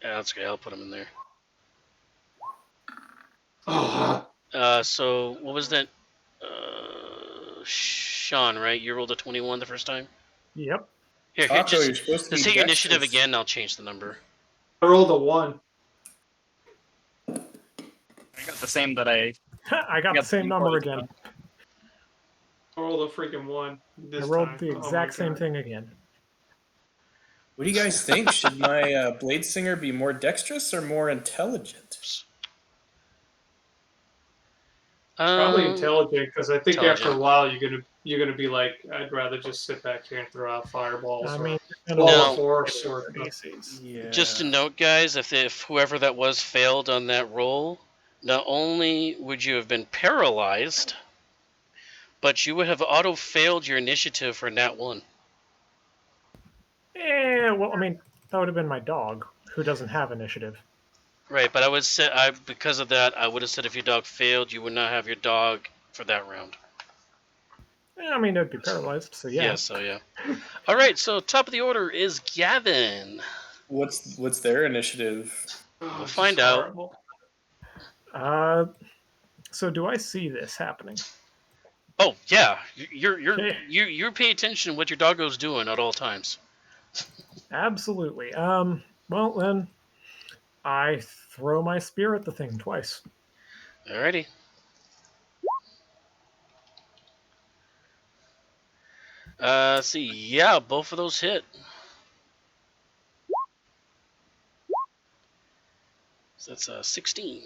Yeah, that's okay. I'll put them in there. Oh, So what was that? Sean, right? You rolled a 21 the first time. Yep. Here, Taco, you're just supposed to be hit your initiative dexterous. again. And I'll change the number. I rolled a 1. I got the same that I I got the same number again. I rolled a freaking 1. I This rolled time. the Oh my exact same God. thing again. What do you guys think? Should my blade singer be more dexterous or more intelligent? Probably intelligent, because I think after intelligent. a while you're gonna be like, I'd rather just sit back here and throw out fireballs. I or mean, wall No. of force or ACs. Yeah. Just to note, guys, if whoever that was failed on that roll, not only would you have been paralyzed, but you would have auto-failed your initiative for Nat 1. Well, I mean, that would have been my dog, who doesn't have initiative. Right, but I would say, because of that, I would have said if your dog failed, you would not have your dog for that round. I mean, it'd be paralyzed, so yeah. Yeah, so yeah. All right, so top of the order is Gavin. What's their initiative? Oh, We'll this find is out. horrible. So do I see this happening? Oh yeah, Okay. you're paying attention to what your doggo's doing at all times. Absolutely. Well then, I throw my spear at the thing twice. Alrighty. See, yeah, both of those hit. So that's 16.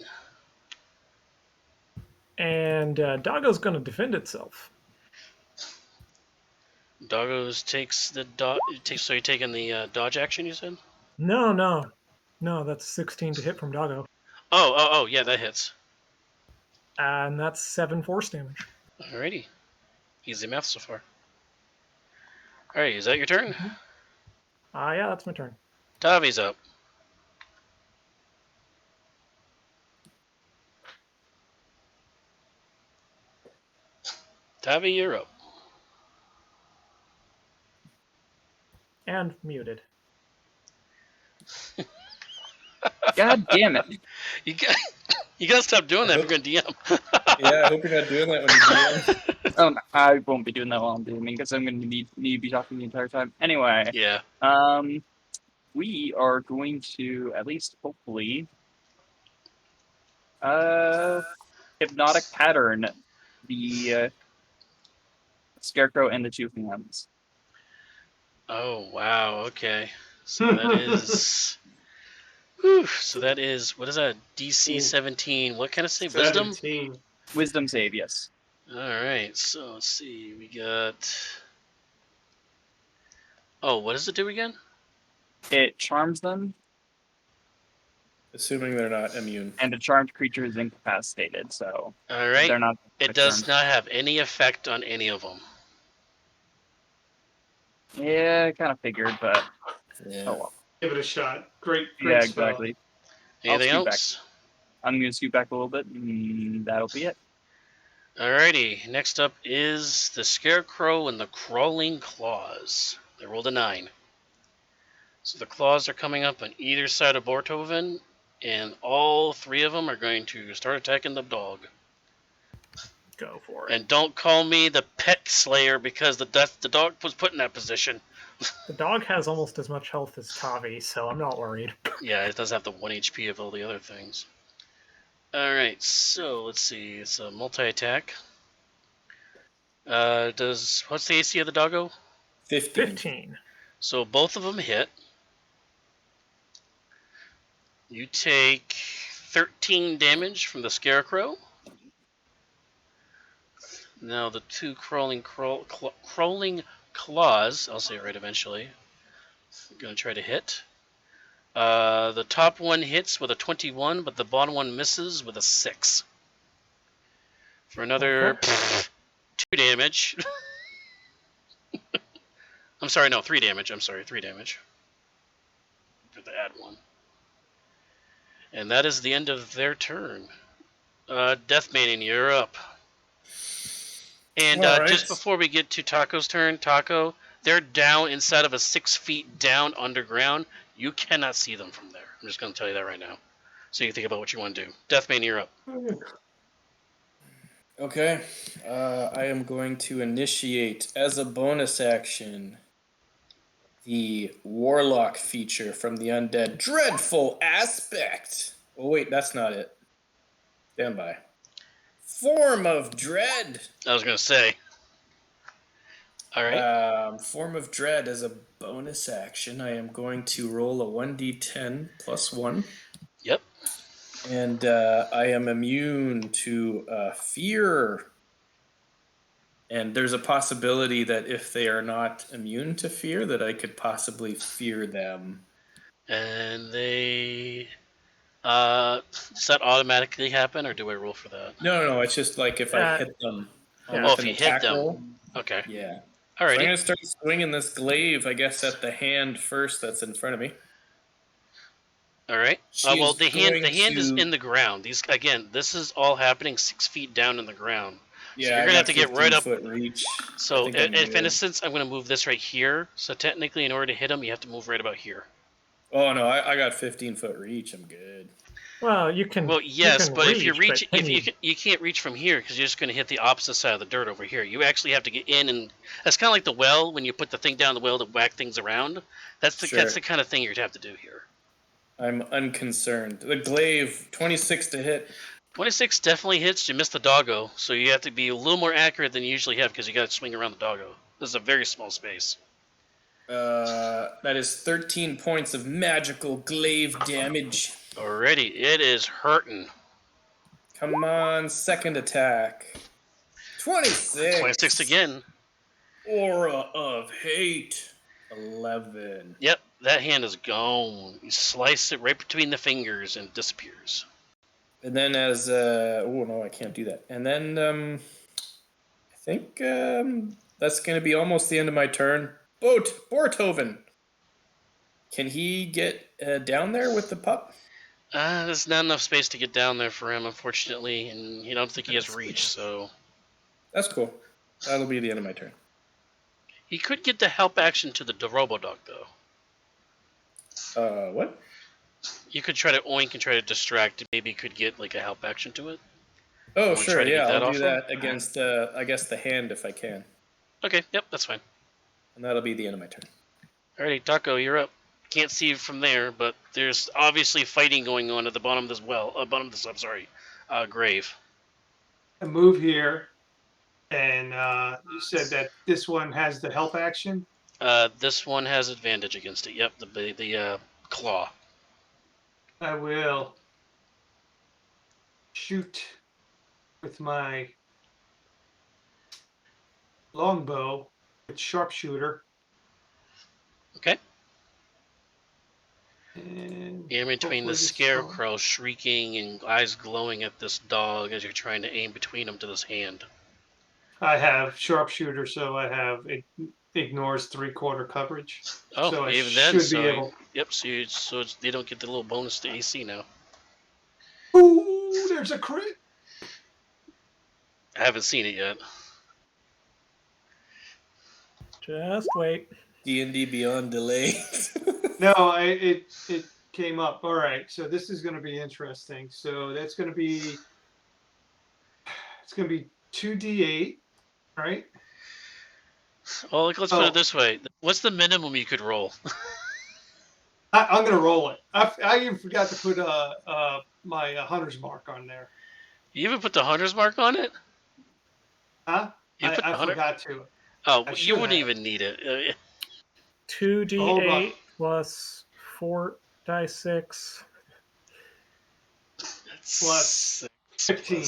And Doggo's going to defend itself. Doggos takes the dodge. So you're taking the dodge action, you said? No. That's 16 to hit from Doggo. Oh, yeah, that hits. And that's 7 force damage. Alrighty. Easy math so far. Alright, is that your turn? Yeah, that's my turn. Tavi's up. Tavi, you're up. And muted. God damn it! You got, you gotta stop doing that if you're gonna DM. Yeah, I hope you're not doing that when you DM. Oh, no, I won't be doing that while I'm DMing because I'm going to need to be talking the entire time. Anyway, Yeah. we are going to at least hopefully hypnotic pattern the scarecrow and the two hands. Oh wow. Okay. So that is. Whew, so that is, what is that? DC 17. What kind of save? Wisdom? 17. Wisdom save, yes. Alright, so let's see. We got. Oh, what does it do again? It charms them, Assuming they're not immune. and a charmed creature is incapacitated, so Alright. they're not. It does not have any effect on any of them. Yeah, I kind of figured, but Yeah. oh well. Give it a shot. Great Yeah, spell. exactly. Anything scoot back. else? I'm gonna scoot back a little bit, and that'll be it. Alrighty, next up is the Scarecrow and the Crawling Claws. They rolled a 9. So the claws are coming up on either side of Bortoven, and all three of them are going to start attacking the dog. Go for it. And don't call me the Pet Slayer because the dog was put in that position. The dog has almost as much health as Tavi, so I'm not worried. Yeah, it does have the 1 HP of all the other things. Alright, so let's see. It's a multi-attack. What's the AC of the doggo? 15. So both of them hit. You take 13 damage from the Scarecrow. Now the two crawling claws, I'll say it right eventually, I'm going to try to hit. The top one hits with a 21, but the bottom one misses with a 6. For another 2 damage. I'm sorry, no, 3 damage. 3 damage. For the add 1. And that is the end of their turn. Death Maiden, you're up. And Alright. just before we get to Taco's turn, Taco, they're down inside of a 6 feet down underground. You cannot see them from there. I'm just going to tell you that right now. So you think about what you want to do. Death Maiden, you're up. Okay. I am going to initiate as a bonus action the Warlock feature from the Undead Dreadful Aspect. Oh, wait, that's not it. Stand by. Form of Dread. I was going to say. All right. Form of Dread as a bonus action. I am going to roll a 1d10 plus 1. Yep. And I am immune to fear. And there's a possibility that if they are not immune to fear, that I could possibly fear them. And they... does that automatically happen, or do I roll for that? No, it's just like if I hit them. Yeah. with If an you hit attack them. roll. Okay. Yeah. All So I'm righty. going to start swinging this glaive, I guess, at the hand first that's in front of me. All right. She Well, is the hand going is to- in the ground. This is all happening 6 feet down in the ground. Yeah, you're I gonna got have to get right up- 15-foot reach. So, I think I'm if in good. a sense, I'm going to move this right here. So technically, in order to hit him, you have to move right about here. Oh no, I got 15-foot reach. I'm good. Well, you can. Well, yes, you can but if you reach, but if you can't reach from here because you're just going to hit the opposite side of the dirt over here. You actually have to get in, and that's kind of like the well when you put the thing down the well to whack things around. That's Sure. the kind of thing you'd have to do here. I'm unconcerned. The glaive, 26 to hit. 26 definitely hits. You missed the doggo, so you have to be a little more accurate than you usually have because you got to swing around the doggo. This is a very small space. That is 13 points of magical glaive damage. Already, it is hurting. Come on, second attack. 26. 26 again. Aura of hate. 11. Yep, that hand is gone. You slice it right between the fingers and it disappears. And then as oh no, I can't do that. And then I think that's going to be almost the end of my turn. Borthoven. Can he get down there with the pup? There's not enough space to get down there for him, unfortunately, and you don't think he has reach, so... That's cool. That'll be the end of my turn. He could get the help action to the Robodog, though. What? You could try to oink and try to distract. Maybe you could get, like, a help action to it. Oh, Wanna sure, try to get yeah, that I'll off do him? that against, I guess, the hand if I can. Okay, yep, that's fine. And that'll be the end of my turn. Alrighty, Taco, you're up. Can't see from there, but there's obviously fighting going on at the bottom of this grave. I move here, and you said that this one has the help action. This one has advantage against it. Yep, the claw. I will shoot with my longbow with sharpshooter. Okay. And You're in between hopefully the this is scarecrow shrieking and eyes glowing at this dog as you're trying to aim between them to this hand. I have sharpshooter, so I have it ignores 3/4 coverage. Oh, So I even then, should be able. Yep, they don't get the little bonus to AC now. Ooh, there's a crit. I haven't seen it yet. Just wait. D&D Beyond delay. No, it came up. All right, so this is going to be interesting. So that's going to be 2d8, right? Well, let's put it this way. What's the minimum you could roll? I'm going to roll it. I even forgot to put my hunter's mark on there. You even put the hunter's mark on it? Huh? You put the I hunter? forgot to. Oh, I you should wouldn't have. even need it. 2d8 plus 4d6. Plus 15.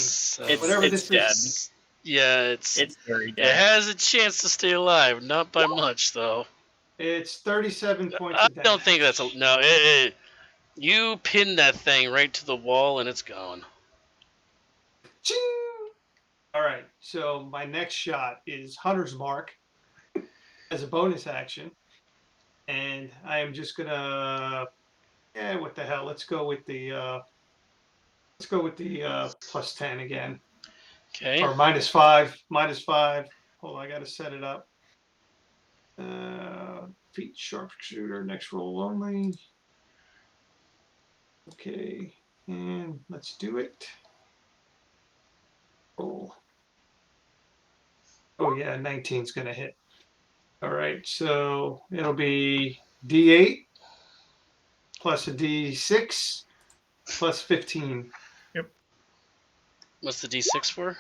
Whatever this dead. is. Yeah, It's very it dead. has a chance to stay alive, not by much though. It's 37 points I of damage. don't think that's no. You pin that thing right to the wall and it's gone. Ching! All right, so my next shot is Hunter's Mark as a bonus action. And I am just gonna, what the hell? Let's go with the plus 10 again, Okay. or -5. Hold on, I gotta set it up. Feet sharpshooter, next roll only. Okay, and let's do it. Roll. Oh yeah, 19's gonna hit. All right, so it'll be D8 plus a D6 plus 15. What's the D6 for?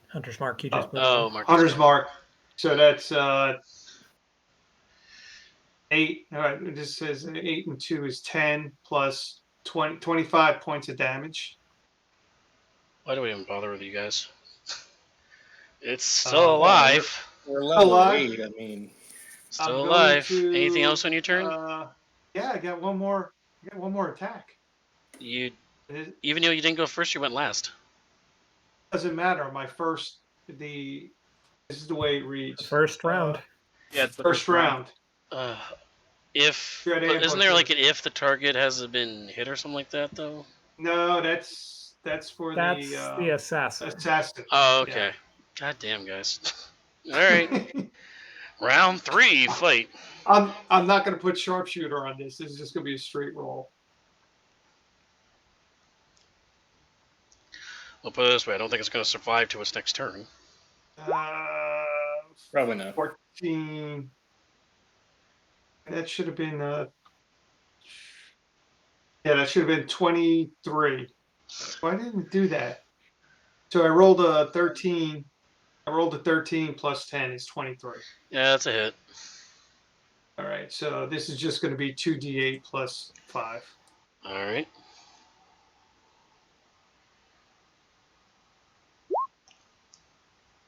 Hunter's mark. You just put Oh, Mark. Hunter's Mark. So that's 8. All right, it just says 8 and 2 is 10 plus 25 points of damage. Why do we even bother with you guys? It's still alive. We're level Alive. 8, I mean. Still I'm going alive. to, Anything else on your turn? Yeah, I got one more. Attack. You, It even though you didn't go first, you went last. doesn't matter. This is the way it reads. First round. Yeah, it's the First round. If Yeah, they isn't have there like like an if the target hasn't been hit or something like that though? No, that's for That's the the assassin. assassin. Oh, okay. God damn, guys. All right, round 3, fight. I'm not going to put sharpshooter on this. This is just going to be a straight roll. We'll put it this way: I don't think it's going to survive to its next turn. Probably not. 14. That should have been. Yeah, that should have been 23. Why didn't it do that? So I rolled a 13. I rolled a 13 plus 10 is 23. Yeah, that's a hit. All right, so this is just going to be 2d8 plus 5. All right.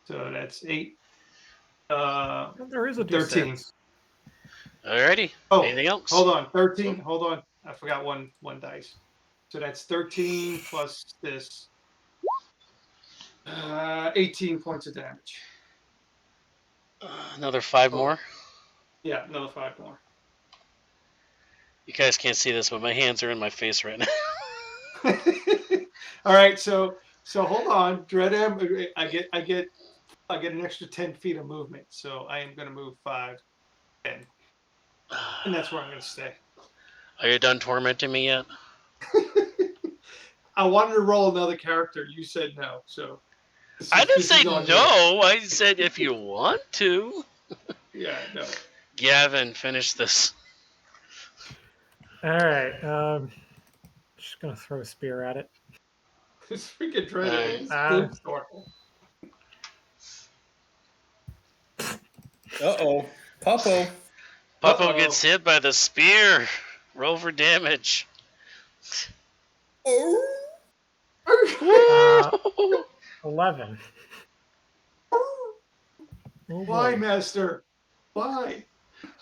So that's 8. There is a 13. D6. Alrighty. Oh, Anything else? hold on. 13. Hold on. I forgot one dice. So that's 13 plus this. 18 points of damage. Another 5 more. Yeah, another 5 more. You guys can't see this, but my hands are in my face right now. All right, so hold on. Dreadem, I get an extra 10 feet of movement, so I am going to move 5, 10, and that's where I'm going to stay. Are you done tormenting me yet? I wanted to roll another character. You said no, so. I didn't say on no. I said if you want to. you. Yeah, no. Gavin, finish this. All right. Just gonna throw a spear at it. This freaking Dreadem is Gloomstalker. Uh-oh. Popo. Puppo Uh-oh. gets hit by the spear. Roll for damage. Oh. Woo! 11. Oh, Why, boy. Master? Why?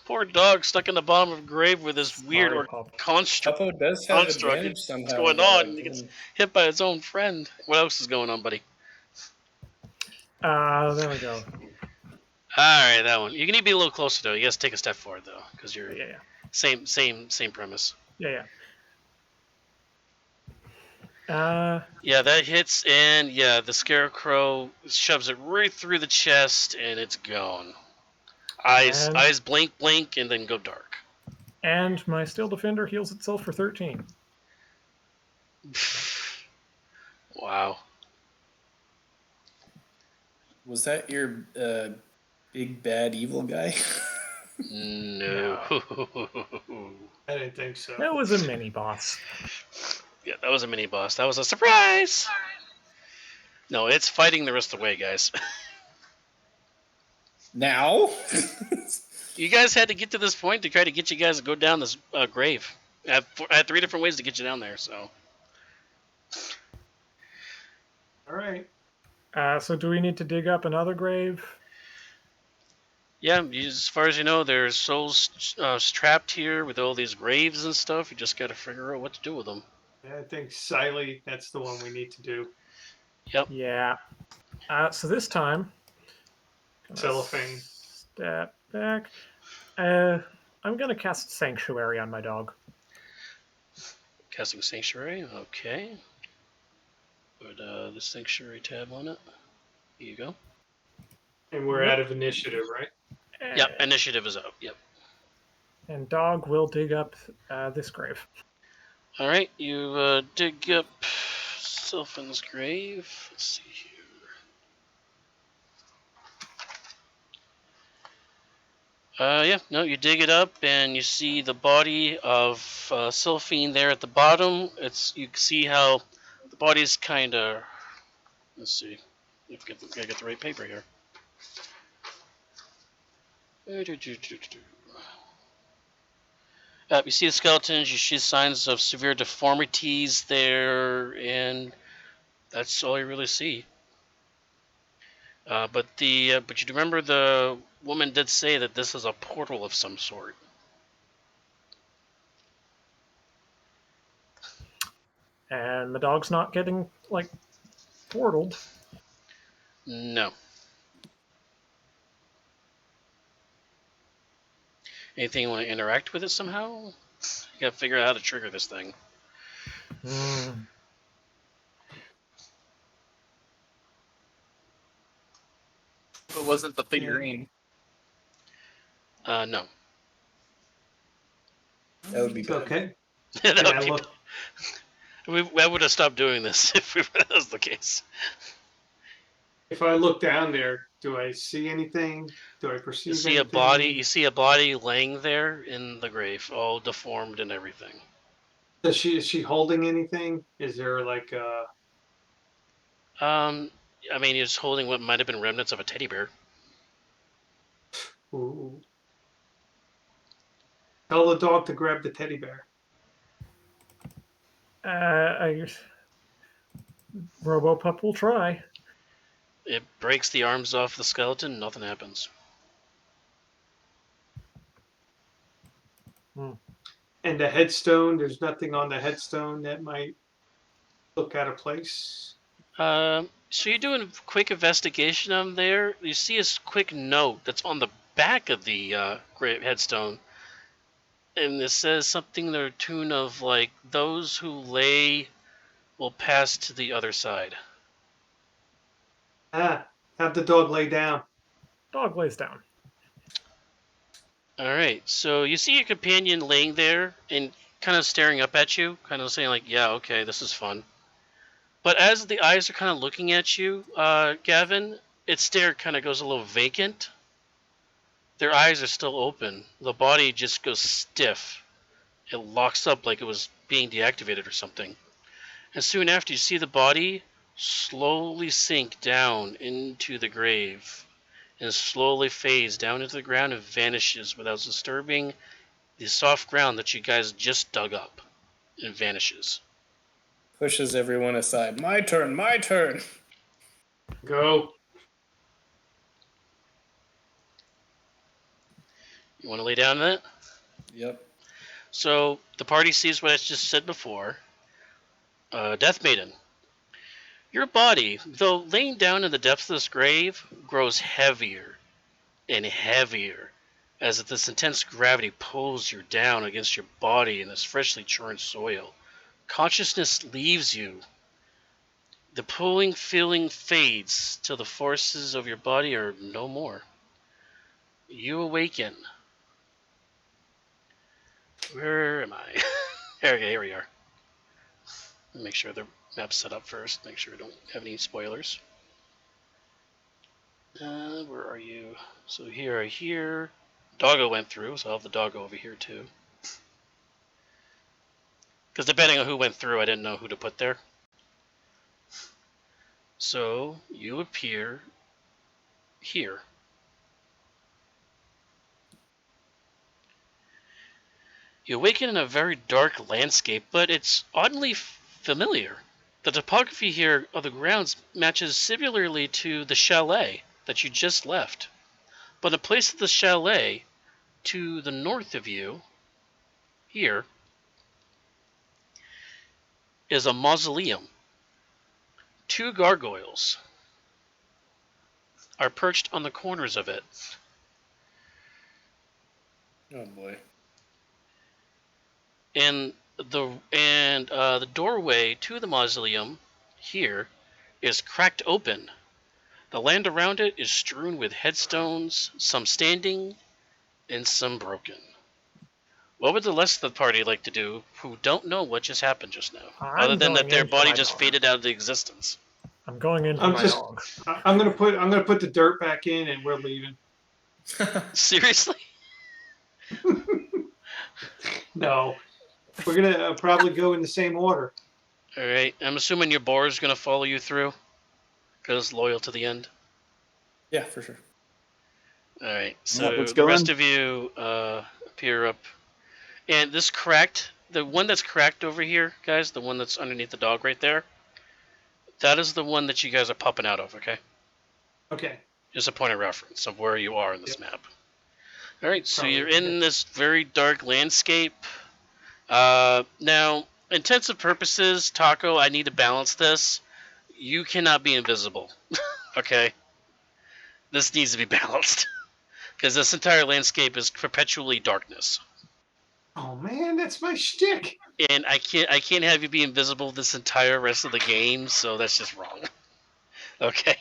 Poor dog stuck in the bottom of a grave with this weird Sorry, or Pop. construct. Popo does have Construct. advantage somehow. What's going on? He gets hit by his own friend. What else is going on, buddy? There we go. All right, that one. You need to be a little closer though. You guys take a step forward though, because you're Yeah. same premise. Yeah. Yeah, that hits, and yeah, the scarecrow shoves it right through the chest, and it's gone. Eyes blink, and then go dark. And my Steel Defender heals itself for 13. Wow. Was that your big bad evil guy? No. I didn't think so. That was a mini boss. Yeah, that was a mini boss. That was a surprise. No, it's fighting the rest of the way, guys. Now? You guys had to get to this point to try to get you guys to go down this grave. I had 3 different ways to get you down there, so. All right. So do we need to dig up another grave? Yeah, as far as you know, there's souls trapped here with all these graves and stuff. You just got to figure out what to do with them. Yeah, I think Siley, that's the one we need to do. Yep. Yeah. So this time, gonna Cellophane. Step back. I'm gonna cast Sanctuary on my dog. Casting Sanctuary. Okay. Put the Sanctuary tab on it. Here you go. And we're out of initiative, right? Yep. Initiative is up. Yep. And dog will dig up this grave. All right. You dig up Sylphan's grave. Let's see here. Yeah, no, you dig it up and you see the body of Sylphine there at the bottom. You can see how the body's kind of. Let's see. Gotta get the right paper here. You see the skeletons. You see signs of severe deformities there, and that's all you really see. But you remember the woman did say that this is a portal of some sort. And the dog's not getting, like, portaled. No. Anything you want to interact with it somehow? You gotta figure out how to trigger this thing. It wasn't the figurine. No. That would be bad. Okay. That And would I be- look. I would have stopped doing this if that was the case. If I look down there, do I see anything? Do I perceive You see anything? a body. You see a body laying there in the grave, all deformed and everything. Is she holding anything? Is there like I mean, he's holding what might have been remnants of a teddy bear. ooh. Tell the dog to grab the teddy bear. Robopup will try. It breaks the arms off the skeleton. Nothing happens. And the headstone, there's nothing on the headstone that might look out of place. So you're doing a quick investigation on there. You see a quick note that's on the back of the grave headstone, and it says something to the tune of like, "Those who lay will pass to the other side." Ah, have the dog lay down. Dog lays down. All right. So you see your companion laying there and kind of staring up at you, kind of saying like, "Yeah, okay, this is fun." But as the eyes are kind of looking at you, Gavin, its stare kind of goes a little vacant. Their eyes are still open. The body just goes stiff. It locks up like it was being deactivated or something. And soon after, you see the body slowly sink down into the grave and slowly fades down into the ground and vanishes without disturbing the soft ground that you guys just dug up. It vanishes. Pushes everyone aside. My turn, my turn. Go. You want to lay down in it? Yep. So the party sees what I just said before. Death Maiden. Your body, though laying down in the depths of this grave, grows heavier and heavier as if this intense gravity pulls you down against your body in this freshly churned soil. Consciousness leaves you. The pulling feeling fades till the forces of your body are no more. You awaken. Where am I? Okay, here we are. Make sure the map's set up first. Make sure we don't have any spoilers. Where are you? So here. Doggo went through, so I'll have the doggo over here too. Because depending on who went through, I didn't know who to put there. So you appear here. You awaken in a very dark landscape, but it's oddly familiar. The topography here of the grounds matches similarly to the chalet that you just left. But in place of the chalet, to the north of you, here, is a mausoleum. 2 gargoyles are perched on the corners of it. Oh boy. And the doorway to the mausoleum here is cracked open. The land around it is strewn with headstones, some standing and some broken. What would the rest of the party like to do who don't know what just happened just now? Other than that their body just faded out of existence. I'm going into I'm my just- dog. I'm gonna put the dirt back in, and we're leaving. Seriously? No, we're gonna probably go in the same order. Alright, I'm assuming your boar is going to follow you through? Because loyal to the end? Yeah, for sure. Alright, so let's the go rest in. of you appear up. And this cracked, the one that's cracked over here, guys, the one that's underneath the dog right there, that is the one that you guys are popping out of, okay? Okay. Just a point of reference of where you are in this map. Alright, so Probably, you're in this very dark landscape. Now, intensive purposes, Taco, I need to balance this. You cannot be invisible, okay? This needs to be balanced. Because this entire landscape is perpetually darkness. Oh man, that's my shtick. And I can't have you be invisible this entire rest of the game, so that's just wrong. Okay?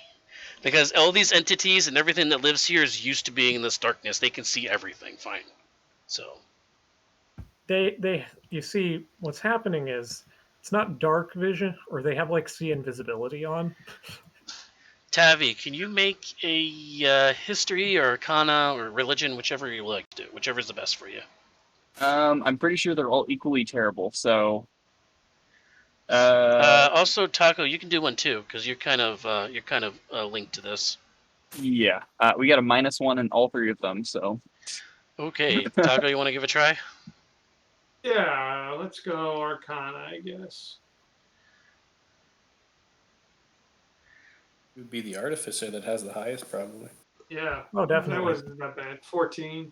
Because all these entities and everything that lives here is used to being in this darkness. They can see everything fine. So you see, what's happening is it's not dark vision, or they have like see invisibility on. Tavi, can you make a history or arcana or religion, whichever you like to do, whichever is the best for you? I'm pretty sure they're all equally terrible. So, Also, Taco, you can do one too, because you're kind of linked to this. yeah, we got a -1 in all three of them. So, Okay, Taco, you want to give it a try? Yeah, let's go Arcana, I guess. It would be the artificer that has the highest, probably. Yeah. Oh, definitely. That wasn't that bad. 14.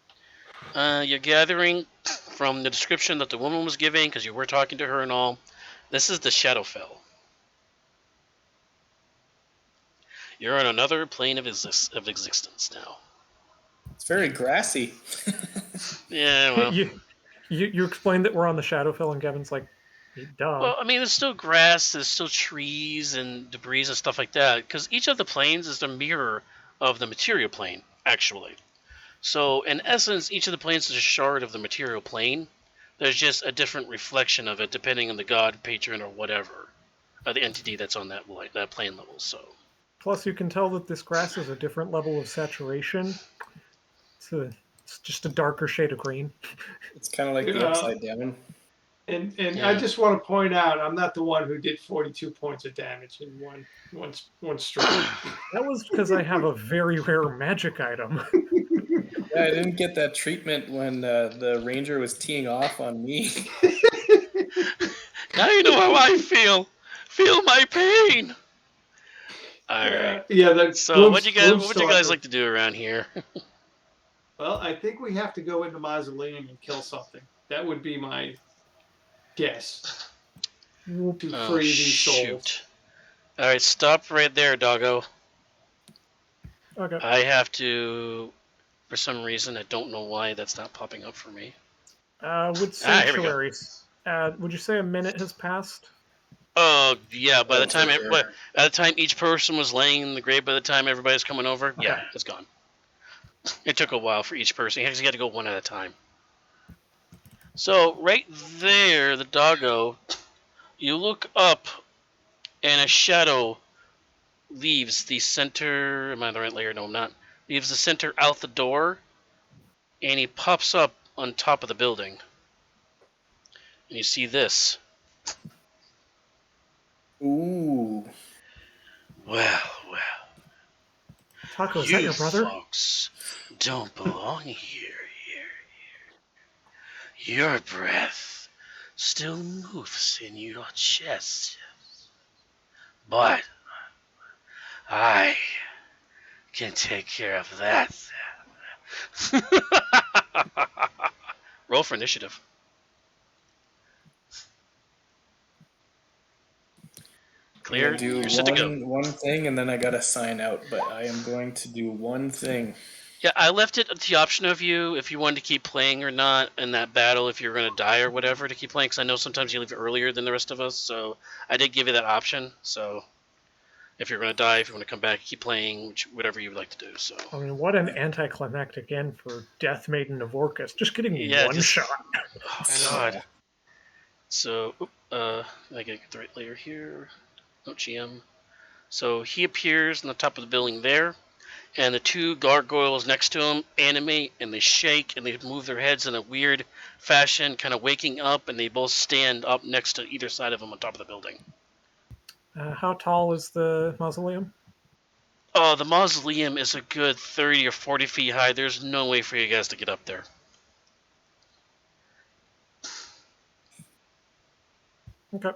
You're gathering from the description that the woman was giving, because you were talking to her and all. This is the Shadowfell. You're on another plane of existence now. It's very grassy. Yeah, well. You explained that we're on the Shadowfell, and Kevin's like, duh. Well, I mean, there's still grass, there's still trees and debris and stuff like that, because each of the planes is a mirror of the material plane, actually. So, in essence, each of the planes is a shard of the material plane. There's just a different reflection of it, depending on the god, patron, or whatever, the entity that's on that plane level. So, Plus, you can tell that this grass is a different level of saturation. It's just a darker shade of green. It's kind of like the upside down. And Yeah. I just want to point out, I'm not the one who did 42 points of damage in one strike. That was because I have a very rare magic item. Yeah, I didn't get that treatment when the ranger was teeing off on me. now you know how I feel. Feel my pain. All right. Yeah. So, what would you guys like to do around here? Well, I think we have to go into Mausoleum and kill something. That would be my guess. To free these souls. All right, stop right there, doggo. Okay. I have to, for some reason, I don't know why that's not popping up for me. With here we go. sanctuaries, would you say a minute has passed? Oh yeah, by the time sure. by the time each person was laying in the grave, by the time everybody's coming over, yeah, Okay. it's gone. It took a while for each person. You actually got to go one at a time. So right there, the doggo, you look up, and a shadow leaves the center. Am I on the right layer? No, I'm not. Leaves the center out the door, and he pops up on top of the building. And you see this. Ooh. Well. Taco, is that your brother? Folks don't belong here. Your breath still moves in your chest. But I can take care of that. Roll for initiative. Clear. Do You're set to go. one thing, and then I gotta sign out. But I am going to do one thing. Yeah, I left it the option of you if you wanted to keep playing or not in that battle, if you're going to die or whatever, to keep playing, because I know sometimes you leave it earlier than the rest of us, so I did give you that option. So if you're going to die, if you want to come back, keep playing, whatever you would like to do. So I mean, what an anticlimactic end for Death Maiden of Orcus. Just getting Yeah, one just- shot. Oh, God. So, I gotta get the right layer here. Oh, GM. So he appears on the top of the building there, and the two gargoyles next to him animate, and they shake, and they move their heads in a weird fashion, kind of waking up, and they both stand up next to either side of him on top of the building. How tall is the mausoleum? Oh, the mausoleum is a good 30 or 40 feet high. There's no way for you guys to get up there. Okay.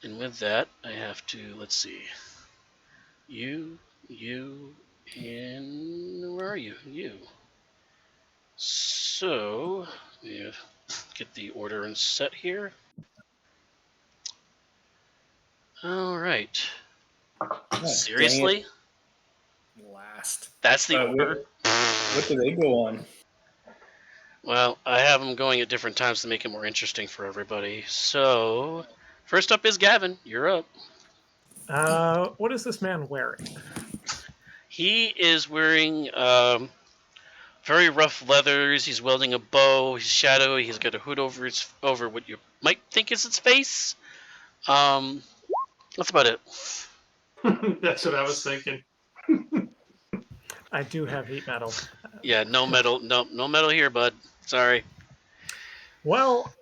And with that, I have to, let's see. You, and where are you? You. So, yeah, get the order and set here. All right. God, Seriously? dang it. Last. That's the order? What do they go on? Well, I have them going at different times to make it more interesting for everybody. So, first up is Gavin. You're up. What is this man wearing? He is wearing Very rough leathers. He's wielding a bow. He's shadowy. He's got a hood over what you might think is its face. That's about it. That's what I was thinking. I do have heat metal. Yeah, no metal. No metal here, bud. Sorry. Well,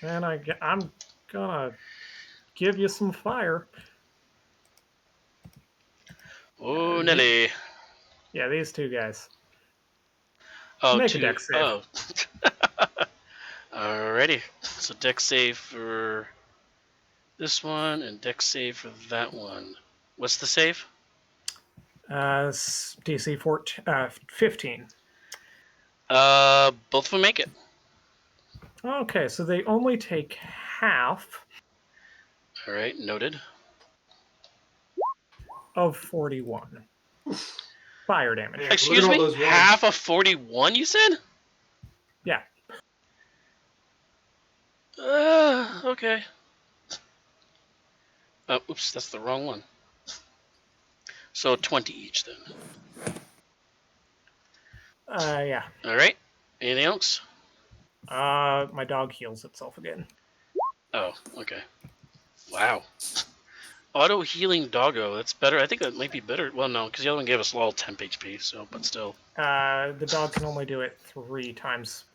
then I'm gonna give you some fire. Oh, Nelly. Yeah, these two guys. Oh, Make a dex save. Oh. Alrighty. So dex save for this one and dex save for that one. What's the save? DC 15. Both of them make it. Okay, so they only take half All right, noted. of 41 fire damage. Yeah. Excuse Look at me? all those ones. Half of 41, you said? Yeah. Okay. Oh, oops, that's the wrong one. So 20 each then. Yeah. All right. Anything else? My dog heals itself again. Oh, okay. Wow. Auto healing doggo. That's better. I think that might be better. Well, no, because the other one gave us all temp HP. So, but still. The dog can only do it 3 times,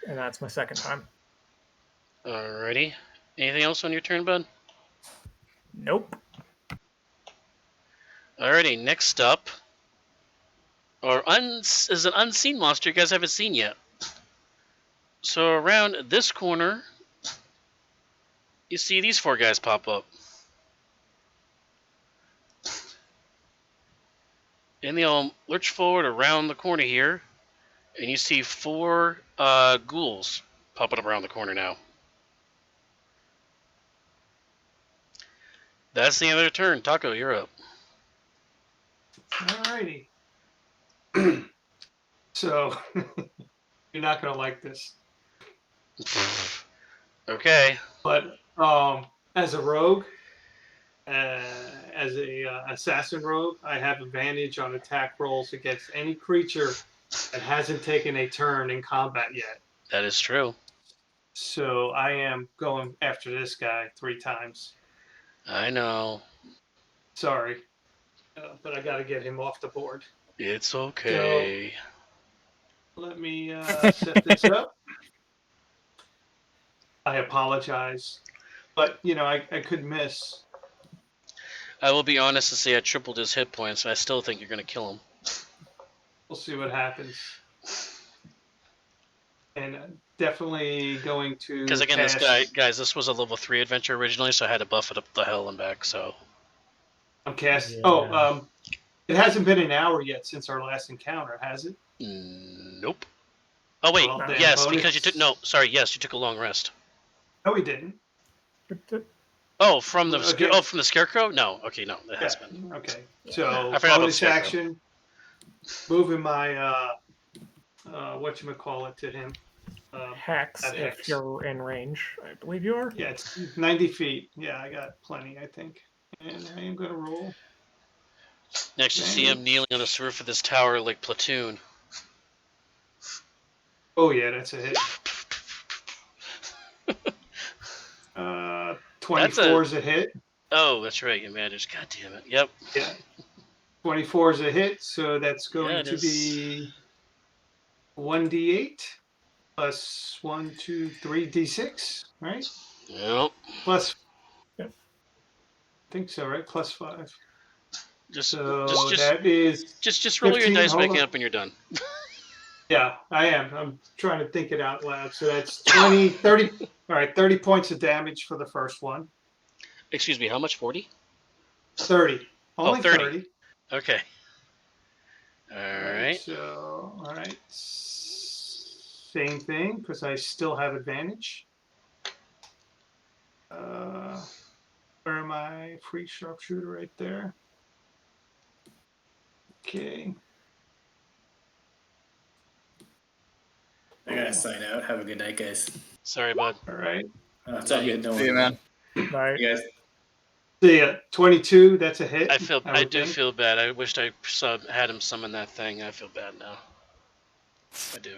and that's my second time. Alrighty. Anything else on your turn, bud? Nope. Alrighty. Next up, is an unseen monster you guys haven't seen yet. So around this corner, you see these 4 guys pop up. And they'll lurch forward around the corner here, and you see 4 ghouls popping up around the corner now. That's the end of their turn. Taco, you're up. Alrighty. So, you're not going to like this. Okay. But as a rogue, as a assassin rogue, I have advantage on attack rolls against any creature that hasn't taken a turn in combat yet. That is true. So I am going after this guy 3 times. I know. Sorry, but I got to get him off the board. It's okay. Let me set this up. I apologize, but I could miss. I will be honest and say I tripled his hit points, and I still think you're going to kill him. We'll see what happens. And definitely going to. Because again, cast... this was a level 3 adventure originally, so I had to buff it up the hell and back. So I'm cast. Yeah. Oh, it hasn't been an hour yet since our last encounter, has it? Nope. Oh wait, Well, then yes, bonus. because you took yes, you took a long rest. No, we didn't. Oh, from the Okay. from the scarecrow? No, okay, no, it has been. Okay. So I forgot about bonus the scarecrow. action, moving my whatchamacallit to him. Hex, That if hex. you're in range. I believe you are. Yeah, it's 90 feet. Yeah, I got plenty, I think. And I am gonna roll. Next, you see him kneeling on the roof of this tower like Platoon. Oh yeah, that's a hit. 24 is a hit. Oh, that's right, you managed. God damn it. Yep. Yeah. 24 is a hit, so that's going it to is. be 1d8 plus 1, 2, 3 d6, right? Yep. Plus, Yeah. I think so, right? Plus 5. Just So just that is, just roll your 15, dice, hold make it on. up, and you're done. yeah, I am. I'm trying to think it out loud. So that's 20, 30. All right, 30 points of damage for the first one. Excuse me, how much? 40? 30. Only 30. 30. Okay. All right. So, all right. Same thing, because I still have advantage. Where am I? Free sharpshooter right there. Okay. I gotta sign out. Have a good night, guys. Sorry, bud. All right. It's all good. No See you, worries. man. Right. You guys. See ya. 22, that's a hit. I would do think. feel bad. I wished I had him summon that thing. I feel bad now. I do.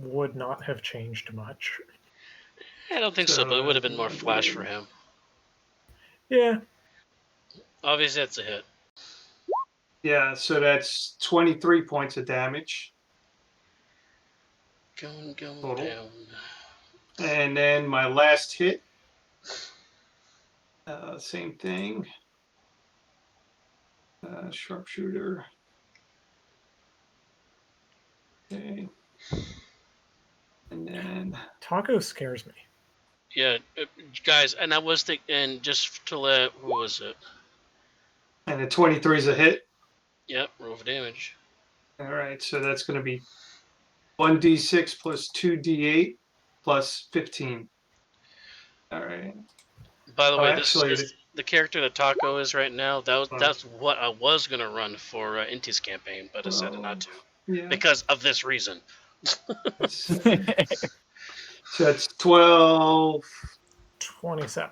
Would not have changed much. I don't think so, but it would have been more flash for him. Yeah. Obviously, that's a hit. Yeah, so that's 23 points of damage. Going Total. down. And then my last hit, same thing. Sharpshooter. Okay. And then Taco scares me. Yeah, guys, and I was thinking, and just to let, who was it? and the 23 is a hit. Yep, roll for damage. All right, so that's going to be 1d6 plus 2d8 plus 15. All right. By the Oh, way, actually, this is the character that Taco is right now. That's what I was gonna run for Inti's campaign, but I decided not to Yeah. because of this reason. So that's 12, 27.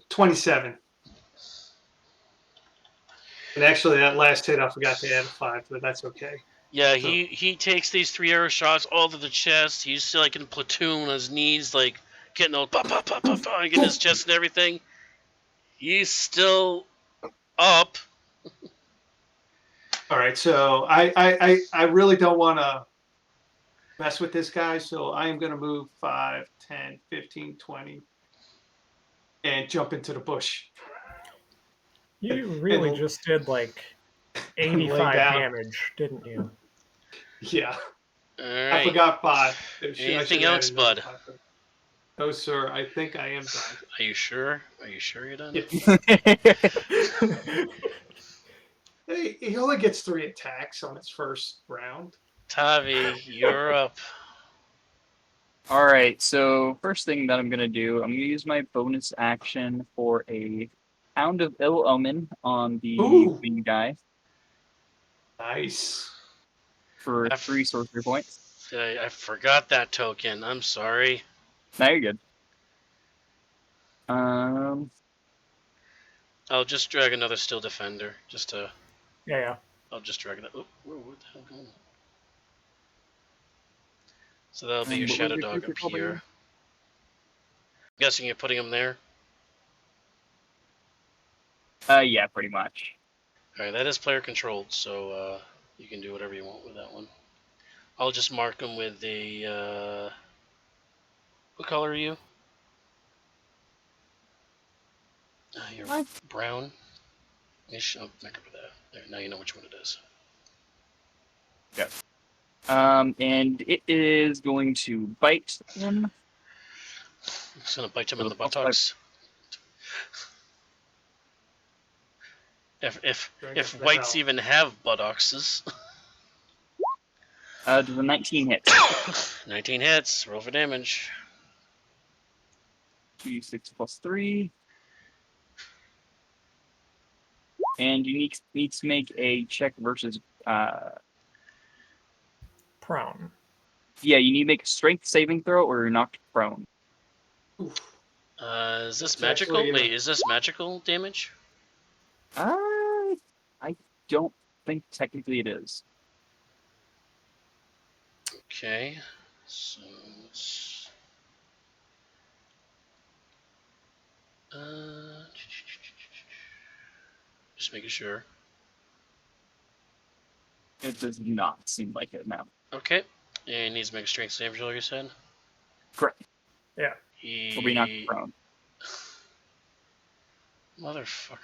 27. And actually, that last hit, I forgot to add a 5, but that's okay. Yeah, he takes these 3 arrow shots all to the chest. He's still like in platoon on his knees, like getting all pop, pop, pop, pop, pop, getting his chest and everything. He's still up. All right, so I really don't want to mess with this guy, so I am going to move 5, 10, 15, 20, and jump into the bush. You really And- just did like and lay 85 down. damage, didn't you? Yeah, All I right. forgot 5. Anything else, bud? No, sir, I think I am done. Are you sure? Are you sure you're done? Yeah. Hey, he only gets 3 attacks on his first round. Tavi, you're up. All right, so first thing that I'm going to do, I'm going to use my bonus action for a Hound of Ill Omen on the Ooh. wing guy Nice. for I've- 3 sorcery points. I forgot that token. I'm sorry. Now you're good. I'll just drag another Steel Defender. Just to. Yeah. I'll just drag it. Oh, where the hell going? So that'll be your What was Shadow your Dog character up called here. again? Guessing you're putting him there. Yeah, pretty much. Alright, that is player controlled, so you can do whatever you want with that one. I'll just mark him with a. What color are you? You're brown. Ish. I'll make up for that. There, now you know which one it is. And it is going to bite him. It's gonna bite him in the I'll bite- buttocks. If Drag it whites down. even have buttocks. Does a 19 hit? 19 hits. Roll for damage. 2d6 plus 3. And you need to make a check versus. Prone. Yeah, you need to make a strength saving throw or you're knocked prone. Oof. Is this It's magical? actually, Wait, is this magical damage? I don't think technically it is. Okay. So let's. Just making sure. It does not seem like it now. Okay. And he needs to make a strength saving throw, you said? Correct. Yeah. Will be knocked prone. Motherfucker.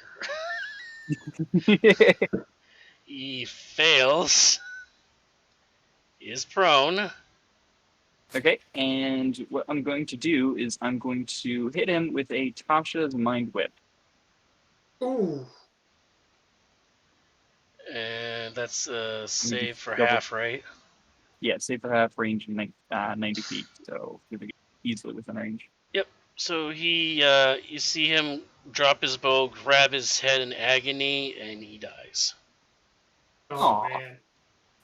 He fails. He is prone. Okay, and what I'm going to do is I'm going to hit him with a Tasha's Mind Whip. Ooh. And that's a save for Double. half, right? Yeah, save for half range, 90 feet, so you'll be easily within range. So he, you see him drop his bow, grab his head in agony, and he dies. Oh, Aw. man.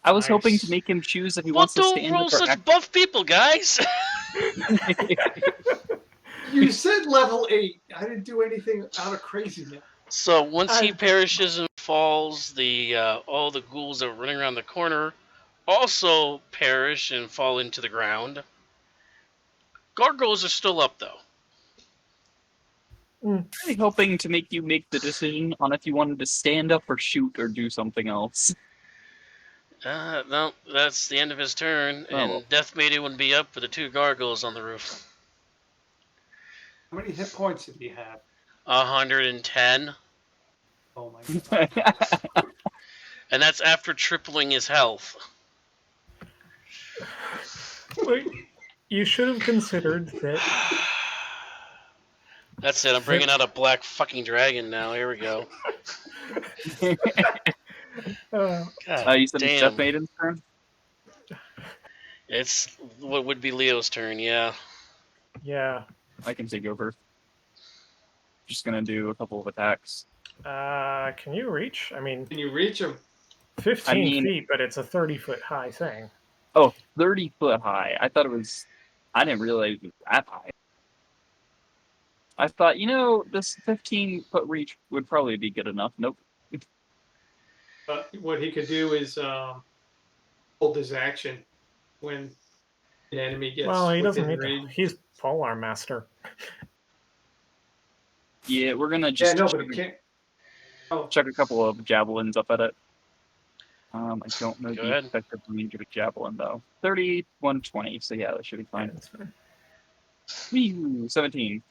I was hoping to Nice. make him choose if he Well, wants to don't stand roll up or such buff people, guys! You said level 8. I didn't do anything out of craziness. So once he perishes in falls. The all the ghouls that were running around the corner also perish and fall into the ground. Gargoyles are still up though. Really hoping to make you make the decision on if you wanted to stand up or shoot or do something else. No, that's the end of his turn, Oh, and well. Death Maiden would be up with the two gargoyles on the roof. How many hit points did he have? 110, Oh my god. and that's after tripling his health. Wait, you should have considered that. That's it. I'm bringing out a black fucking dragon now. Here we go. God You said it's damn. Death Maiden's turn? It's what would be Leo's turn. Yeah. Yeah. I can take over. Just gonna do a couple of attacks. Can you reach? I mean, Can you reach him? 15 feet, but it's a 30-foot high thing. Oh, 30 foot high. I thought it was. I didn't realize it was that high. I thought, this 15-foot reach would probably be good enough. Nope. What he could do is hold his action when the enemy gets Well, he doesn't within need to. range. He's Polearm Master. Yeah, we're gonna Yeah, just no, but he can't. Oh, chuck a couple of javelins up at it. I don't know Go the ahead. effective range of a javelin though. 30, 120. So yeah, that should be Yeah, fine. that's fine. Whew, 17.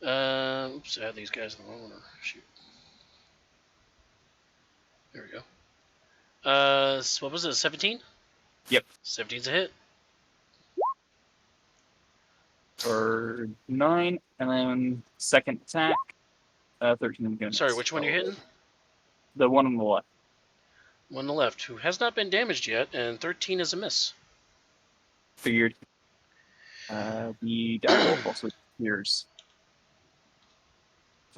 Oops, I had these guys in the wrong order. Shoot. There we go. So what was it? 17? Yep. 17's a hit. For 9, and then second attack. 13 is gonna Sorry, miss. which one you hitting? The one on the left. One on the left, who has not been damaged yet, and 13 is a miss. Figured. The Dire also appears.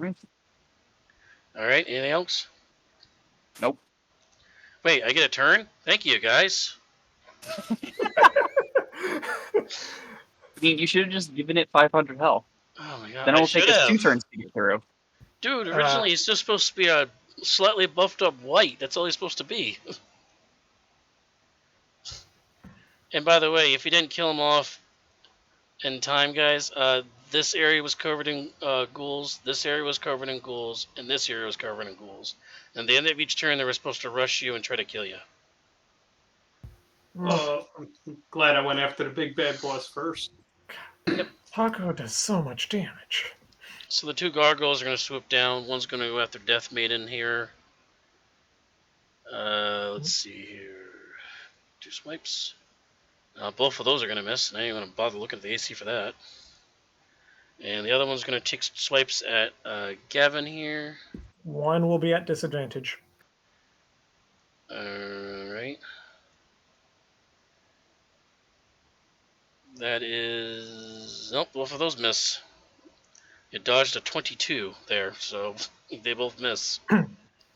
All right, anything else? Nope. Wait, I get a turn? Thank you, guys. I mean, you should have just given it 500 health. Oh my god, Then I it'll take should us 2 have. turns to get through. Dude, originally he's just supposed to be a slightly buffed up white. That's all he's supposed to be. And by the way, if you didn't kill him off in time, guys, this area was covered in ghouls, this area was covered in ghouls, and this area was covered in ghouls. And at the end of each turn, they were supposed to rush you and try to kill you. I'm glad I went after the big bad boss first. Taco does so much damage. So the two gargoyles are going to swoop down. One's going to go after Death Maiden here. Let's see here. 2 swipes. Both of those are going to miss. I ain't going to bother looking at the AC for that. And the other one's going to take swipes at Gavin here. One will be at disadvantage. Alright. That is... Nope, both of those miss. You dodged a 22 there, so they both miss.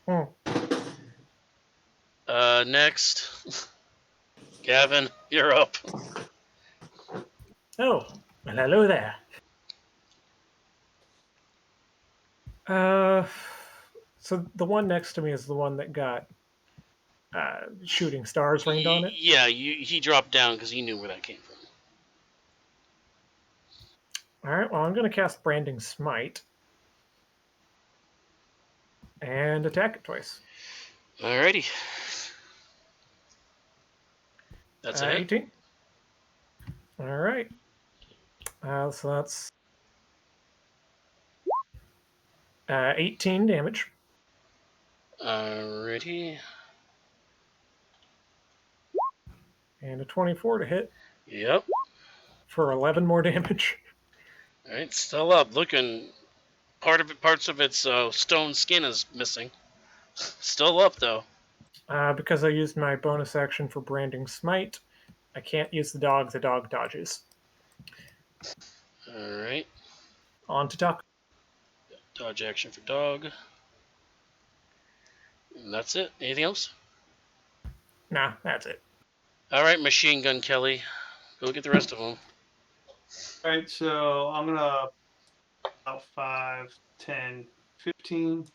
Hmm. Next. Gavin, you're up. Oh, well, hello there. So the one next to me is the one that got shooting stars rained on it. Yeah, he dropped down because he knew where that came from. All right, well, I'm going to cast Branding Smite and attack it twice. Alrighty. That's a hit. 18. All right. So that's 18 damage. Alrighty. And a 24 to hit Yep. for 11 more damage. Alright, still up. Looking. Parts of its stone skin is missing. Still up though. Because I used my bonus action for Branding Smite, I can't use the dog. The dog dodges. Alright. On to Taco. Dodge action for dog. And that's it. Anything else? Nah, that's it. Alright, Machine Gun Kelly. Go get the rest of them. All right, so I'm gonna about 5, 10, 15.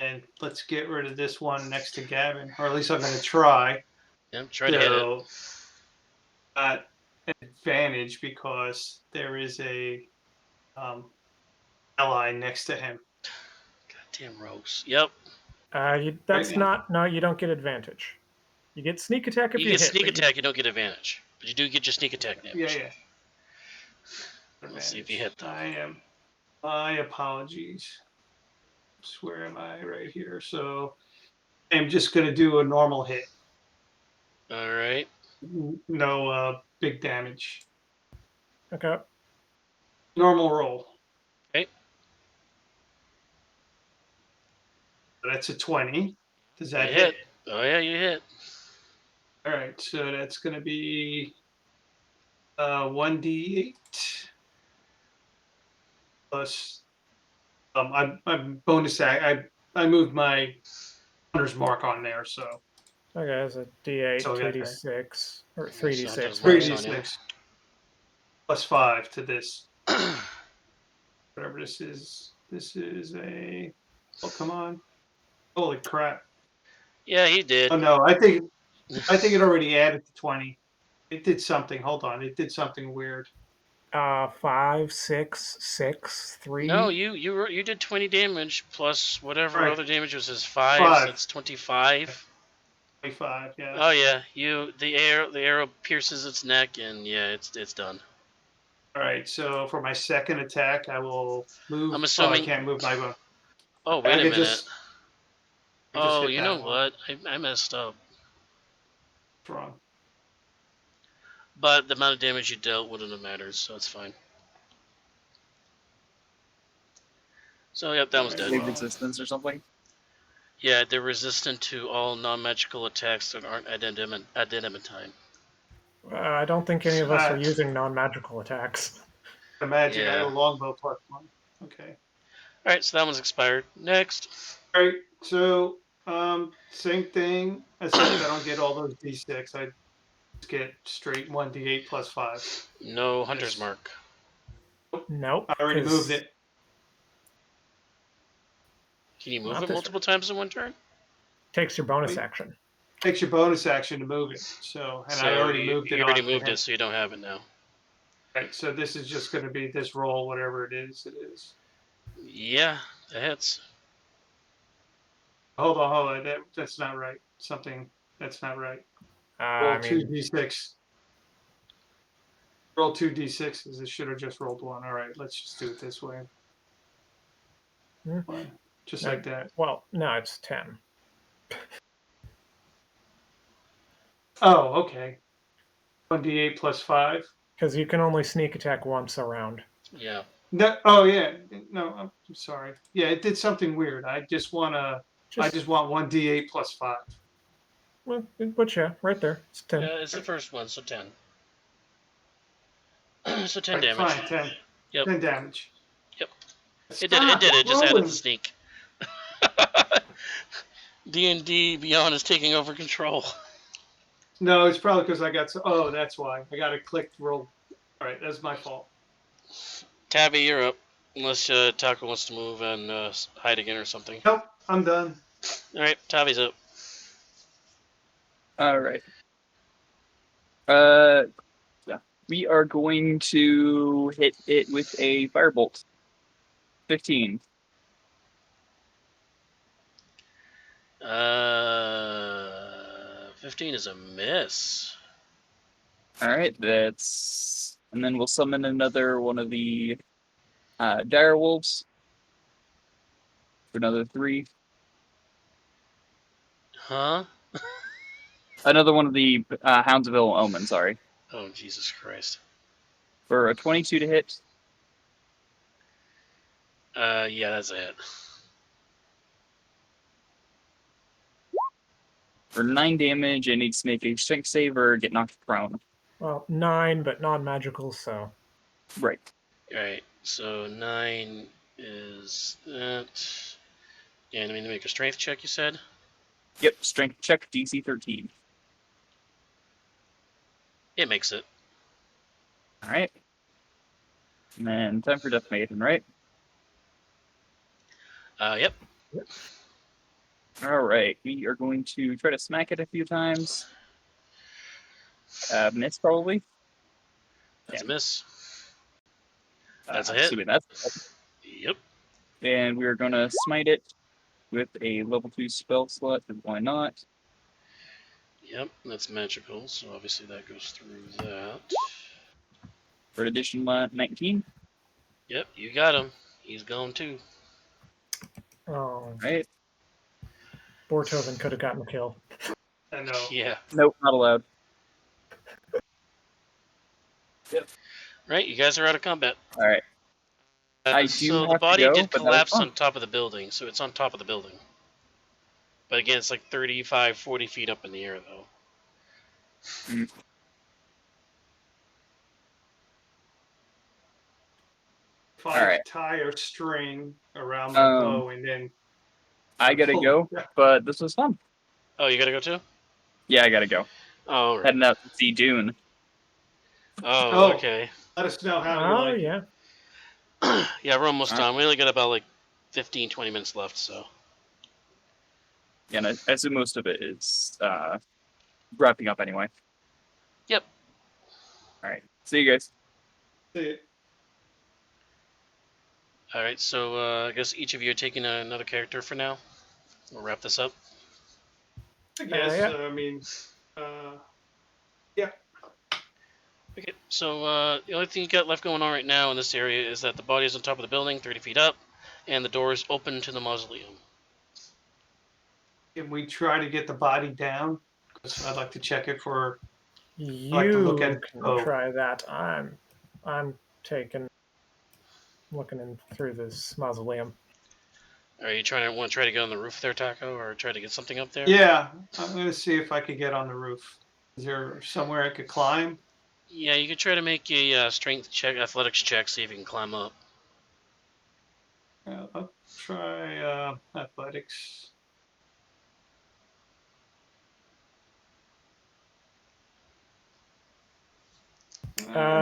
And let's get rid of this one next to Gavin, or at least I'm going to try. Yep, try to hit it. So, got an advantage because there is a ally next to him. Goddamn Rose. Yep. That's Right. not. No, you don't get advantage. You get sneak attack if You you, get hit. sneak but attack, you don't get advantage. But you do get your sneak attack damage. Yeah. Let's see if you hit though. I am. My apologies. Where am I? Right here. So I'm just going to do a normal hit. All right. No big damage. Okay. Normal roll. Okay. That's a 20. Does that You hit? hit. Oh yeah, you hit. All right. So that's going to be 1d8 plus. I'm bonus act. I moved my hunter's mark on there, so Okay, that's a D8, So we got 2D6, or So 3D6. there's rather. marks on 3d6 plus 5 to this. Whatever this is. This is a. Oh, come on! Holy crap! Yeah, he did. Oh no, I think it already added to 20. It did something. Hold on, it did something weird. 5, 6, 6, 3. No, you did 20 damage plus whatever Right. other damage was his 5. So 5. that's 25. 25. Yeah. Oh yeah, the arrow pierces its neck and yeah, it's done. All right. So for my second attack, I will move. I'm Oh, I assuming. can't move my bone. Oh I wait a could minute. just Oh, hit you that know one. what? I messed up. It's wrong. But the amount of damage you dealt wouldn't have mattered, so it's fine. So yep, that one's Alright. dead. Big resistance or something. Yeah, they're resistant to all non-magical attacks that aren't adamantine. I don't think any of us Uh, are using non-magical attacks. The magic. I Yeah. have a longbow plus 1. Okay. All right, so that one's expired. Next. All right. So same thing. Except I don't get all those d6. I just get straight 1d8 plus 5. No hunter's Yes. mark. Nope. I already 'cause moved it. Can you move Not it this multiple times in one turn? Takes your bonus Wait. action. Takes your bonus action to move it. So and I already moved it. You already onto moved him. it, so you don't have it now. Right. So this is just going to be this roll, whatever it is. It is. Yeah, that hits. Hold on. That's not right. That's not right. Roll I two mean, d6. Roll 2d6s. It should have just rolled 1. All right, let's just do it this way. Hmm. One, just No. like that. well, no, it's 10. Oh, okay. 1d8 plus 5. Because you can only sneak attack once around. Yeah. No, oh yeah. No, I'm sorry. Yeah, it did something weird. I just want 1d8 plus 5. Well, but yeah, right there. It's 10. Yeah, it's the first one, so 10. So 10 Right, damage. Fine, 10. Yep. 10 damage. Yep. Stop It just added rolling. the sneak. D&D Beyond is taking over control. No, it's probably because I got. Oh, that's why. I got to click roll. All right, that's my fault. Tabby, you're up. Unless Taco wants to move and hide again or something. Nope, I'm done. All right, Tabby's up. All right. Yeah. We are going to hit it with a firebolt. 15. 15 is a miss. All right, that's, and then we'll summon another one of the dire wolves for another 3. Huh? Another one of the Hounds of Ill Omen, sorry, Oh, Jesus Christ. for a 22 to hit. Yeah, that's a hit. For 9 damage, it needs to make a strength save or get knocked prone. Well, 9, but non-magical, so. Right. Alright, so 9 is that. And I mean to make a strength check, you said? Yep, strength check, DC 13. It makes it. All right. And then time for Death Maiden, right? Yep. All right, we are going to try to smack it a few times. Miss probably. That's a Damn. miss. That's a I'm hit. assuming that's. Yep. And we are going to smite it with a level 2 spell slot. And why not? Yep. That's magical, so obviously that goes through that. For addition 19. Yep. You got him. He's gone too. Oh, Right. Bortoven could have gotten the kill. I know. Yeah. Nope, not allowed. Right. You guys are out of combat. All right. I do So the have to body go, did but that was collapse fun. on top of the building, so it's on top of the building. But again, it's like 35, 40 feet up in the air, though. If I Alright. tie a string around my bow and then I gotta pull go, it. but this was fun. Oh, you gotta go too? Yeah, I gotta go. Oh, all right. Heading out to see Dune. Oh, okay. Let us know how you Oh, like it. yeah. Yeah, we're almost All right. done. We only got about like 15, 20 minutes left, so. Yeah, and I assume most of it is wrapping up anyway. Yep. Alright. See you guys. See, All right, so I guess each of you are taking another character for now. We'll wrap this up. I guess. yeah. I mean, Okay, so the only thing you got left going on right now in this area is that the body is on top of the building, 30 feet up, and the door is open to the mausoleum. can we try to get the body down? Because I'd like to check it for. You like to look at it. can Oh. try that. I'm looking in through this mausoleum. Are you want to try to get on the roof there, Taco, or try to get something up there? Yeah, I'm going to see if I could get on the roof. Is there somewhere I could climb? Yeah, you could try to make a strength check, athletics check, see if you can climb up. I'll try athletics.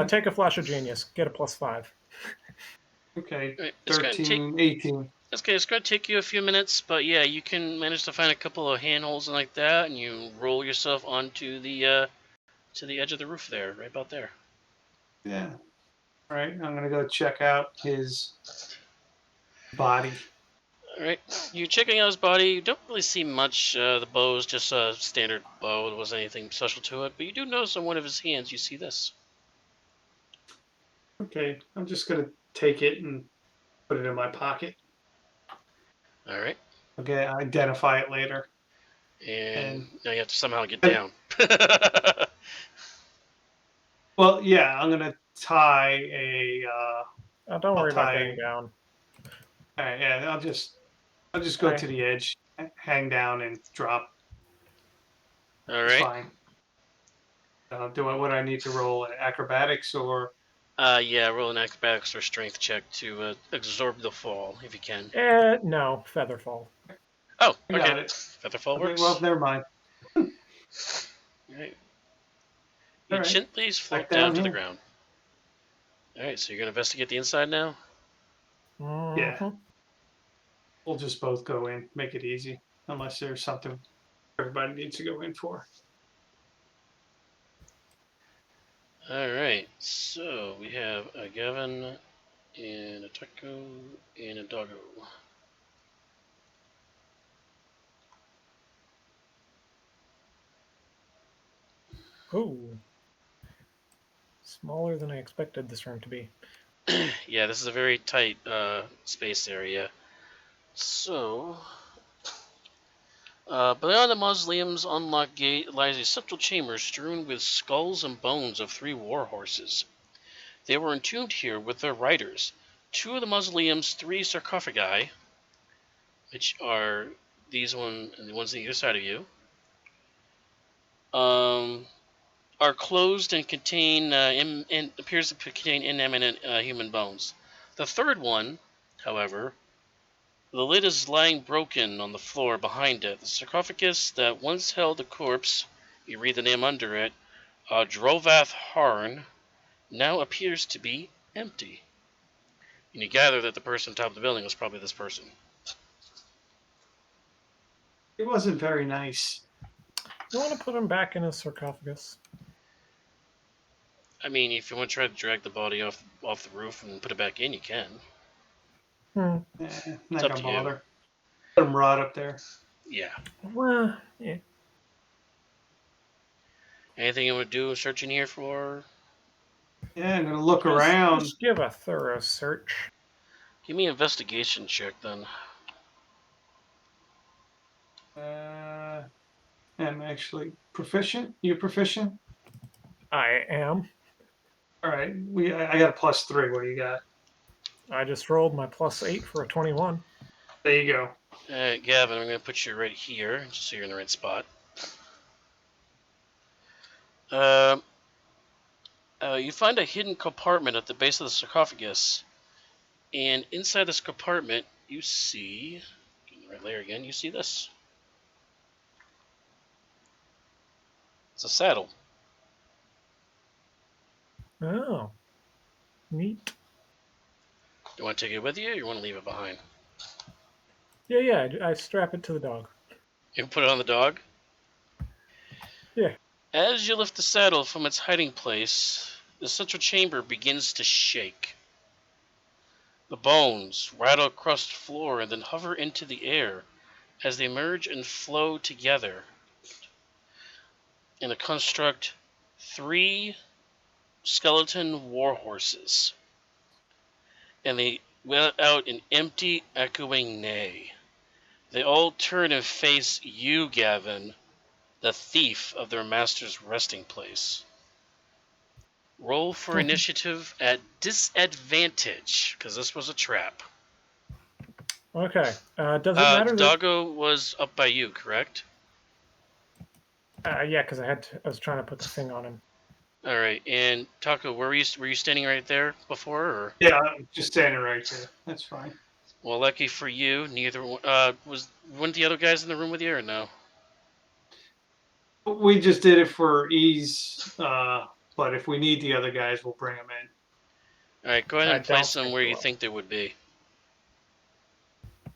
Take a flash of genius. Get a +5. Okay, All right, it's going to take 13, 18. It's going to take you a few minutes, but yeah, you can manage to find a couple of handholds and like that, and you roll yourself onto the to the edge of the roof there, right about there. Yeah. All right, I'm going to go check out his body. All right, you're checking out his body. You don't really see much. The bow is just a standard bow. There wasn't anything special to it, but you do notice on one of his hands, you see this. Okay, I'm just going to take it and put it in my pocket. All right, Okay, identify it later. and now you have to somehow get And- down. Well, yeah, I'm going to tie a. Don't worry about tie- getting down. All right, yeah, I'll just go Okay. to the edge, hang down, and drop. All It's right. fine. What I need to roll? Acrobatics or? Yeah, roll an acrobatics or strength check to absorb the fall if you can. No, feather fall. Oh, I got okay. it. Featherfall Okay, works. well, never mind. All right. You All right. gently float Back down to the down here. ground. All right, so you're gonna investigate the inside now. Yeah. Mhm. We'll just both go in. Make it easy, unless there's something everybody needs to go in for. All right, so we have a Gavin and a Taco and a Doggo. Ooh. Smaller than I expected this room to be. Yeah, this is a very tight space area. So, beyond the mausoleum's unlocked gate lies a central chamber strewn with skulls and bones of 3 war horses. They were entombed here with their riders. 2 of the mausoleum's 3 sarcophagi, which are these one and the ones on either side of you, are closed and contain appears to contain inanimate human bones. The 3rd one, however, the lid is lying broken on the floor behind it. The sarcophagus that once held the corpse, you read the name under it, Drovath Harn, now appears to be empty. And you gather that the person on top of the building was probably this person. It wasn't very nice. You want to put him back in his sarcophagus? I mean, if you want to try to drag the body off the roof and put it back in, you can. Hmm. Not up gonna to you. bother. Let him rot up there. Yeah. Well, yeah. Anything you would do searching here for? Yeah, I'm gonna look around. Just give a thorough search. Give me an investigation check then. I'm actually proficient. You proficient? I am. All right. I got a +3. What do you got? I just rolled my +8 for a 21. There you go. Alright, Gavin, I'm going to put you right here, just so you're in the right spot. You find a hidden compartment at the base of the sarcophagus. And inside this compartment, you see... Get in the right layer again, you see this. It's a saddle. Oh, neat. You want to take it with you, or you want to leave it behind? Yeah, I strap it to the dog. You put it on the dog? Yeah. As you lift the saddle from its hiding place, the central chamber begins to shake. The bones rattle across the floor and then hover into the air as they merge and flow together in a construct 3 skeleton war horses. And they let out an empty, echoing neigh. They all turn and face you, Gavin, the thief of their master's resting place. Roll for initiative at disadvantage, because this was a trap. Okay. Does it matter? Doggo was up by you, correct? Yeah, because I was trying to put the thing on him. All right, and Taco, were you standing right there before, or? Yeah, I'm just standing right there. That's fine. Well, lucky for you, neither was one of the other guys in the room with you, or no? We just did it for ease, but if we need the other guys, we'll bring them in. All right, go ahead and I don't place them think where we you will. think they would be.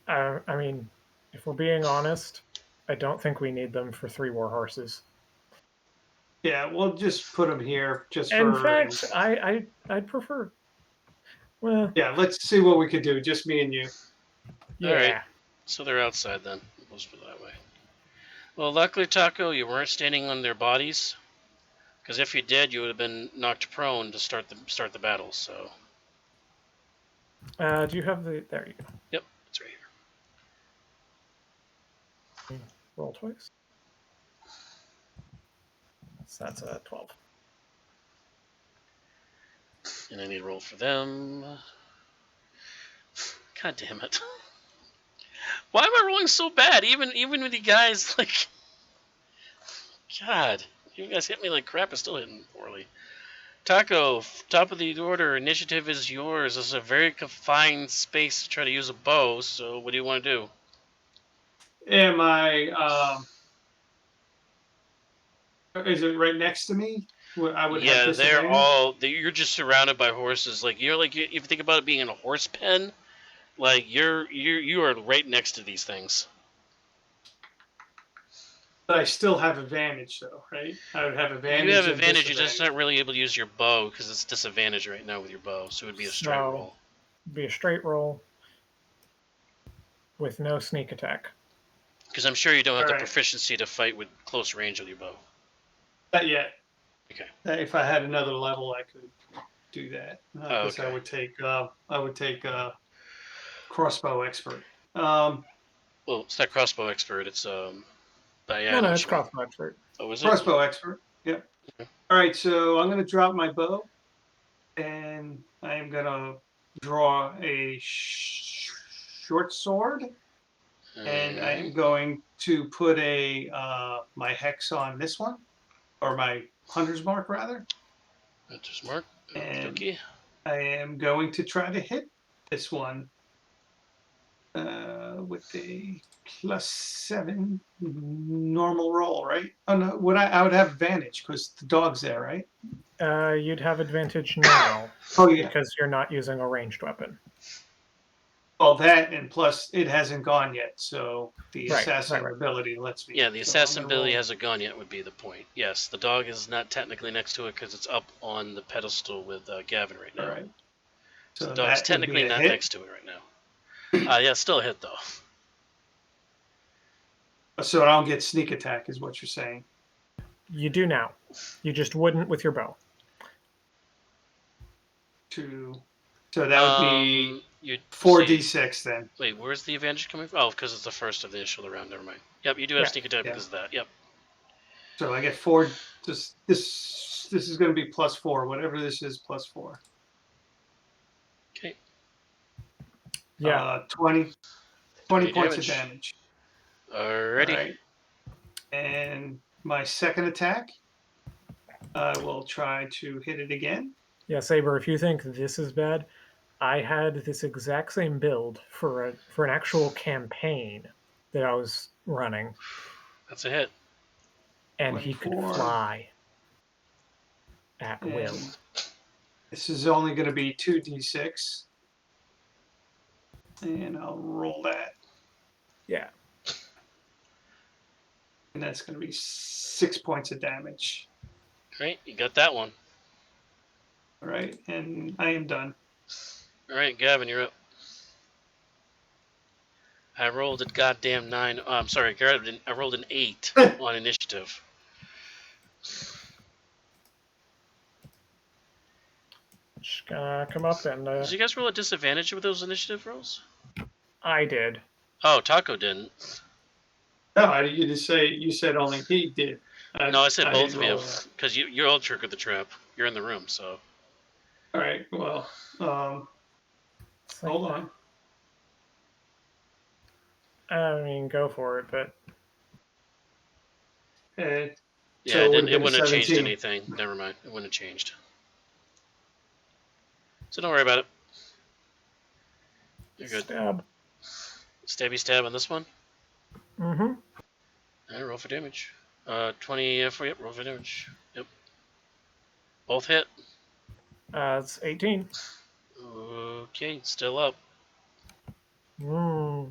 I mean, if we're being honest, I don't think we need them for 3 war horses. Yeah, we'll just put them here just In for. fact, I'd prefer. Well, Yeah, let's see what we could do. Just me and you. yeah. All right. So they're outside then. Let's put it that way. Well, luckily, Taco, you weren't standing on their bodies, because if you did, you would have been knocked prone to start the battle. So. Do you have the? There you go. Yep, it's right here. Roll twice. So that's a 12. And I need to roll for them. God damn it! Why am I rolling so bad? Even with you guys, like, God, you guys hit me like crap. It's still hitting poorly. Taco, top of the order. Initiative is yours. This is a very confined space to try to use a bow. So, what do you want to do? Am I? Is it right next to me? I would have Yeah, disadvantage? you're just surrounded by horses. Like if you think about it being in a horse pen, like you are right next to these things. But I still have advantage, though, right? I would have advantage. You have and advantage. You're just disadvantage. not really able to use your bow because it's disadvantage right now with your bow. So it would be a straight So- roll. Be a straight roll with no sneak attack. Because I'm sure you don't have the Alright. proficiency to fight with close range with your bow. Not yet. Okay. If I had another level, I could do that. Because okay. I would take crossbow expert. Well, it's not crossbow expert. It's but yeah, I know no, what it's you mean. crossbow expert. Oh, is it? Crossbow expert. Yep. Okay. All right, so I'm going to drop my bow, and I am going to draw a short sword, and I am going to put my hex on this one, or my hunter's mark rather. Hunter's mark. And- Okay. I am going to try to hit this one with a +7 normal roll, right? Oh no, I would have advantage because the dog's there, right? You'd have advantage now Oh yeah. because you're not using a ranged weapon. Well, that and plus it hasn't gone yet, so the Right, assassin right. ability lets me. Yeah, the so I'm assassin gonna ability roll. hasn't gone yet. Would be the point. Yes, the dog is not technically next to it because it's up on the pedestal with Gavin right now. All right. So the So dog's that would be technically a not hit. next to it right now. Yeah, still a hit though. So I don't get sneak attack, is what you're saying. You do now. You just wouldn't with your bow. So that would be You 4d6 then. Wait, where's the advantage coming from? Oh, because it's the first of the initial round. Never mind. Yep, you do have Yeah, sneak attack yeah. because of that. Yep. So I get 4. This is going to be +4. Whatever this is, +4. Okay. Yeah. 20 20 points of damage. Alrighty. All right. And my second attack, I will try to hit it again. Yeah, Saber, if you think this is bad, I had this exact same build for an actual campaign that I was running, That's a hit. and he could 24. fly at will. And this is only going to be 2d6. And I'll roll that. Yeah. And that's going to be 6 points of damage. Alright, you got that one. All right. And I am done. Alright, Gavin, you're up. I rolled a goddamn 9. I'm sorry, Gavin, I rolled an 8 on initiative. Just gonna come up and Did you guys roll a disadvantage with those initiative rolls? I did. Oh, Taco didn't. No, you just say you said only he did. No, I said both didn't of you roll that. because you're all triggered the trap. You're in the room, so. All right. Well, It's like, hold on. I mean, go for it, but Uh, Yeah, So it would've it been wouldn't have changed 17. anything. Never mind. It wouldn't have changed. So don't worry about it. You're good. stab. Stabby stab on this one. Mm-hmm. Alright, roll for damage. 20 for yep, roll for damage. Yep. Both hit. It's 18. Okay, still up. Mm.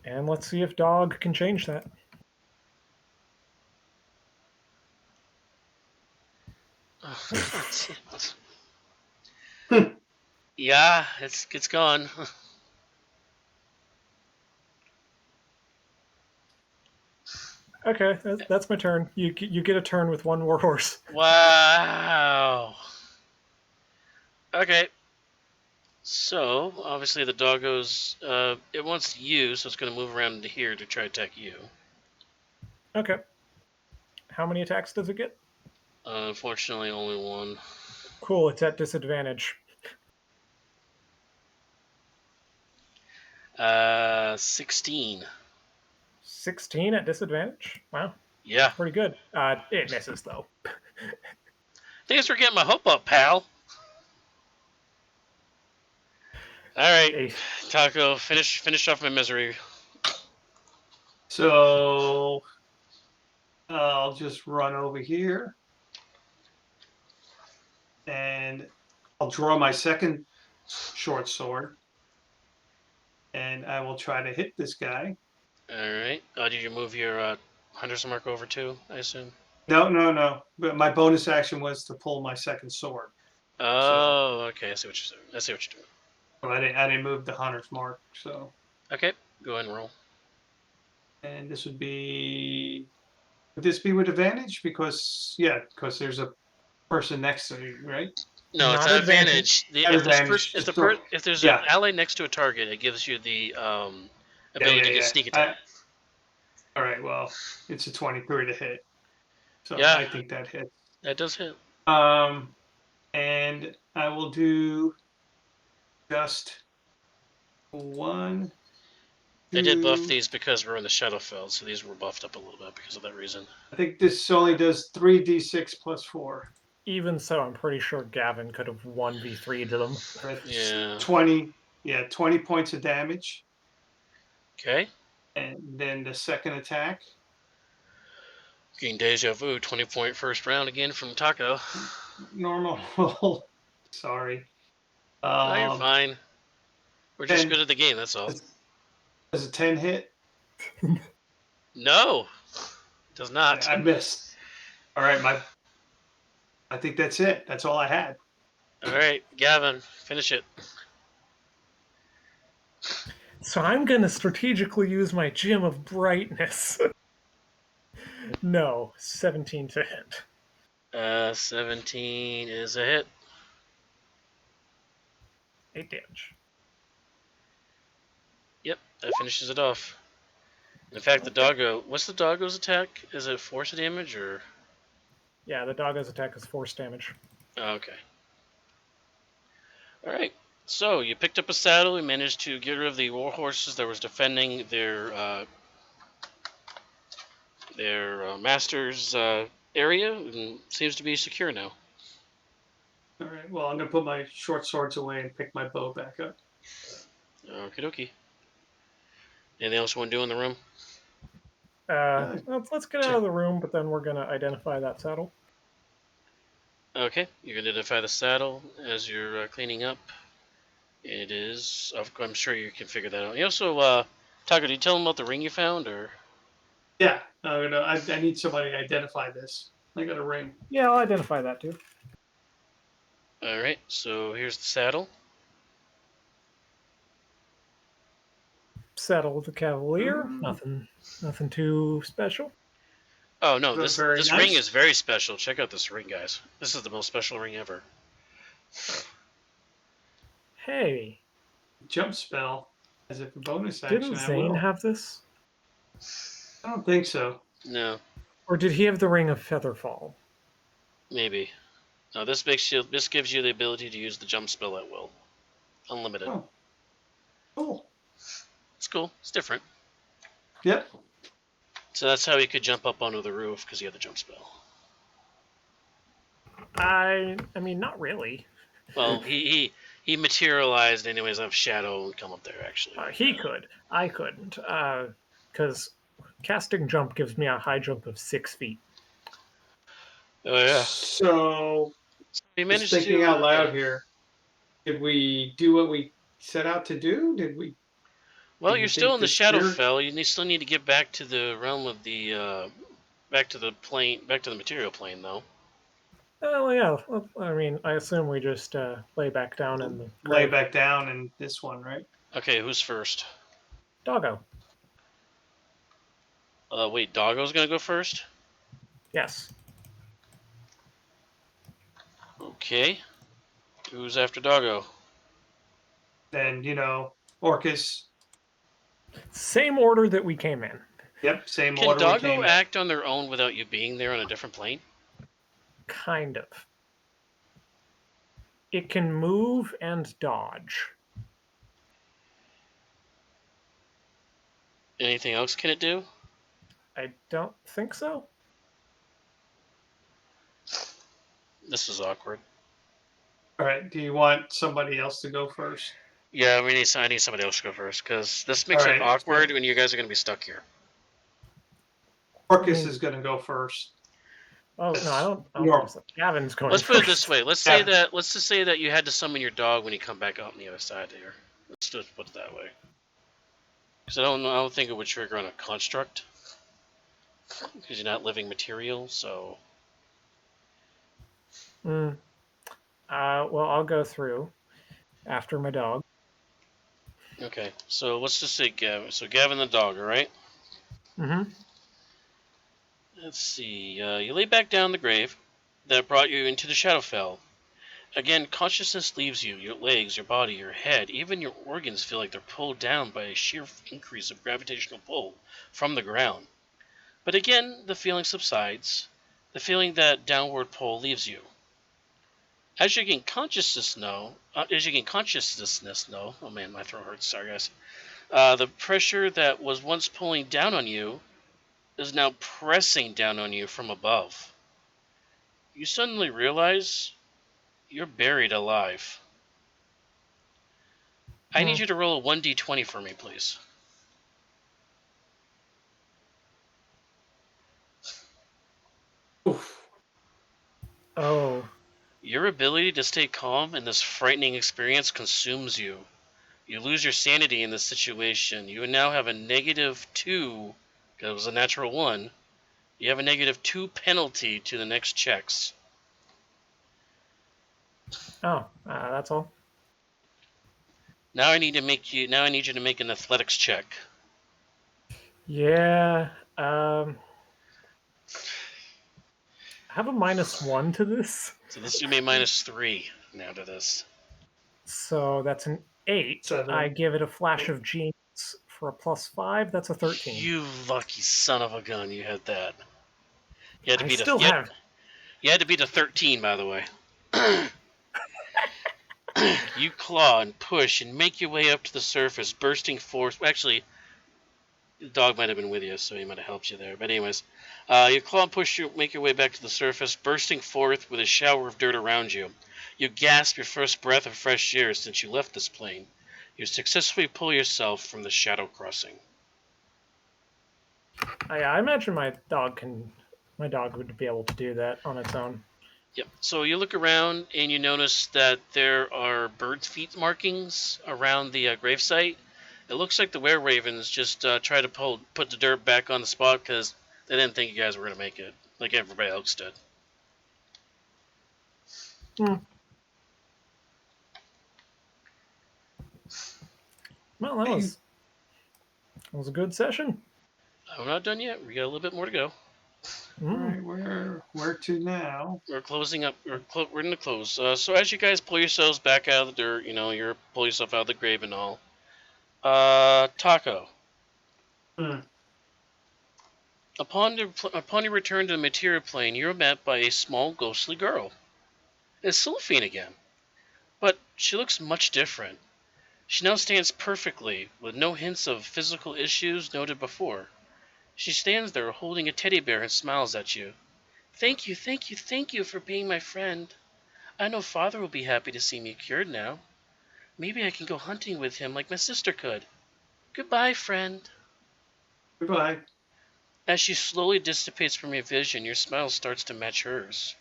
And let's see if dog can change that. Yeah, it's gone. Okay, that's my turn. You get a turn with one warhorse. Wow. Okay. So obviously the doggo's it wants you, so it's going to move around into here to try to attack you. Okay. How many attacks does it get? Unfortunately, only one. Cool, it's at disadvantage. 16. 16 at disadvantage? Wow, Yeah. pretty good. It misses, though. Thanks for getting my hope up, pal. All right, Hey, Taco, finish off my misery. so I'll just run over here, and I'll draw my second short sword, and I will try to hit this guy. All right. Did you move your hunter's mark over too? I assume. No. But my bonus action was to pull my second sword. Oh, okay. I see what you're doing. So I didn't move the hunter's mark. So, Okay, go ahead and roll. and this would this be with advantage? Because there's a person next to me, right? No, it's Not an advantage. advantage. If there's Yeah. an ally next to a target, it gives you the ability to get sneak attack. All right. Well, it's a 23 to hit. So Yeah. I think that hits. That does hit. And I will do just one. They did buff two- these because we're in the Shadowfell, so these were buffed up a little bit because of that reason. I think this only does 3d6 plus 4. even so, I'm pretty sure Gavin could have 1v3'd them. That's Yeah. 20 points of damage. Okay. And then the second attack. Getting deja vu, 20-point first round again from Taco. Normal roll. Sorry. No, you're fine. We're just and- good at the game, that's all. Does a 10 hit? No, does not. I missed. All right, I think that's it. That's all I had. All right, Gavin, finish it. So I'm going to strategically use my Gem of Brightness. No, 17 to hit. 17 is a hit. 8 damage. Yep, that finishes it off. In fact, the doggo. What's the doggo's attack? Is it force damage or? Yeah, the doggo's attack is force damage. Oh, okay. All right. So you picked up a saddle. You managed to get rid of the war horses that was defending their master's area, and seems to be secure now. All right. Well, I'm gonna put my short swords away and pick my bow back up. Okie dokie. Anything else you want to do in the room? Let's get out of the room, but then we're going to identify that saddle. Okay, you can identify the saddle as you're cleaning up. It is. I'm sure you can figure that out. You also, Taco, did you tell him about the ring you found, or? Yeah. I need somebody to identify this. I got a ring. Yeah, I'll identify that too. All right. So here's the saddle. Saddle of the Cavalier. Nothing too special. Oh no, That's this very ring nice. is very special. Check out this ring, guys. This is the most special ring ever. Hey, Jump spell as a bonus action. didn't I Zane will. have this? I don't think so. No, Or did he have the Ring of Featherfall? maybe. No, this gives you the ability to use the jump spell at will, unlimited. Oh. Cool. It's cool. It's different. Yep. So that's how he could jump up onto the roof because he had the jump spell. I mean, not really. Well, he materialized anyways of shadow and come up there actually. He could. I couldn't. Because casting jump gives me a high jump of 6 feet. Oh yeah. So, He just managed thinking to out loud here, did we do what we set out to do? Did we? Well, Do you you're still think in the the spirit- Shadowfell. You still need to get back to the realm of the back to the material plane though. Oh, yeah. Well, I mean, I assume we just lay back down in the Lay grave. back down in this one, right? Okay, who's first? Doggo. Wait, Doggo's gonna go first? Yes. Okay. Who's after Doggo? Then Orcus. Same order that we came in. Yep, same Can order we Doggo came in. act on their own without you being there on a different plane? Kind of. It can move and dodge. Anything else can it do? I don't think so. This is awkward. All right. Do you want somebody else to go first? Yeah, I need somebody else to go first because this makes it Alright. awkward when you guys are gonna be stuck here. Orcus is going to go first. Oh, no, I don't No. think so. Gavin's going Let's put it first. this way. Let's just say that you had to summon your dog when you come back out on the other side here. Let's just put it that way. Because I don't think it would trigger on a construct. Because you're not living material, so Well, I'll go through after my dog. okay. So let's just say Gavin. So Gavin the dog, all right? Mm-hmm. Let's see. You lay back down the grave that brought you into the Shadowfell. Again, consciousness leaves you. Your legs, your body, your head, even your organs feel like they're pulled down by a sheer increase of gravitational pull from the ground. But again, the feeling subsides. The feeling that downward pull leaves you. As you gain consciousness, oh man, my throat hurts. Sorry, guys. The pressure that was once pulling down on you is now pressing down on you from above. You suddenly realize you're buried alive. I need you to roll a 1d20 for me, please. Oof. Oh, Your ability to stay calm in this frightening experience consumes you. You lose your sanity in this situation. You now have a -2, because it was a natural 1. You have a -2 penalty to the next checks. Oh, that's all. Now I need you to make an athletics check. Yeah. I have a -1 to this, So this is gonna be a -3 now to this. so that's an 8. Seven. I give it a flash of genius for a +5. That's a 13. You lucky son of a gun! You had that. You had to I beat still have. You had to beat a 13, by the way. You claw and push and make your way up to the surface, bursting forth. Actually, the dog might have been with you, so he might have helped you there. But anyways, you claw and push, make your way back to the surface, bursting forth with a shower of dirt around you. You gasp your first breath of fresh air since you left this plane. You successfully pull yourself from the shadow crossing. I imagine my dog would be able to do that on its own. Yep. So you look around and you notice that there are birds' feet markings around the gravesite. It looks like the were-ravens just tried to put the dirt back on the spot because they didn't think you guys were going to make it, like everybody else did. Well, that was a good session. I'm not done yet. We got a little bit more to go. All right, where to now? We're closing up. We're in the close. So as you guys pull yourselves back out of the dirt, you're pull yourself out of the grave and all. Taco. Upon your return to the material plane, you're met by a small, ghostly girl. It's Cellophane again, but she looks much different. She now stands perfectly, with no hints of physical issues noted before. She stands there holding a teddy bear and smiles at you. Thank you for being my friend. I know Father will be happy to see me cured now. Maybe I can go hunting with him like my sister could. Goodbye, friend. Goodbye. As she slowly dissipates from your vision, your smile starts to match hers.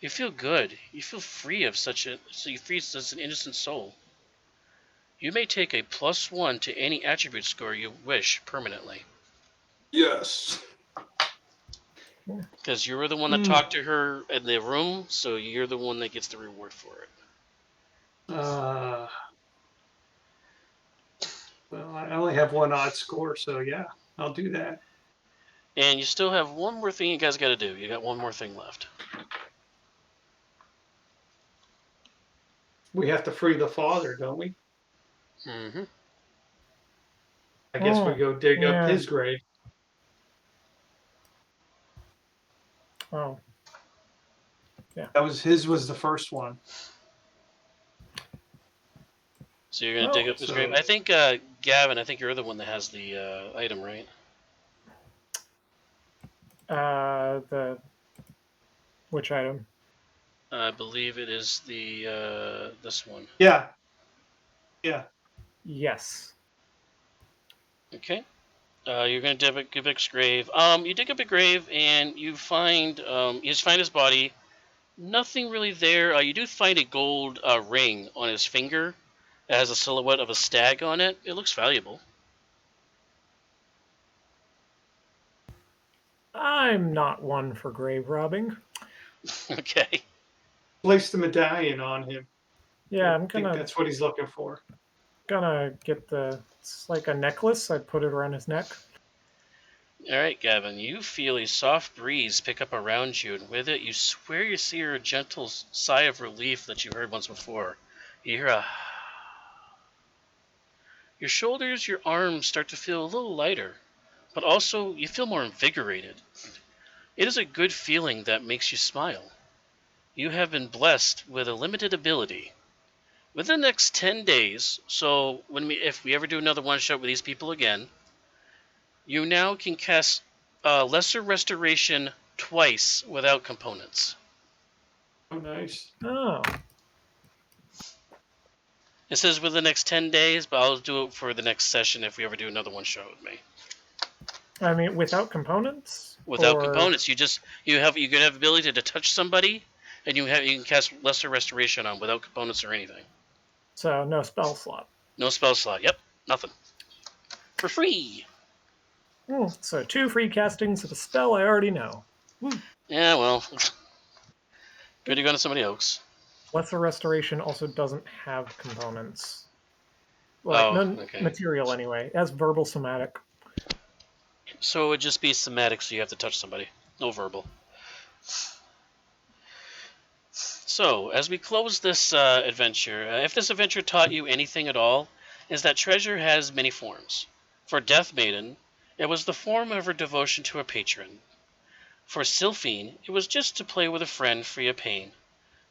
You feel good. You feel free of such an innocent soul. You may take a +1 to any attribute score you wish permanently. Yes. Because you were the one that talked to her in the room, so you're the one that gets the reward for it. Well, I only have one odd score, so yeah, I'll do that. And you still have one more thing you guys got to do. You got one more thing left. We have to free the father, don't we? Mm-hmm. I guess we go dig up yeah. his grave. Oh, His was the first one. So you're gonna dig up his grave. I think Gavin. I think you're the one that has the item, right? Which item? I believe it is the this one. Yeah. Yes. Okay. You're gonna dig up Gibbick's grave. You dig up a grave and you find his body. Nothing really there. You do find a gold ring on his finger. It has a silhouette of a stag on it. It looks valuable. I'm not one for grave robbing. Okay. Place the medallion on him. Yeah, I think that's what he's looking for. Gonna get it's like a necklace. I'd put it around his neck. All right, Gavin. You feel a soft breeze pick up around you, and with it, you swear you hear a gentle sigh of relief that you heard once before. You hear a. Your shoulders, your arms start to feel a little lighter, but also you feel more invigorated. It is a good feeling that makes you smile. You have been blessed with a limited ability. Within the next 10 days, so if we ever do another one-shot with these people again, you now can cast Lesser Restoration twice without components. Oh, nice. Oh. It says within the next 10 days, but I'll do it for the next session if we ever do another one-shot with me. I mean, without components? Without components, you can have ability to touch somebody, and you can cast Lesser Restoration on without components or anything. So no spell slot. No spell slot. Yep, nothing. For free. So 2 free castings of a spell I already know. Yeah, well, good to go to somebody else. Lesser Restoration also doesn't have components. Like, Oh, none okay. material anyway. It has verbal somatic. So it would just be somatic, so you have to touch somebody. No verbal. So, as we close this adventure, if this adventure taught you anything at all, is that treasure has many forms. For Death Maiden, it was the form of her devotion to her patron. For Sylphine, it was just to play with a friend free of pain.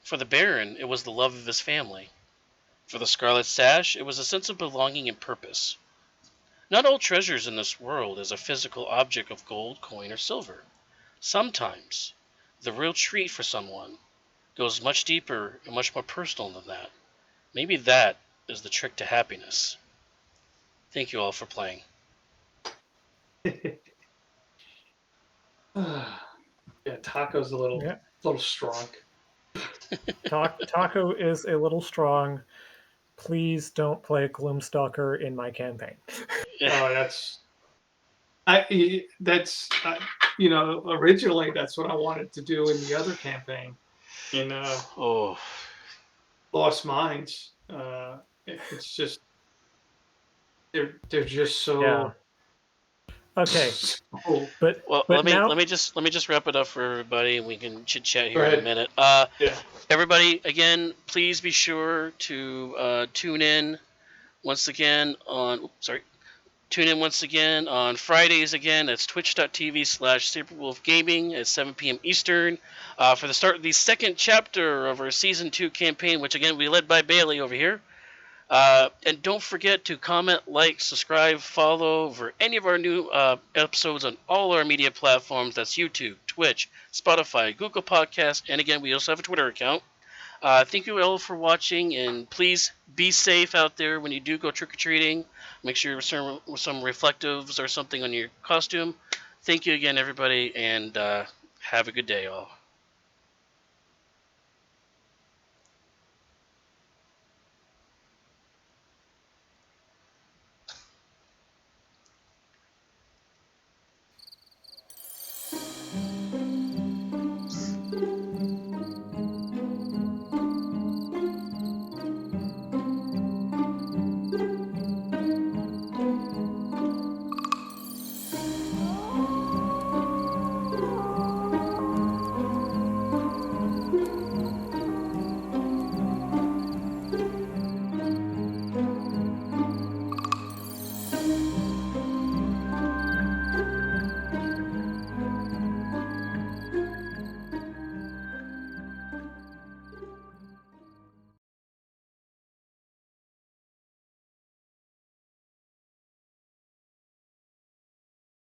For the Baron, it was the love of his family. For the Scarlet Sash, it was a sense of belonging and purpose. Not all treasures in this world is a physical object of gold, coin, or silver. Sometimes, the real treat for someone goes much deeper and much more personal than that. Maybe that is the trick to happiness. Thank you all for playing. Yeah, Taco's a little strong. Taco is a little strong. Please don't play Gloomstalker in my campaign. Oh, originally that's what I wanted to do in the other campaign in Oh, Lost Minds. It's just they're just so. Yeah. Okay, so- but well, but now let me just wrap it up for everybody, and we can chit chat Go here in a ahead. minute. Yeah. Everybody, again, please be sure to tune in once again on. Tune in once again on Fridays again. That's twitch.tv/SaberWolfGaming at 7 p.m. Eastern for the start of the second chapter of our Season 2 campaign, which again we led by Bailey over here. And don't forget to comment, like, subscribe, follow for any of our new episodes on all our media platforms. That's YouTube, Twitch, Spotify, Google Podcasts, and again, we also have a Twitter account. Thank you all for watching, and please be safe out there when you do go trick-or-treating. Make sure you return with some reflectives or something on your costume. Thank you again, everybody, and have a good day, all.